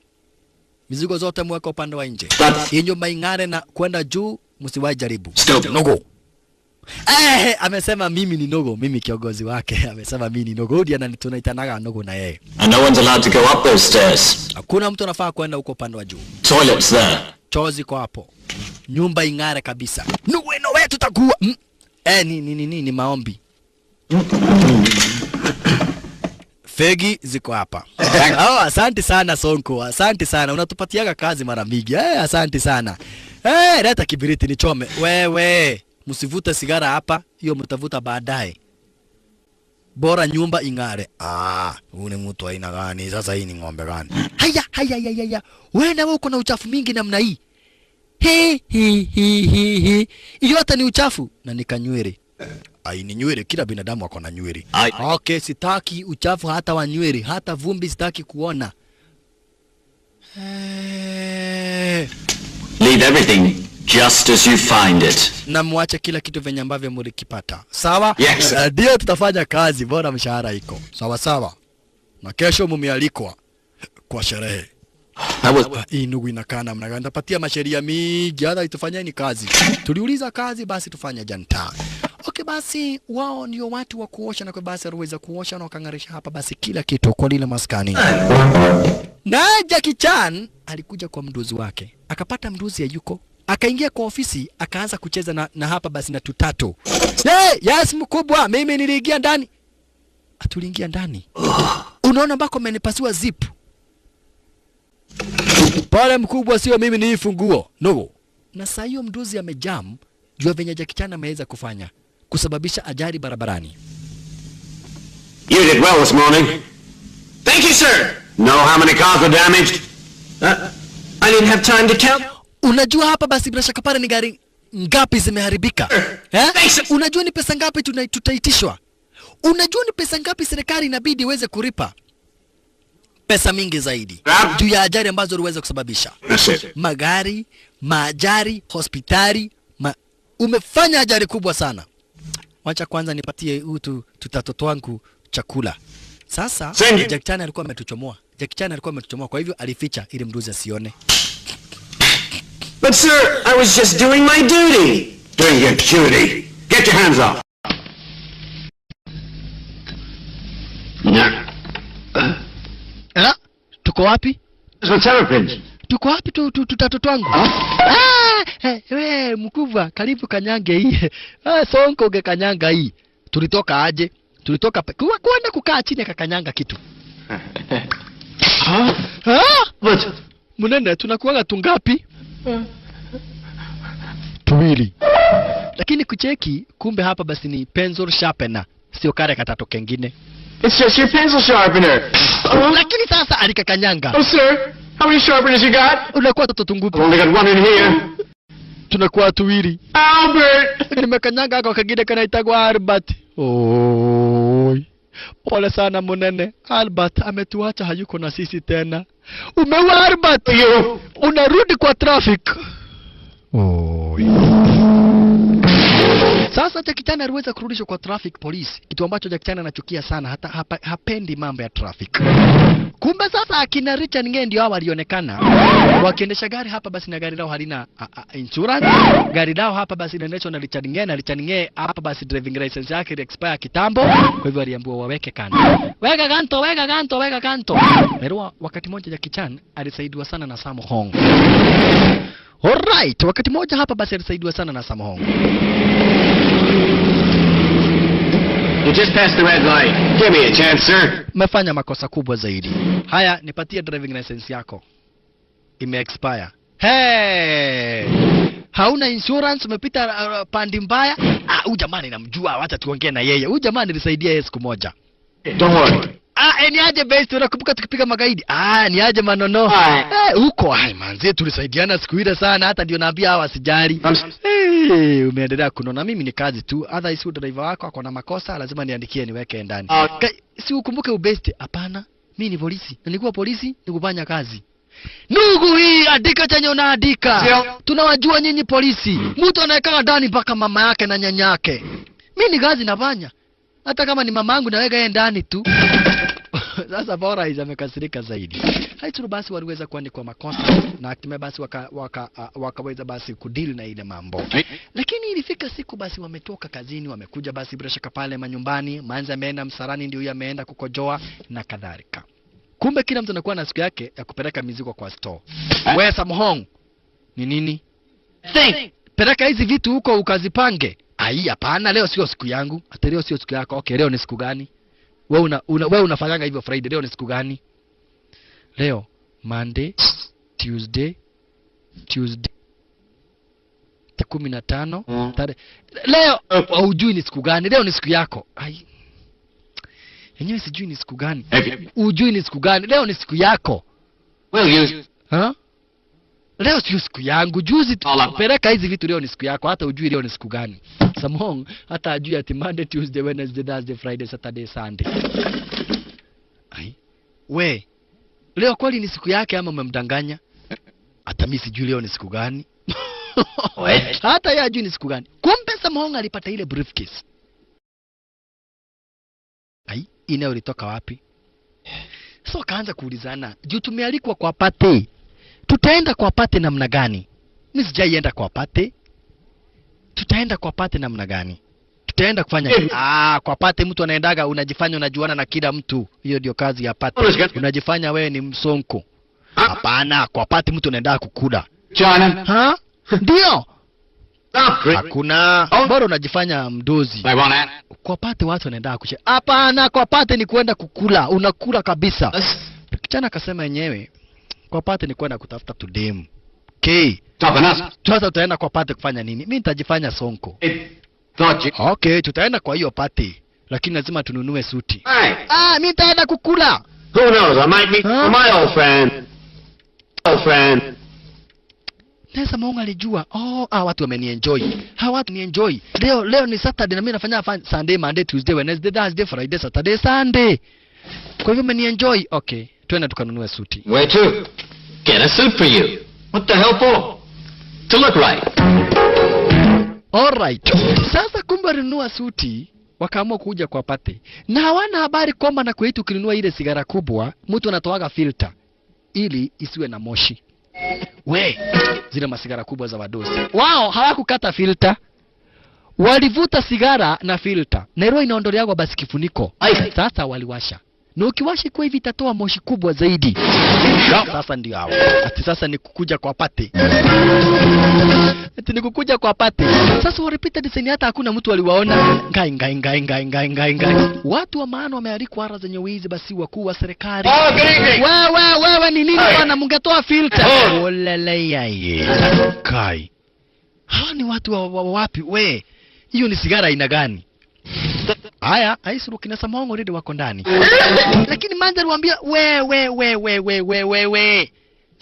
Mizigo zote mweka upande wa nje. Hii nyumba ing'are na kwenda juu, msiwahi jaribu. Stop. Nogo. Amesema mimi ni Nogo, mimi kiongozi wake. Amesema mimi ni Nogo, ndio tunaitanaga Nogo na yeye. And no one's allowed to go up those stairs. Hakuna mtu anafaa kwenda huko upande wa juu. Toilets there. Choo ziko hapo. Nyumba ing'are kabisa. Nowe tutakuwa. Ni maombi. Fegi ziko hapa. Asante sana Sonko. Asante sana. Unatupatiaga kazi mara mingi. Asante sana. Leta kibiriti nichome. Wewe, msivute sigara hapa. Hiyo mtavuta baadaye. Bora nyumba ing'are. Huu ni mtu aina gani? Sasa hii ni ng'ombe gani? Haya. Wewe na uko na uchafu mingi namna hii. Yote ni uchafu na nikanywele. Ni nywele, kila binadamu ako na nywele. Okay, sitaki uchafu hata wa nywele, hata vumbi sitaki kuona. Leave everything just as you find it. Na muache kila kitu venye ambavyo mlikipata. Sawa? Yes. Ndio tutafanya kazi, bora mshahara iko. Sawa. Na kesho mumealikwa kwa sherehe. Hii ndugu inakaa namna gani? Nitapatia masheria mingi, hata itufanyeni kazi. Tuliuliza kazi basi tufanye janta. Okay basi wao ndio watu wa kuosha na kwa basi aliweza kuosha na wakangarisha hapa basi kila kitu kwa lile maskani. Na Jackie Chan alikuja kwa mdozi wake. Akapata mdozi yuko. Akaingia kwa ofisi akaanza kucheza na hapa basi na tutatu. Yes mkubwa, mimi niliingia ndani. Atuliingia ndani. Unaona mbako amenipasua zip. Pale mkubwa sio mimi ni funguo. No. Na saa hiyo mdozi amejam jua venye Jackie Chan ameweza kufanya kusababisha ajali barabarani. You did well this morning. Thank you, sir. Know how many cars were damaged? I didn't have time to count. Unajua hapa basi bila shaka pale ni gari ngapi zimeharibika? Unajua ni pesa ngapi tutaitishwa? Unajua ni pesa ngapi serikali inabidi iweze kulipa? Pesa mingi zaidi. Juu ya ajali ambazo uliweza kusababisha. Magari, maajari, hospitali, umefanya ajali kubwa sana. Wacha kwanza nipatie tutatoto wangu chakula. Sasa Jackie Chan alikuwa ametuchomoa. Kwa hivyo alificha ili mduzi asione. But sir, I was just doing my duty. Doing your duty? Get your hands off. Tuko wapi? Tuko wapi tutatoto wangu? Mkubwa, karibu kanyange hii. Sonko ungekanyanga hii. Tulitoka aje? Tulitoka kwenda kukaa chini akakanyanga kitu. Munene tunakuanga tungapi? kucheki, kumbe hapa basi ni pencil sharpener, sio kare katato kengine. It's just your pencil sharpener. Lakini sasa alikakanyanga. Oh, sir. How many sharpeners you got? Unakuwa tutungupu. I've only got one in here. Tunakuwa tuwili. Albert! Nimekanyanga kwa kagine kanaitagwa Albert. Oi. Pole sana munene. Albert ametuacha, hayuko na sisi tena. Umeua Albert. You. Unarudi kwa traffic. Oi. Sasa Jackie Chan aliweza kurudishwa kwa traffic police, kitu ambacho Jackie Chan anachukia sana, hata hapendi mambo ya traffic. Kumbe sasa akina Richard Ng'e ndio hao walionekana wakiendesha gari hapa basi, na gari lao halina insurance. Gari lao hapa basi inaendeshwa na Richard Ng'e, na Richard Ng'e hapa basi driving license yake expire kitambo, kwa hivyo aliambiwa waweke kando. Weka kanto, weka kanto, weka kanto. Merua wakati mmoja Jackie Chan alisaidiwa sana na Sammo Hung. Alright, wakati mmoja hapa basi alisaidiwa sana na Sammo Hung. You just passed the red light. Give me a chance, sir. Umefanya makosa kubwa zaidi. Haya, nipatie driving license yako. Ime-expire. Hey! Hauna insurance, umepita pandi mbaya. Huyu jamani namjua, wacha tuongee na yeye. Huyu jamani nilisaidia yeye siku moja. Don't worry. Ni aje best, unakumbuka tukipiga magaidi? Ni aje manono. Huko manzi tulisaidiana siku ile sana, hata ndio naambia hawa sijali. Umeendelea kunona, mimi ni kazi tu. Otherwise driver wako ako na makosa, lazima niandikie niweke ndani. Si ukumbuke ubesti. Hapana, mimi ni polisi. Nilikuwa polisi, nikufanya kazi. Nugu hii andika chenye unaandika. Tunawajua nyinyi polisi. Mtu anayekaa ndani mpaka mama yake na nyanya yake. Mimi ni kazi nafanya. Hata kama ni mamangu naweka yeye ndani tu. Sasa bora amekasirika zaidi. Haituru basi waliweza kuandikwa makosa na hatimaye basi wakaweza basi kudeal na ile mambo. Lakini ilifika siku basi wametoka kazini, wamekuja basi bila shaka pale manyumbani, Manzi ameenda msarani, ndio huyu ameenda kukojoa na kadhalika. Kumbe kila mtu anakuwa na siku yake ya kupeleka mizigo kwa store. Wewe Sammo Hung, ni nini? Think. Peleka hizi vitu huko ukazipange. Hapana, leo sio siku yangu. Hata leo sio siku yako. Okay, leo ni siku gani? Wewe unafanyanga hivyo Friday, leo ni siku gani? Leo Monday, Tuesday 15. Leo hujui ni siku gani? Leo ni siku yako. Yenyewe sijui ni siku gani. Hujui ni siku gani? Leo ni siku yako. Leo sio siku yangu. Juzi peleka hizi vitu, leo ni siku yako, hata hujui leo ni siku gani. Sammo Hung hata hajui ati Monday, Tuesday, Wednesday, Thursday, Friday, Saturday, Sunday. We, leo kweli ni siku yake ama umemdanganya? Hata mimi sijui leo ni siku gani. Hata yeye hajui ni siku gani. Kumbe Sammo Hung alipata ile briefcase. Ina ulitoka wapi? So kaanza kuulizana, juu tumealikwa kwa party. Tutaenda kwa party namna gani? Mimi sijaienda kwa party. Tutaenda kwa party namna gani? Tutaenda kufanya kwa party mtu anaendaga unajifanya unajuana na kila mtu. Hiyo ndio kazi ya party. Unajifanya wewe ni msonko. Hapana, kwa party mtu anaenda kukula. China. Ndio. Hakuna. Bora unajifanya mdozi. Kwa party watu wanaenda kushe. Hapana, kwa party ni kwenda kukula. Unakula kabisa. Kijana akasema yenyewe, kwa party ni kwenda kutafuta tudemu. Okay. Sasa tutaenda kwa party kufanya nini? Mimi nitajifanya sonko. Okay, tutaenda kwa hiyo party, lakini lazima tununue suti. Mimi nitaenda kukula. Who knows? I might meet my old friend. Sammo Hung alijua. Watu wamenienjoy. Watu ni-enjoy. Leo ni Saturday na mimi nafanya Sunday, Monday, Tuesday, Wednesday, Thursday, Friday, Saturday, Sunday. Kwa hivyo wamenienjoy. Okay, twende tukanunue suti. Where to? Get a suit for you. What the hell for? To look right. Alright. Sasa kumbe alinunua suti, wakaamua kuja kwa party. Na hawana habari kwamba na kwetu ukinunua ile sigara kubwa, mtu anatoaga filter ili isiwe na moshi. Zile masigara kubwa za wadosi. Wao hawakukata filter. Walivuta sigara na filter. Na ile inaondolewa basi kifuniko. Sasa waliwasha. Na ukiwasha kwa hivi itatoa moshi kubwa zaidi. Sasa ndio hao. Ati sasa ni kukuja kwa party. Sasa walipita design hata hakuna mtu aliwaona. Ngai. Watu wa maana wamealikwa ara zenye wizi basi wakuu wa serikali. Wewe ni nini bwana, mngetoa filter? Olele yai. Kai. Hawa ni watu wa wapi? Hiyo ni sigara aina gani? Haya, Aisuru kina Samongo redi wako ndani. Lakini Mandhari waambia we.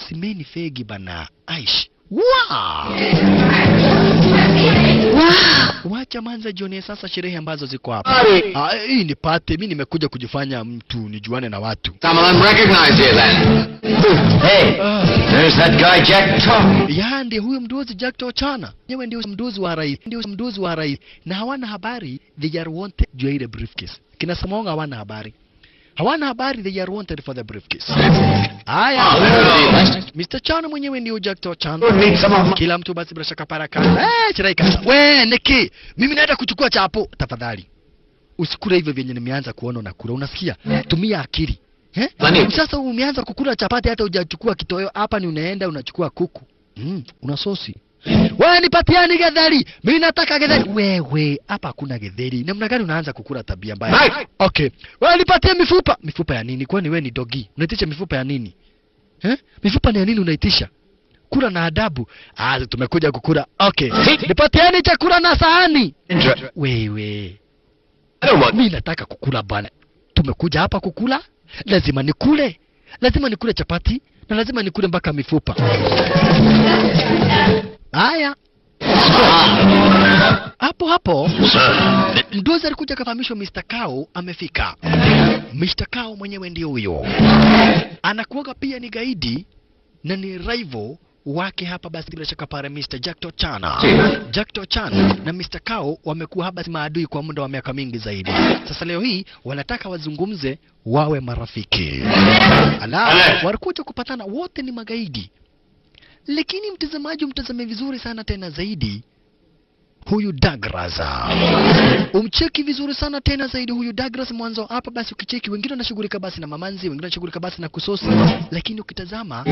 Simeni fegi bana. Aish. Wow. Wacha Manza jione sasa sherehe ambazo ziko hapa. Hii ni pate, mimi nimekuja kujifanya mtu nijuane na watu. Some of them recognize you then. Hey, there's that guy Jack Talk. Ya ndiye huyo mdozi Jack Tochana. Yeye ndio mdozi wa rais. Na hawana habari they are wanted juu ile briefcase. Kina Samonga hawana habari. They are wanted for the briefcase. Haya. Mr. Chana mwenyewe ndio Jack Tochana. Kila mtu basi bila shaka paraka. Chiraika. We Neki, mimi naenda kuchukua chapo tafadhali. Usikule hivyo vyenye nimeanza kuona unakula. Unasikia? Tumia akili. Sasa umeanza kukula chapati hata hujachukua kitoweo. Hapa ni unaenda unachukua kuku. Una sosi. Wewe nipatiani getheri. Mimi nataka getheri. Wewe, hapa hakuna getheri. Namna gani unaanza kukula tabia mbaya? Okay. Wewe nipatie mifupa. Mifupa ya nini? Kwani wewe ni dogi? Unaitisha mifupa ya nini? Mifupa ni ya nini unaitisha? Kula na adabu. Tumekuja kukula. Okay. Nipatiani chakula na sahani. Wewe. Mimi nataka kukula bwana. Tumekuja hapa kukula. Lazima nikule chapati na lazima nikule mpaka mifupa. Haya. Hapo Ndoza alikuja kafahamishwa Mr. Kao amefika. Mr. Kao mwenyewe ndio huyo. Anakuwaga pia ni gaidi na ni rival wake hapa basi bila shaka pale Mr. Jack Tochana na Mr. Kao wamekuwa hapa maadui kwa muda wa miaka mingi zaidi. Sasa leo hii wanataka wazungumze wawe marafiki. Walikuja kupatana, wote ni magaidi. Lakini mtazamaji mtazame vizuri sana tena zaidi huyu Douglas. Umcheki vizuri sana tena zaidi huyu Douglas mwanzo hapa basi ukicheki wengine wanashughulika basi na mamanzi, wengine wanashughulika basi na kusosi. Lakini ukitazama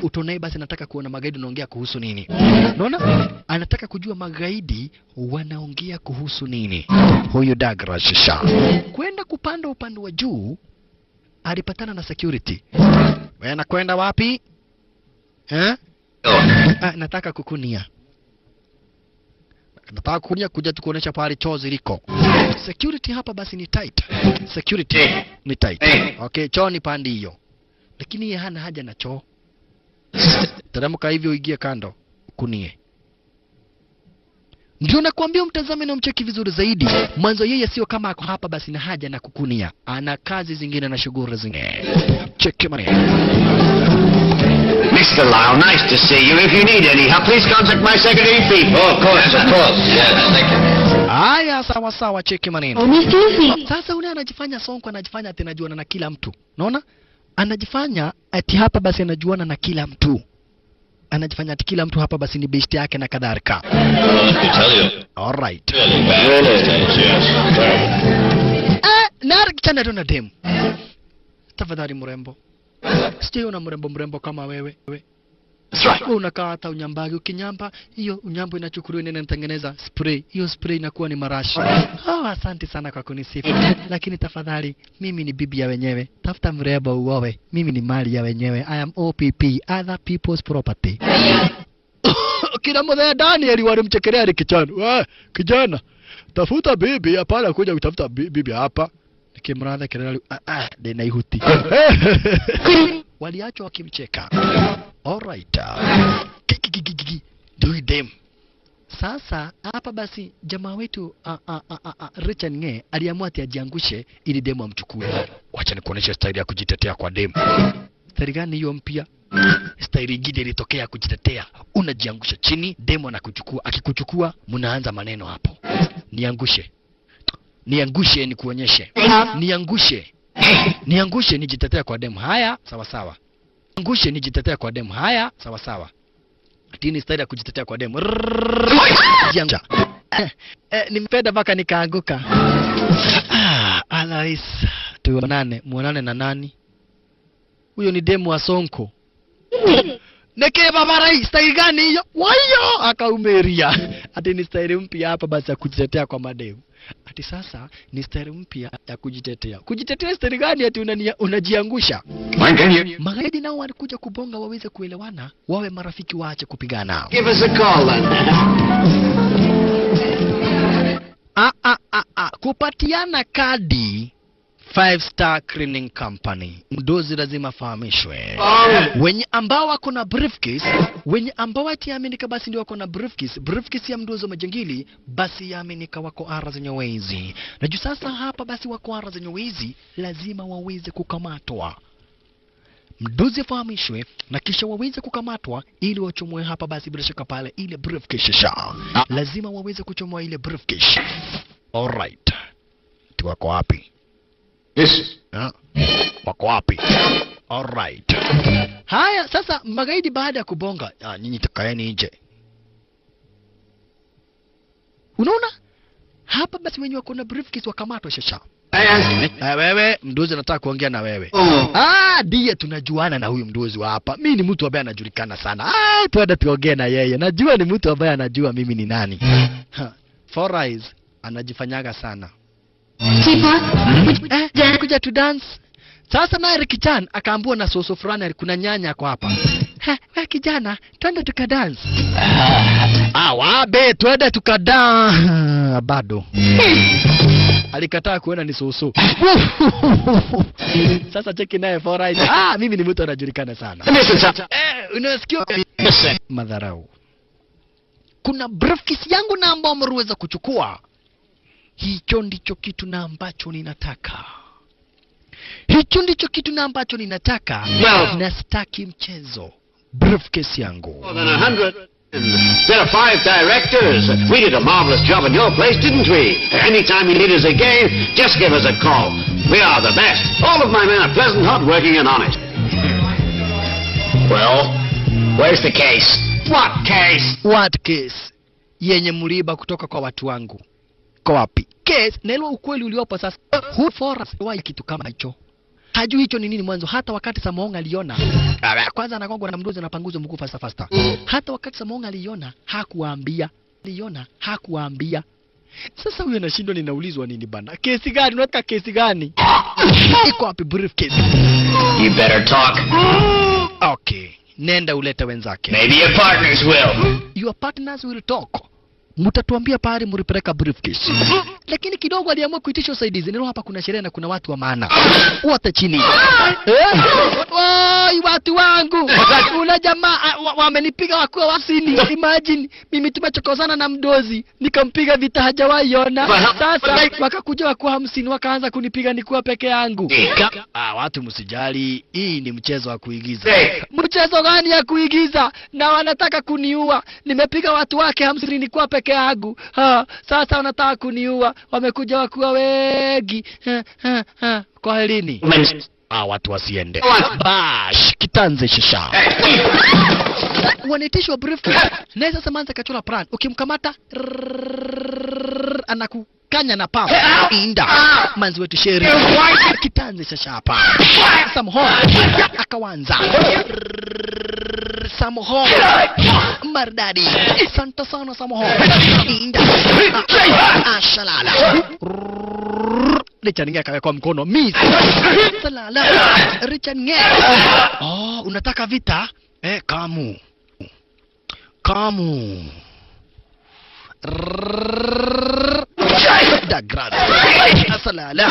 utaona basi anataka kuona magaidi wanaongea kuhusu nini. Unaona? Anataka kujua magaidi wanaongea kuhusu nini. Huyu Douglas sha. Kwenda kupanda upande wa juu alipatana na security. Wewe anakwenda wapi? Nataka kukunia. Nataka kuja tukuonesha pale chozi liko. Security hapa basi ni tight. Okay, choo ni pande hiyo. Lakini yeye hana haja na choo. Teremka hivyo uingie kando, kunie. Ndio nakwambia mtazame na mcheki vizuri zaidi. Mwanzo yeye sio kama ako hapa basi na haja na kukunia. Ana kazi zingine na shughuli zingine. Cheki mani. Mr. Lyle, nice to see you. If you need any help, please contact my secretary, Pete. Oh, of course. Yes, thank you. Haya, sawa, cheki maneno. Sasa ule anajifanya sonko, anajifanya ati anajuana na kila mtu. Unaona? Anajifanya ati hapa basi anajuana na kila mtu. Anajifanya ati kila mtu hapa basi ni best yake na kadhalika. All right. Nari kichana dona demu. Tafadhali mrembo. Sijaona mrembo kama wewe. That's right. Unakaa hata unyambagi, ukinyamba hiyo unyambo inachukuliwa nene natengeneza spray. Hiyo spray inakuwa ni marashi. Asante sana kwa kunisifu. Lakini tafadhali mimi ni bibi ya wenyewe. Tafuta mrembo uowe. Mimi ni mali ya wenyewe. I am OPP, other people's property. Kila mmoja Daniel walimchekelea kijana. Kijana, tafuta bibi hapana kuja kutafuta bibi hapa. Nikimradha kelele dena ihuti. Waliachwa wakimcheka. Alright. Do them. Sasa hapa basi jamaa wetu Richard Nge aliamua ati ajiangushe ili demo amchukue. Wacha nikuoneshe style ya kujitetea kwa demo. Style gani hiyo mpya? Style ingine ilitokea kujitetea. Unajiangusha chini, demo anakuchukua. Akikuchukua mnaanza maneno hapo. Niangushe nikuonyeshe. Niangushe nijitetea kwa demo. Haya, sawa. Niangushe nijitetea kwa demo. Haya, sawa. Atini style ya kujitetea kwa demo. Janja. Nimpenda mpaka nikaanguka. Alais. Muonane na nani? Huyo ni demo wa Sonko. Neke babarai, style gani hiyo? Wayo, akaumeria. Ati ni style mpya hapa basi ya kujitetea kwa mademu. Ati sasa ni style mpya ya kujitetea. Kujitetea style gani ati unajiangusha? Magaidi nao walikuja kubonga waweze kuelewana, wawe marafiki waache kupigana. Give us a call then. Kupatiana kadi 5-star cleaning company. Mdozi lazima afahamishwe. Wenye ambao wako na briefcase, wenye ambao atiaminika basi ndio wako na briefcase. Briefcase ya mdozi wa majangili basi yaaminika wako ara zenye wezi. Na juu sasa hapa basi wako ara zenye wezi, lazima waweze kukamatwa. Mdozi afahamishwe na kisha waweze kukamatwa ili wachomoe hapa basi bila shaka pale ile briefcase sha. Lazima waweze kuchomoa ile briefcase. Alright. Wako wapi? Yes. Wako wapi? Alright. Haya sasa magaidi baada ya kubonga, nyinyi takaeni nje. Unaona? Hapa basi wenye wako na briefcase wakamatwa shasha. Wewe mdozi nataka kuongea na wewe. Ndiye tunajuana na huyu mdozi wa hapa. Mimi ni mtu ambaye anajulikana sana. Twende tuongee na yeye. Najua ni mtu ambaye anajua mimi ni nani. Four Eyes anajifanyaga sana. Kuja tu dance. Sasa naye Ricky-chan akaambiwa na soso fulani kuna nyanya kwa hapa. Wewe kijana, twende tukadance. Wabe, twende tukadance. Bado. Alikataa kuona ni soso. Sasa cheki naye Four Eyes. Mimi ni mtu anajulikana sana. Unasikia madharau. Kuna briefcase yangu na ambao mruweza kuchukua. Hicho ndicho kitu na ambacho ninataka. Hicho ndicho kitu na ambacho ninataka. Na sitaki mchezo. Briefcase yangu. More than 100. There are 5 directors. We did a marvelous job in your place, didn't we? Anytime you need us again, just give us a call. We are the best. All of my men are pleasant, hard-working, and honest. Well, where's the case? What case? What case? Yenye mliba kutoka kwa watu wangu. Kwa wapi? Case, naelewa ukweli uliopo sasa. Who for us? Why kitu kama hicho? Hajui hicho ni nini mwanzo. Hata wakati Samohong aliona, kwanza anagongwa na mdozi anapanguza mguu fasta. Hata wakati Samohong aliona, hakuambia. Sasa huyo anashindwa ninaulizwa nini bana? Kesi gani? Unataka kesi gani? Iko wapi briefcase? You better talk. Okay. Nenda ulete wenzake. Maybe your partners will. Your partners will talk. Mutatuambia pale mlipeleka briefcase. Lakini kidogo aliamua kuitisha usaidizi. Nilo hapa kuna sherehe na kuna watu wa maana. Wote chini. Woi watu wangu. Una jamaa wamenipiga wakiwa wasini. Imagine mimi tumechokozana na mdozi. Nikampiga vita hajawahi ona. Sasa wakakuja wakiwa 50 wakaanza kunipiga nikiwa peke yangu. Watu msijali. Hii ni mchezo wa kuigiza. Mchezo gani ya kuigiza? Na wanataka kuniua. Nimepiga watu wake 50 nikiwa peke yangu. Sasa wanataka kuniua. Wamekuja wakiwa wengi. Kwa helini. Watu wasiende. Bash, kitanze shisha. Wanitishwa briefcase. Na sasa manza kachora plan. Ukimkamata anakukanya na pao. Inda. Manzi wetu sheri. Kitanze shisha hapa. Samohong akawanza. Samohong mardadi. Santa sana Samohong. Inda. Ashalala. Richard Nge akawekwa mkono. Miss. Salala. Richard Nge. Unataka vita? Kamu. Dagrazi. Salala.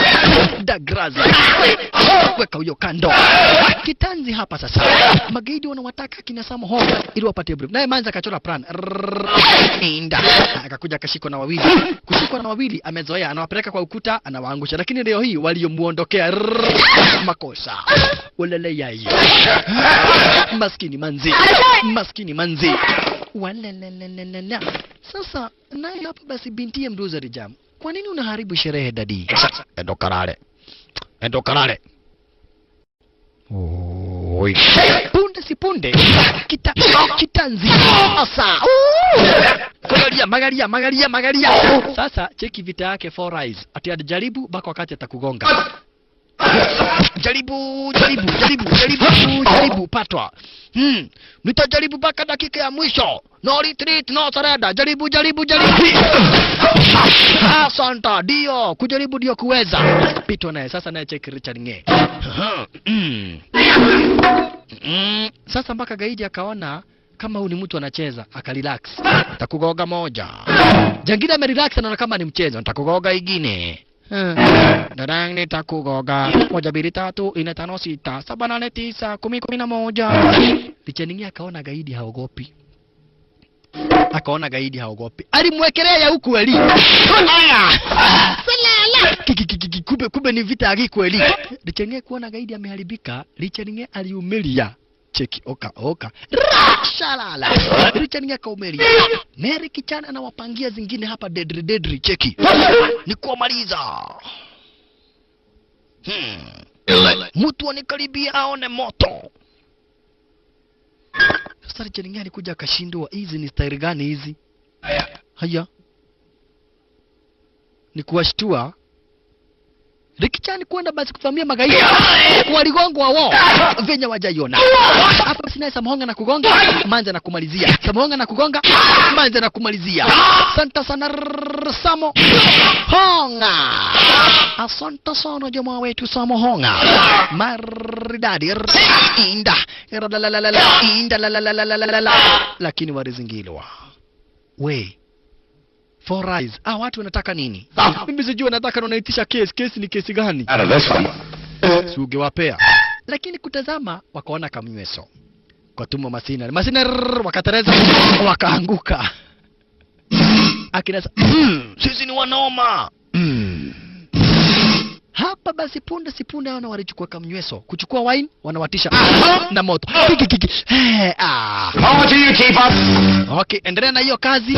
Dagrazi. Weka huyo kando. Kitanzi hapa sasa. Magaidi wanawataka kina Samohong ili wapate brief. Naye manza akachora plan. Inda. Akakuja akashikwa na wawili. Kushikwa na wawili amezoea, anawapeleka kwa ukuta, anawaangusha. Lakini leo hii waliomuondokea makosa. Walele yai. Maskini manzi. Walele. Sasa naye hapa basi binti ya mdozi Rijam. Kwa nini unaharibu sherehe dadi? Endo karale. Oi. Punde si punde. Kitanzi. Asa. Magalia. Sasa cheki vita yake Four Eyes. Ati atajaribu baka wakati atakugonga. Jaribu patwa. Nitajaribu baka dakika ya mwisho. No retreat, no surrender. Jaribu. Santa, dio. Kujaribu dio kuweza. Pito naye, sasa naye cheki Richard Nge. Sasa mpaka gaidi akaona kama huyu ni mtu anacheza, akarelax. Nitakugoga moja. Jangida amerelax anaona kama ni mchezo, nitakugoga ingine. Darang nitakugoga 1 2 3 4 5 6 7 8 9 10 11. Licheningi akaona gaidi haogopi. Akaona gaidi haogopi. Alimwekelea huku eli. Aya! Salala! Kumbe ni vita ya kweli. Licheningi kuona gaidi ameharibika, Licheningi aliumilia. Cheki oka. Shalala. Licheningi akaumilia. Mary Kichana anawapangia zingine hapa dedri cheki. Ni kuamaliza. Mtu anikaribia aone moto. Sasa Licheningi alikuja akashindwa, hizi ni style gani hizi? Haya. Ni kuwashtua. Rikichani kwenda basi kuvamia magaidi. Waligongwa wao. Venye wajaiona. Hapa sina Samuhonga na kugonga, Manze na kumalizia. Samuhonga na kugonga, Manze na kumalizia. Santa sana Samo Honga. Asante sana jamaa wetu Samuhonga. Maridadi. Inda. Inda. Lakini walizingilwa. We. For eyes. Watu wanataka nini? Mimi sijui wanataka wanaitisha kesi. Kesi ni kesi gani? Out of this one. Sugewapea. Lakini kutazama wakaona kamnyweso. Kwa tumo Masina wakatereza wakaanguka. Akinasa sisi ni wanoma. Hapa basi punde sipunde wana walichukua kamnyweso. Kuchukua wine wanawatisha na moto. Over to you, keep up. Okay, endelea na hiyo kazi.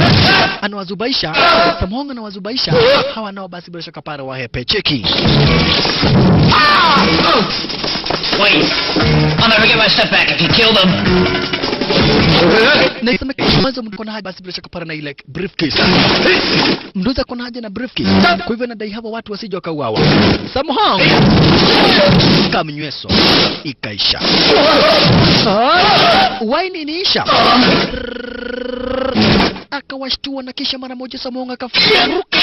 Anawazubaisha. Samuhonga anawazubaisha. Hawa nao basi bila shaka para wahepe. Cheki. Wait. I'll never get my step back if you kill them. Na iseme kwanza mko na haja basi bila shaka para na ile briefcase. Mnduza kuna haja na briefcase. Kwa hivyo nadai hapo watu wasije wakauawa. Samuhonga kamnyweso ikaisha. Wine iniisha. Akawashtua na kisha mara moja Samuhonga akafuruka.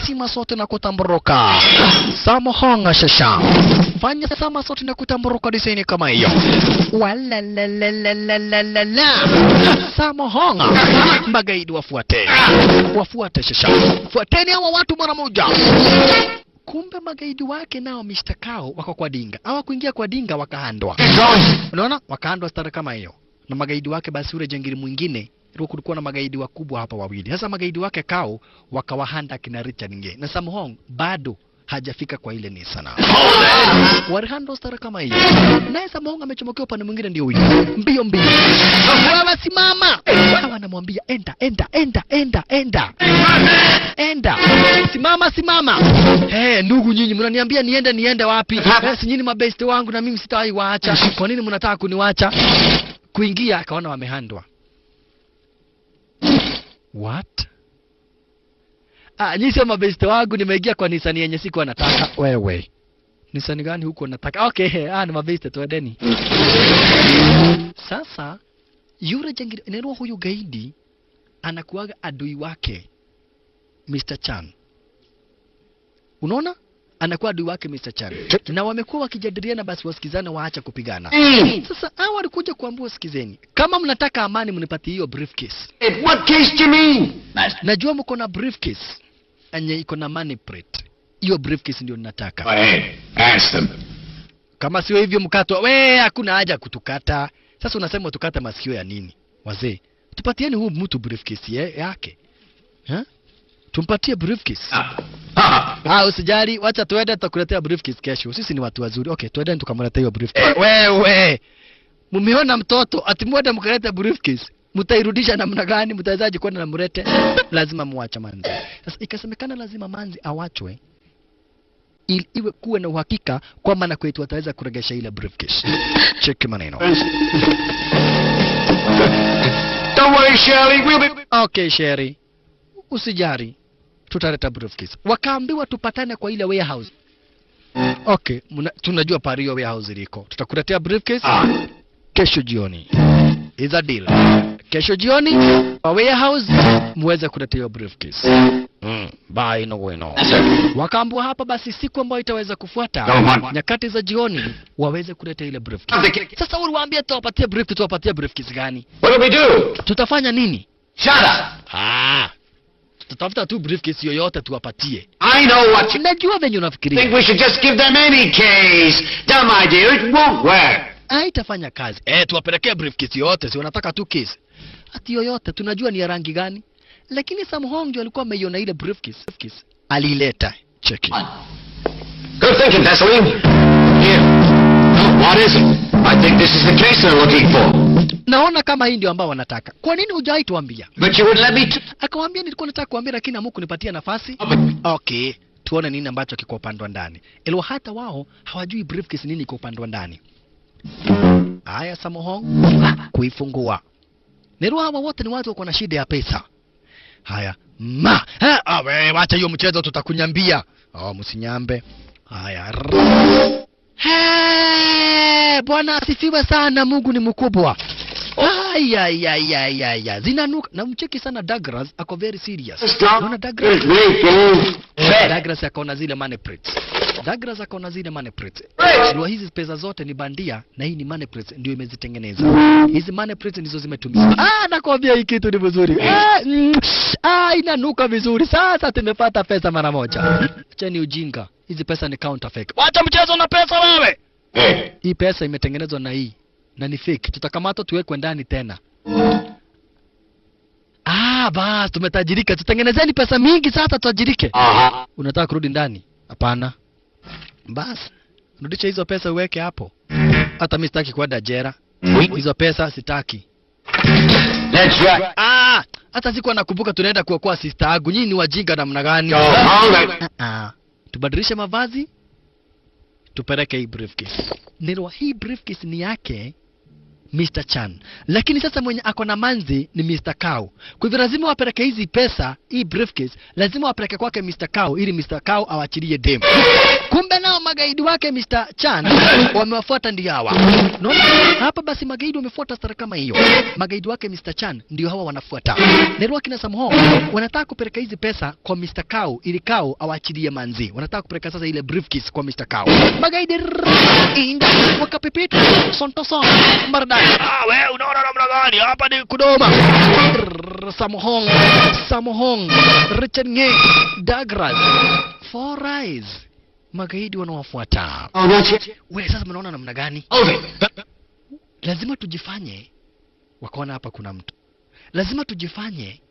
Sima sote na kutamboroka. Samuhonga shasha. Fanya sama sote na kutamboroka desaini kama hiyo. Walalalalalalalala. Samuhonga. Magaidi wafuate. Wafuate shasha. Fuateni hawa watu mara moja. Kumbe magaidi wake nao mishtakao wako kwa dinga. Hawa kuingia kwa dinga wakahandwa. Unaona? Wakahandwa stara kama hiyo. Na magaidi wake basi ule jangili mwingine. Ndio kulikuwa na magaidi wakubwa hapa wawili. Sasa magaidi wake kao wakawahanda kina Richard Nge. Na Samuhonga bado hajafika kwa ile Nissan. Warihando stara kama hiyo. Naye Samuhonga amechomokea upande mwingine ndio huyu. Mbio. Wewe simama. Hawa anamwambia enda. Simama. Ndugu nyinyi mnaniambia niende wapi? Si nyinyi mabeste wangu na mimi sitawahi waacha. Kwa nini mnataka kuniwacha? Kuingia akaona wamehandwa. What? Nyinyi sema beste wangu nimeingia kwa Nissan yenye siku anataka. Wewe. Nissan gani huko nataka? Okay, ni mabeste tuendeni. Sasa yule jangili neno huyu gaidi anakuaga adui wake Mr. Chan. Unaona? Anakuwa adui wake Mr. Chan. Na wamekuwa wakijadiliana basi wasikizane waacha kupigana. Sasa hawa walikuja kuambia sikizeni. Kama mnataka amani mnipatie hiyo briefcase. What case do you mean? Najua mko na briefcase. Anye iko na money plate. Hiyo briefcase ndio ninataka. Go ahead. Ask them. Kama sio hivyo mkatwa, hakuna haja kutukata. Sasa unasema tukata masikio ya nini? Wazee, tupatieni huyu mtu briefcase yake. Tumpatie briefcase. Usijali, wacha tuende tutakuletea briefcase kesho. Sisi ni watu wazuri. Okay, tuende tukamletea hiyo briefcase. Wewe. Mumeona mtoto atimwenda mkaleta briefcase. Mtairudisha namna gani? Mtawezaje kwenda na mrete? Lazima muacha Manzi. Sasa ikasemekana lazima Manzi awachwe ili iwe kuwe na uhakika kwamba na kwetu wataweza kuregesha ile briefcase. Check maneno. Don't worry, Shirley. We'll be... Okay, Sherry. Usijari. Tutaleta briefcase. Wakaambiwa tupatane kwa ile warehouse. Okay, tunajua pari hiyo warehouse iliko. Tutakuletea briefcase kesho jioni. Is a deal. Kesho jioni kwa warehouse muweze kuletea hiyo briefcase. Bye no bueno. Yes, sir. Wakaambua hapa basi siku ambayo itaweza kufuata Go on. nyakati za jioni waweze kuleta ile briefcase. Sasa uliwaambia tuwapatie briefcase gani? What do we do? Tutafanya nini? Shut up. Tutafuta tu briefcase yoyote tuwapatie. I know what you Najua venye unafikiria. think. We should just give them any case. Dumb idea. It won't work. Haitafanya kazi. Tuwapelekee briefcase yoyote, si wanataka tu case. Ati yoyote tunajua ni ya rangi gani? Lakini Sam Hong ndio alikuwa ameiona ile briefcase. Alileta. Check it. Good thinking, Vaseline. Here. What is it? I think this is the case they're looking for. Naona kama hii ndio ambao wanataka. Kwa nini hujai tuambia? But you would let me Akamwambia nilikuwa nataka kuambia lakini hamkunipatia nafasi. Okay, tuone nini ambacho kiko upande ndani. Ilo hata wao hawajui briefcase nini iko upande ndani. Haya Sam Hong kuifungua. Nero hawa wote ni watu wako na shida ya pesa. Haya, wewe wacha hiyo mchezo tutakunyambia. Msinyambe. Haya. Bwana asifiwe sana, Mungu ni mkubwa. Zinanuka na mcheki sana Douglas ako very serious. Unaona Douglas? Douglas akaona zile money prints. Ndio hizi pesa zote ni bandia na hii ni money prints ndio imezitengeneza. Hizi money prints ndizo zimetumika. Nakwambia hii kitu ni vizuri. Inanuka vizuri. Sasa tumepata pesa mara moja. Acha ni ujinga. Hizi pesa ni counterfeit. Wacha mchezo na pesa wewe. Hii pesa imetengenezwa na hii na ni fake. Tutakamatwa tuwekwe ndani tena. Bas tumetajirika. Tutengenezeni pesa mingi sasa tutajirike. Unataka kurudi ndani? Hapana. Bas rudisha hizo pesa uweke hapo. Hata mimi sitaki kwenda jela. Hizo pesa sitaki. That's right. Hata siku nakumbuka tunaenda kuokoa sister yangu. Nyinyi ni wajinga namna gani? Tubadilishe mavazi. Tupeleke hii briefcase. Nero hii briefcase ni yake Mr. Chan. Lakini sasa mwenye ako na manzi ni Mr. Kao. Kwa hivyo lazima wapeleke hizi pesa, hii briefcase, lazima wapeleke kwake Mr. Kao ili Mr. Kao awachilie demu. Kumbe nao magaidi wake Mr. Chan wamewafuata ndio hawa. Unaona? Hapa basi magaidi wamefuata stara kama hiyo. Magaidi wake Mr. Chan ndio hawa wanafuata. Nero kina Sam Hong wanataka kupeleka hizi pesa kwa Mr. Kao ili Kao awachilie manzi. Wanataka kupeleka sasa ile briefcase kwa Mr. Kao. Magaidi inga wakapepeta sontoson marda. Wewe unaona namna gani? Hapa ni kudoma. Sam Hong, Richard Nge, Douglas, Four Eyes. Magaidi wanawafuata. Wewe sasa mnaona namna gani? Lazima tujifanye wakaona hapa kuna mtu. Lazima tujifanye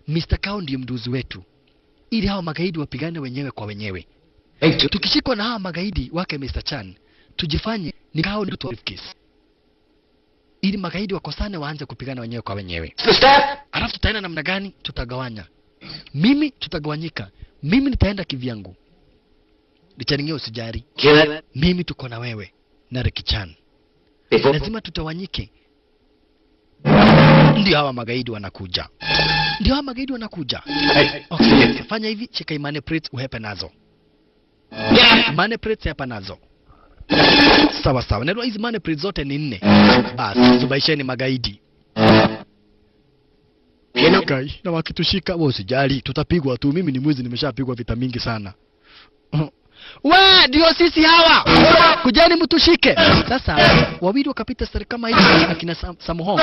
Mr. Kao ndiye mduzi wetu. Ili hao magaidi wapigane wenyewe kwa wenyewe. Tukishikwa na hao magaidi wake Mr. Chan, tujifanye ni Kao ndio briefcase. Ili magaidi wakosane waanze kupigana wenyewe kwa wenyewe. Alafu tutaenda namna gani? Tutagawanya. Mimi tutagawanyika. Mimi nitaenda kivyangu. Richard usijari. Mimi tuko na wewe na Ricky Chan. Lazima tutawanyike. Ndio hawa magaidi wanakuja. Okay, fanya hivi, shika imani plates uhepe nazo. Imani plates hapa nazo. Sawa. Ndio hizi money prints zote ni 4. Basi zubaisheni magaidi. Okay, na wakitushika wao usijali, tutapigwa tu. Mimi ni mwizi, nimeshapigwa vita mingi sana. Ndio sisi hawa. Kujeni mtushike. Sasa wawili wakapita stari kama hivi, akina Sam Hong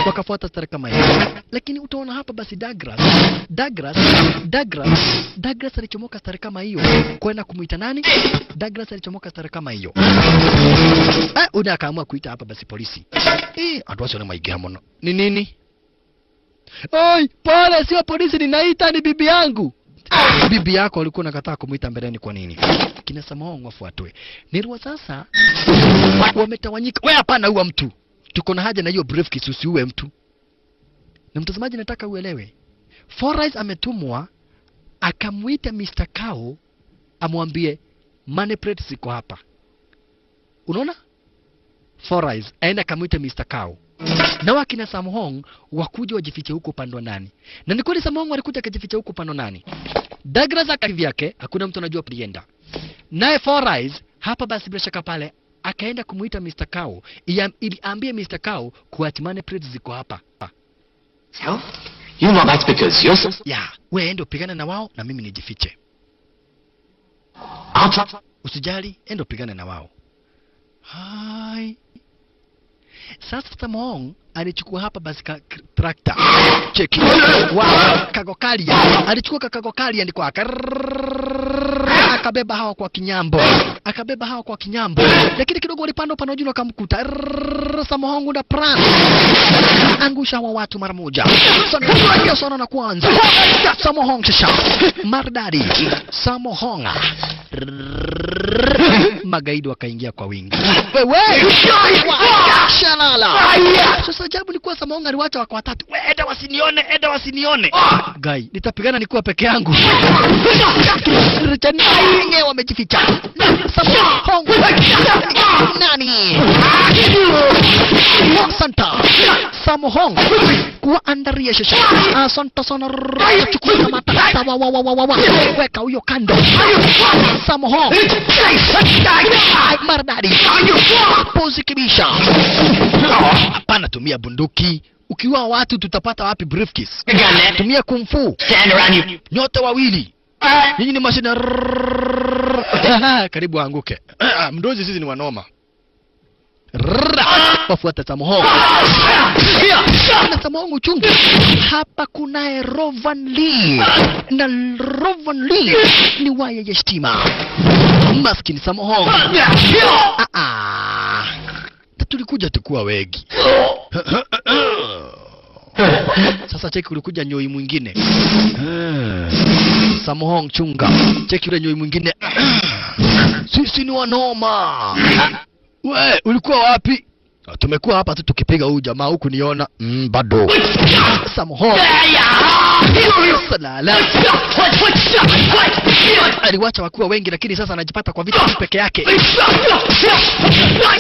wakafuata stari kama hivi. Lakini utaona hapa basi Douglas alichomoka stari kama hiyo kwenda kumuita nani? Douglas alichomoka stari kama hiyo. Una akaamua kuita hapa basi polisi. Atuache na maigia mono. Ni nini? Oi, pole, sio polisi ninaita, ni bibi yangu. Bibi yako alikuwa unakataa kumuita mbeleni kwa nini? Kina Sam Hong wafuatwe. Nirwa sasa wametawanyika. Wewe hapana uwa mtu. Tuko na haja na hiyo briefcase, usiue mtu. Na mtazamaji nataka uelewe. Four Eyes ametumwa akamuita Mr. Kao amwambie money plates ziko hapa. Unaona? Four Eyes aenda akamuita Mr. Kao. Na wakina Sam Hong wakuja wajifiche huko upande nani. Na ni kweli Sam Hong alikuja akajificha huko upande nani. Douglas akavi yake hakuna mtu anajua plienda. Naye Four Eyes hapa basi bila shaka pale akaenda kumuita Mr. Kao ili ambie Mr. Kao kuwa money plates ziko hapa. So, You know that's because you're so... Ya, wewe ende upigane na wao na mimi nijifiche. I'll try... Usijali, ende upigane na wao. Hai. Sasa Samohong alichukua hapa basi trakta. Cheki. Wow, kagokalia. Alichukua kagokalia ndiko akabeba hawa kwa kinyambo. Lakini kidogo walipanda upande juu akamkuta. Samohong na Pran. Angusha wa watu mara moja. Sana na kwanza. Samohong shisha. Mardadi. Samohong. Magaidi wakaingia kwa wingi. Wewe! Shalala. Sasa ajabu ni kuwa Samohong aliwacha wako watatu. Eda wasinione. Gai, nitapigana nikuwa peke yangu. Richanie wamejificha. Samohong. Nani? Santa. Samohong kuandaria shasha. Santa sana chukua kamata. Sawa. Weka huyo kando. Samohong. Mardadi. Pozi kibisha. Hapana, tumia bunduki. Ukiwa watu tutapata wapi briefcase? Tumia kung fu. Nyote wawili. Nyinyi ni mashina. Karibu anguke. Mdozi sisi ni wanoma. Wafuata Samohong. Na Samohong uchungu. Hapa kunaye Rovan Lee. Na Rovan Lee ni waya ya stima. Maskini Samohong. Tulikuja tukuwa wengi. Sasa cheki ulikuja nyoi mwingine. Samohong chunga. Cheki ule nyoi mwingine. Sisi ni wanoma. We, ulikuwa wapi? Tumekuwa hapa tu tukipiga huyu jamaa huku niona. Bado. Samohong. Salala. Aliwacha wakuwa wengi lakini sasa anajipata kwa vita peke yake.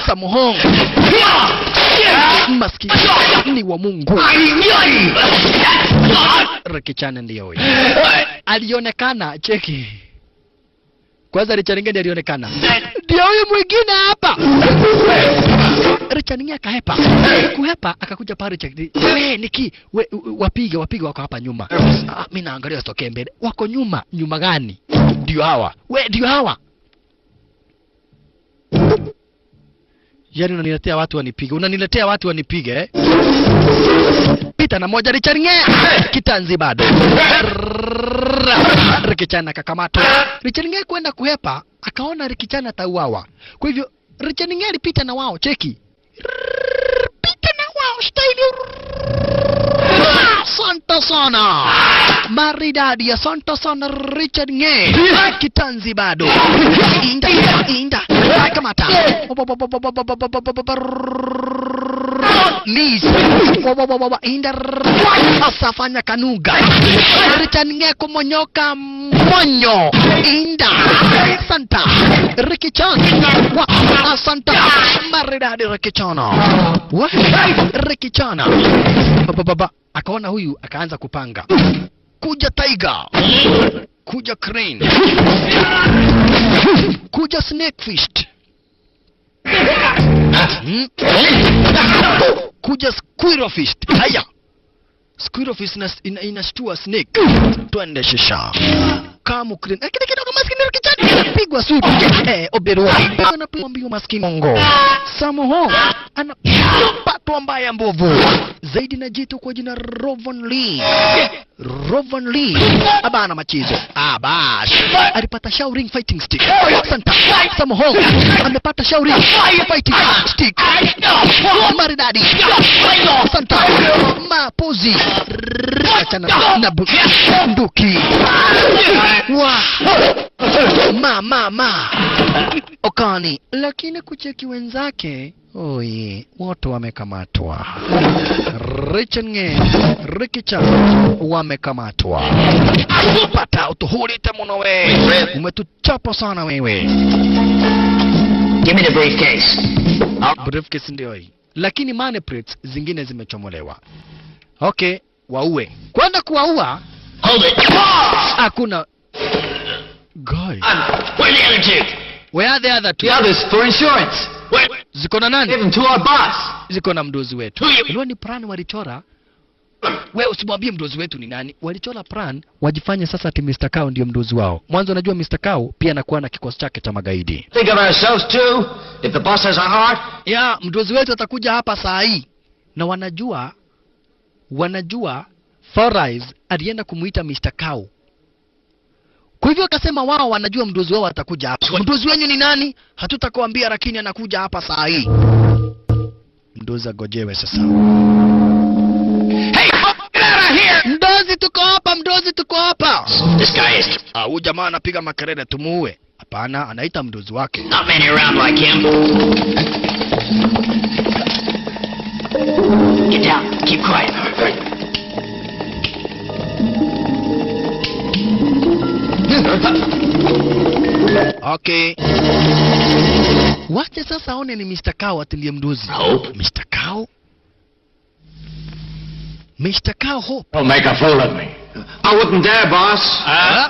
Samohong. Maskini ni wa Mungu. Rekichana ndiyo huyu. Alionekana, cheki. Kwanza Richard Ngende alionekana. Ndio huyu mwingine hapa. Richard Ngende akahepa. Kuhepa akakuja pale Richard. Niki wapige wako hapa nyuma. Mimi naangalia sitokee mbele. Wako nyuma. Nyuma gani? Ndio hawa. Ndio hawa. Yaani unaniletea watu wanipige Pita na moja Richard Ngende. Kitanzi bado. Rikichana akakamata. Richard Ngende kwenda kuhepa, akaona Rikichana atauawa. Kwa hivyo Richard Ngende alipita na wao, cheki. Pita na wao staili. Santa sana. Maridadi ya Santa sana Richard Ngende. Kitanzi bado. Inda. Kamata. Liz. Inda. Asafanya kanuga. Richard Ngende kumonyoka monyo. Inda. Santa. Rikichana. Santa. Maridadi Rikichana. Rikichana. Akaona huyu akaanza kupanga. Kuja Tiger. Kuja Crane. Kuja Snakefish. Kuja Squirrelfish. Haya. Squirrelfish inashtua Snake. Twende shisha. Kamu Crane. Lakini kidogo maskini Rikichana pigwa suti. Oberoi. Anapigwa mbio maskini Mongo. Samohong anapatwa mbaya mbovu. Zaidi na jitu kwa jina Rovan Lee. Rovan Lee. Abana machizo. Abash. Alipata Shaolin fighting stick. Santa. Samohong amepata Shaolin fighting stick. Maridadi. Santa. Mapozi. Achana na bunduki. Ma. Okani. Lakini kucheki wenzake. Oye, wote wamekamatwa. Richard Ngende, Rikichana wamekamatwa. Pata utuhulite mno wewe. Umetuchapa sana wewe. Give me the briefcase. Briefcase ndio hii. Lakini money plates zingine zimechomolewa. Okay, waue. Kwenda kuwaua. Hold it. Hakuna. Guy. Where the other two? Where are the other two? The others for insurance. Ziko na nani? Give them to our boss. Ziko na mdozi wetu. Ilikuwa ni Pran walichora Wewe usimwambie mdozi wetu ni nani. Walichora plan wajifanye sasa ati Mr. Cow ndio mdozi wao. Mwanzo unajua Mr. Cow pia anakuwa na kikosi chake cha magaidi. Think of ourselves too. If the boss has a heart. Ya, mdozi wetu atakuja hapa saa hii. Na wanajua Forais alienda kumuita Mr. Cow. Kwa hivyo akasema wao wanajua mdozi wao atakuja hapa. Mdozi wenyu ni nani? Hatutakwambia lakini anakuja hapa saa hii. Mdozi agojewe sasa. Hey, get out of here! Mdozi tuko hapa, mdozi tuko hapa. This guy is Huyu jamaa anapiga makelele tumuue. Hapana, anaita mdozi wake. not many around like him. Get down. Keep quiet. Okay. Wacha sasa aone ni Mr. Cow atilie mdozi. Hope. Mr. Cow? Mr. Cow Hope. Don't make a fool of me. I wouldn't dare, boss.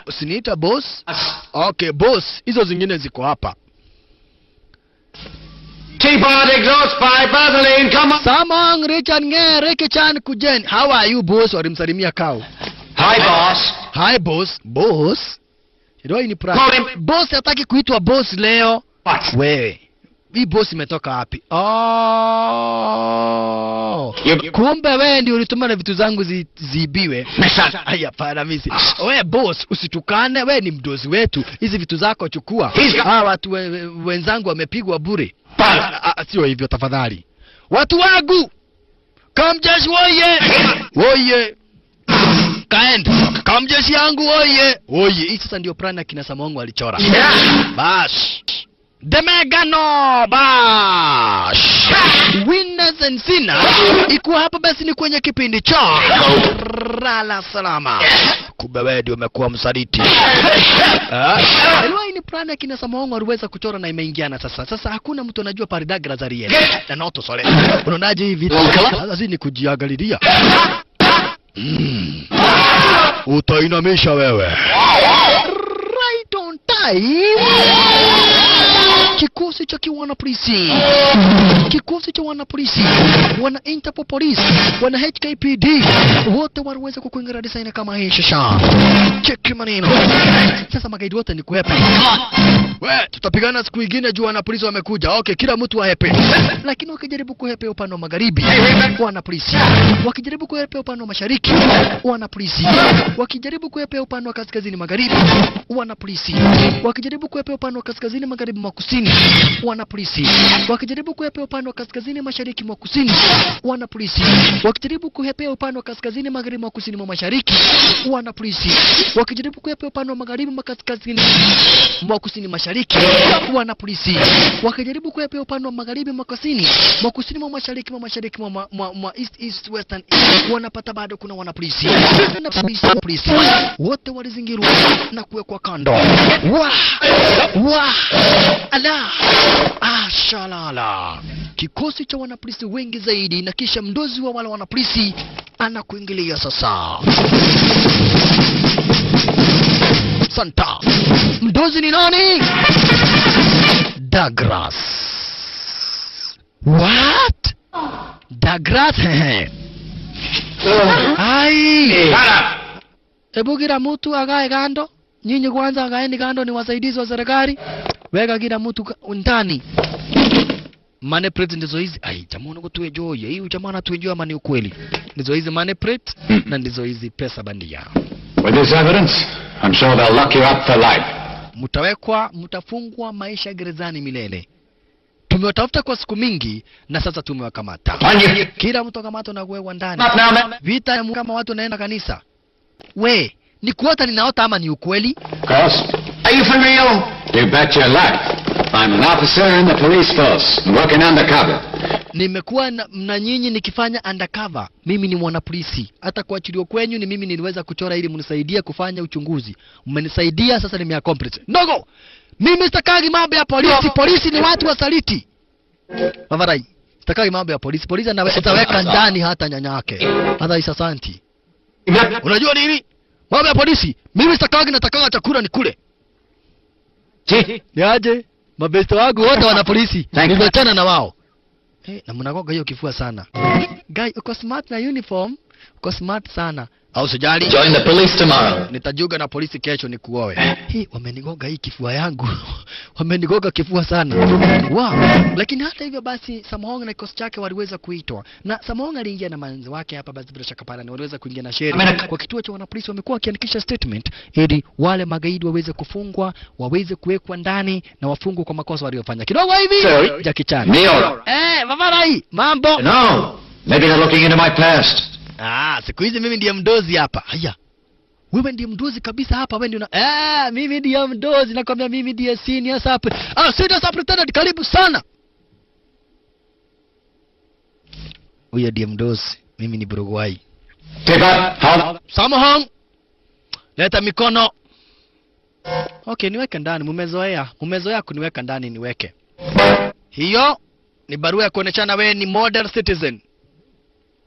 Usiniita boss? Okay, boss. Hizo zingine ziko hapa. Teapot exhaust pipe, Vaseline, come on. Samong, Richard Nge, Ricky Chan, Kujen. How are you, boss? Walimsalimia Cow. Hi, boss. Hi, boss. Boss? Ndio ni Call pra. him. Boss hataki kuitwa boss leo. What? Wewe. Hii boss imetoka wapi? Oh. Kumbe wewe ndio ulitumana vitu zangu ziibiwe. Haya para mimi. Wewe boss usitukane, wewe ni mdozi wetu. Hizi vitu zako chukua. Watu wenzangu wamepigwa bure. Sio hivyo tafadhali. Watu wangu. Kamjeshi woye. Woye. Kaenda. Kamjeshi yangu woye. Woye. Hii sasa ndio plan ya kina Samongo alichora. Bash. Demegano Bash. Winners and sinners. Ikuwa hapa basi ni kwenye kipindi cha Rala Salama. Kumbe wewe ndio umekuwa msaliti. Elwai ni plan ya kina Samongo aliweza kuchora na imeingiana sasa. Sasa hakuna mtu anajua Paridagra za Riel. Na noto sole. Unaonaje hivi? Sasa ni kujiangalilia. Utainamisha wewe. Right on time. Kikosi cha kiwana polisi. Kikosi cha wana polisi. Wana Interpol Police. Wana HKPD. Wote waliweza kukuingira design kama hii shasha. Cheki maneno. Sasa magaidi wote ni kuhepe. We, tutapigana siku nyingine juu wana polisi wamekuja. Okay, kila mtu ahepe. Lakini wakijaribu kuhepe upande wa magharibi, wana polisi. Wakijaribu kuhepe upande wa mashariki, wana polisi. Wakijaribu kuhepe upande wa kaskazini magharibi, wana polisi. Wakijaribu kuhepe upande wa kaskazini magharibi mwa kusini, wana polisi. Wakijaribu kuhepe upande wa kaskazini mashariki mwa kusini, wana polisi. Wakijaribu kuhepe upande wa kaskazini magharibi mwa kusini mwa mashariki, wana polisi. Wakijaribu kuhepe upande wa magharibi mwa kaskazini mwa kusini mashariki, wana polisi. Wakijaribu kuhepe upande wa magharibi mwa kusini mwa mashariki mwa east western, wanapata bado kuna wana polisi. Na polisi wote walizingirwa na kuwekwa kando. Ala ashalala. Kikosi cha wanapolisi wengi zaidi, na kisha mdozi wa wale wanapolisi anakuingilia sasa. Santa. Mdozi ni nani? Douglas. What? Douglas? Ai. Ebu kila mtu agae kando. Nyinyi kwanza agaeni kando, ni wasaidizi wa serikali. Weka kila mtu ndani. Money plate ndizo hizi. Ai, jamaa unakutoa joy. Hii jamaa anatuenjoy ama ni ukweli? Ndizo hizi money plate na ndizo hizi pesa bandia. With this evidence, I'm sure they'll lock you up for life. Mtafungwa maisha gerezani milele. Tumewatafuta kwa siku mingi na sasa tumewakamata. Kila mtu akamatwa na kuwekwa ndani. Vita ya kama watu naenda kanisa. We, ni kuota ninaota ama ni ukweli? Course. Are you for real? You bet your life. I'm an officer in the police force, working undercover. Nimekuwa na nyinyi nikifanya undercover. Mimi ni mwanapolisi. Hata kuachiliwa kwenyu ni mimi niliweza kuchora ili mnisaidie kufanya uchunguzi. Mmenisaidia, sasa nimeaccomplish. Ndogo. Mimi sitakagi mambo ya polisi. Polisi ni watu wasaliti. Mavarai. Sitakagi mambo ya polisi. Polisi anaweka ndani hata nyanyake. Hata isasanti. Unajua nini? Mambo ya polisi. Mimi sitakagi, natakaga chakula nikule. Niaje? Mabesto wangu wote wana polisi. Nimechana na wao. Na mnagoga hiyo kifua sana. Guy, uko smart na uniform. Uko smart sana. Au sijali. Join the police tomorrow. Nitajiunga na polisi kesho nikuoe. Hii wamenigoga hii kifua yangu. Wamenigoga kifua sana. Wow. Lakini hata hivyo basi Samahong na kikosi chake waliweza kuitwa. Na Samahong aliingia na manzi wake hapa basi bila shaka pala, waliweza kuingia na sheria. Kwa kituo cha wanapolisi wamekuwa wakiandikisha statement ili wale magaidi waweze kufungwa, waweze kuwekwa ndani na wafungwe kwa makosa waliofanya. Kidogo hivi Jackie Chan. Baba Rai, mambo. No. Maybe they're looking into my past. Siku hizi mimi ndiye mdozi hapa. Haya. Wewe ndiye mdozi kabisa hapa, wewe ndio mimi ndiye mdozi, nakwambia mimi ndiye senior sap. Senior superintendent, karibu sana. Huyo ndiye mdozi, mimi ni Burugwai. Samahong. Leta mikono. Okay, niweke ndani, mumezoea kuniweka ndani niweke. Hiyo ni barua ya kuoneshana wewe ni model citizen.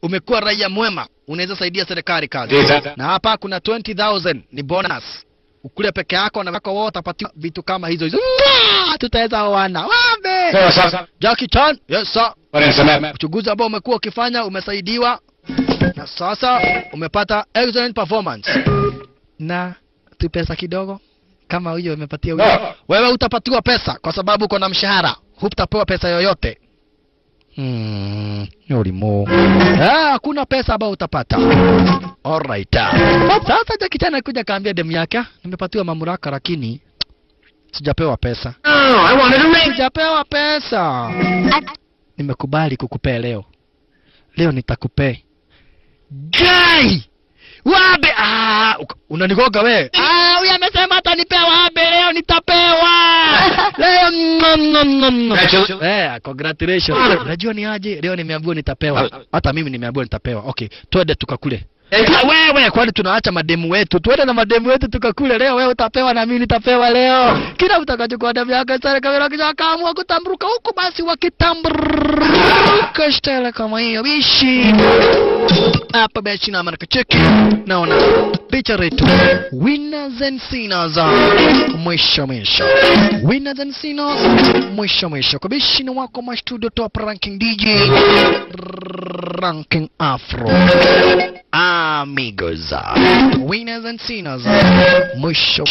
Umekuwa raia mwema, unaweza saidia serikali kazi. Na hapa kuna 20,000 ni bonus. Ukule peke yako na wako wote utapatiwa vitu kama hizo. Tutaweza wana. Wambe. Jackie Chan, yes sir. Uchunguzi ambao umekuwa ukifanya umesaidiwa. Na sasa umepata excellent performance. Na tu pesa kidogo kama huyo umepatia huyo. Wewe utapatiwa pesa kwa sababu uko na mshahara. Hutapewa pesa yoyote. Yorimo. Hakuna pesa ambayo utapata. Alright. Sasa Jackie Chan anakuja kaambia demu yake, nimepatiwa mamlaka lakini sijapewa pesa. Sijapewa pesa. Nimekubali kukupea leo. Leo nitakupea. Guy! Wabe! Unanigoga wewe. Huyu amesema atanipea wabe leo nitapewa. Leo congratulations. Unajua ni aje? Leo nimeambiwa nitapewa. Hata mimi nimeambiwa nitapewa. Okay, twende tukakule. Wewe kwani tunaacha mademu wetu? Twende na mademu wetu tukakule leo. Wewe utapewa na mimi nitapewa leo. Kila mtakachukua damu yake sare kamera kisha kaamua kutamruka huko basi wakitamruka style kama hiyo bishi. Hapa bishi na maraka cheki. Naona picha retu. Winners and sinners. Mwisho. Winners and sinners. Mwisho. Kwa bishi na wako ma studio top ranking DJ. Ranking Afro. Amigos. Winners and sinners. Mwisho.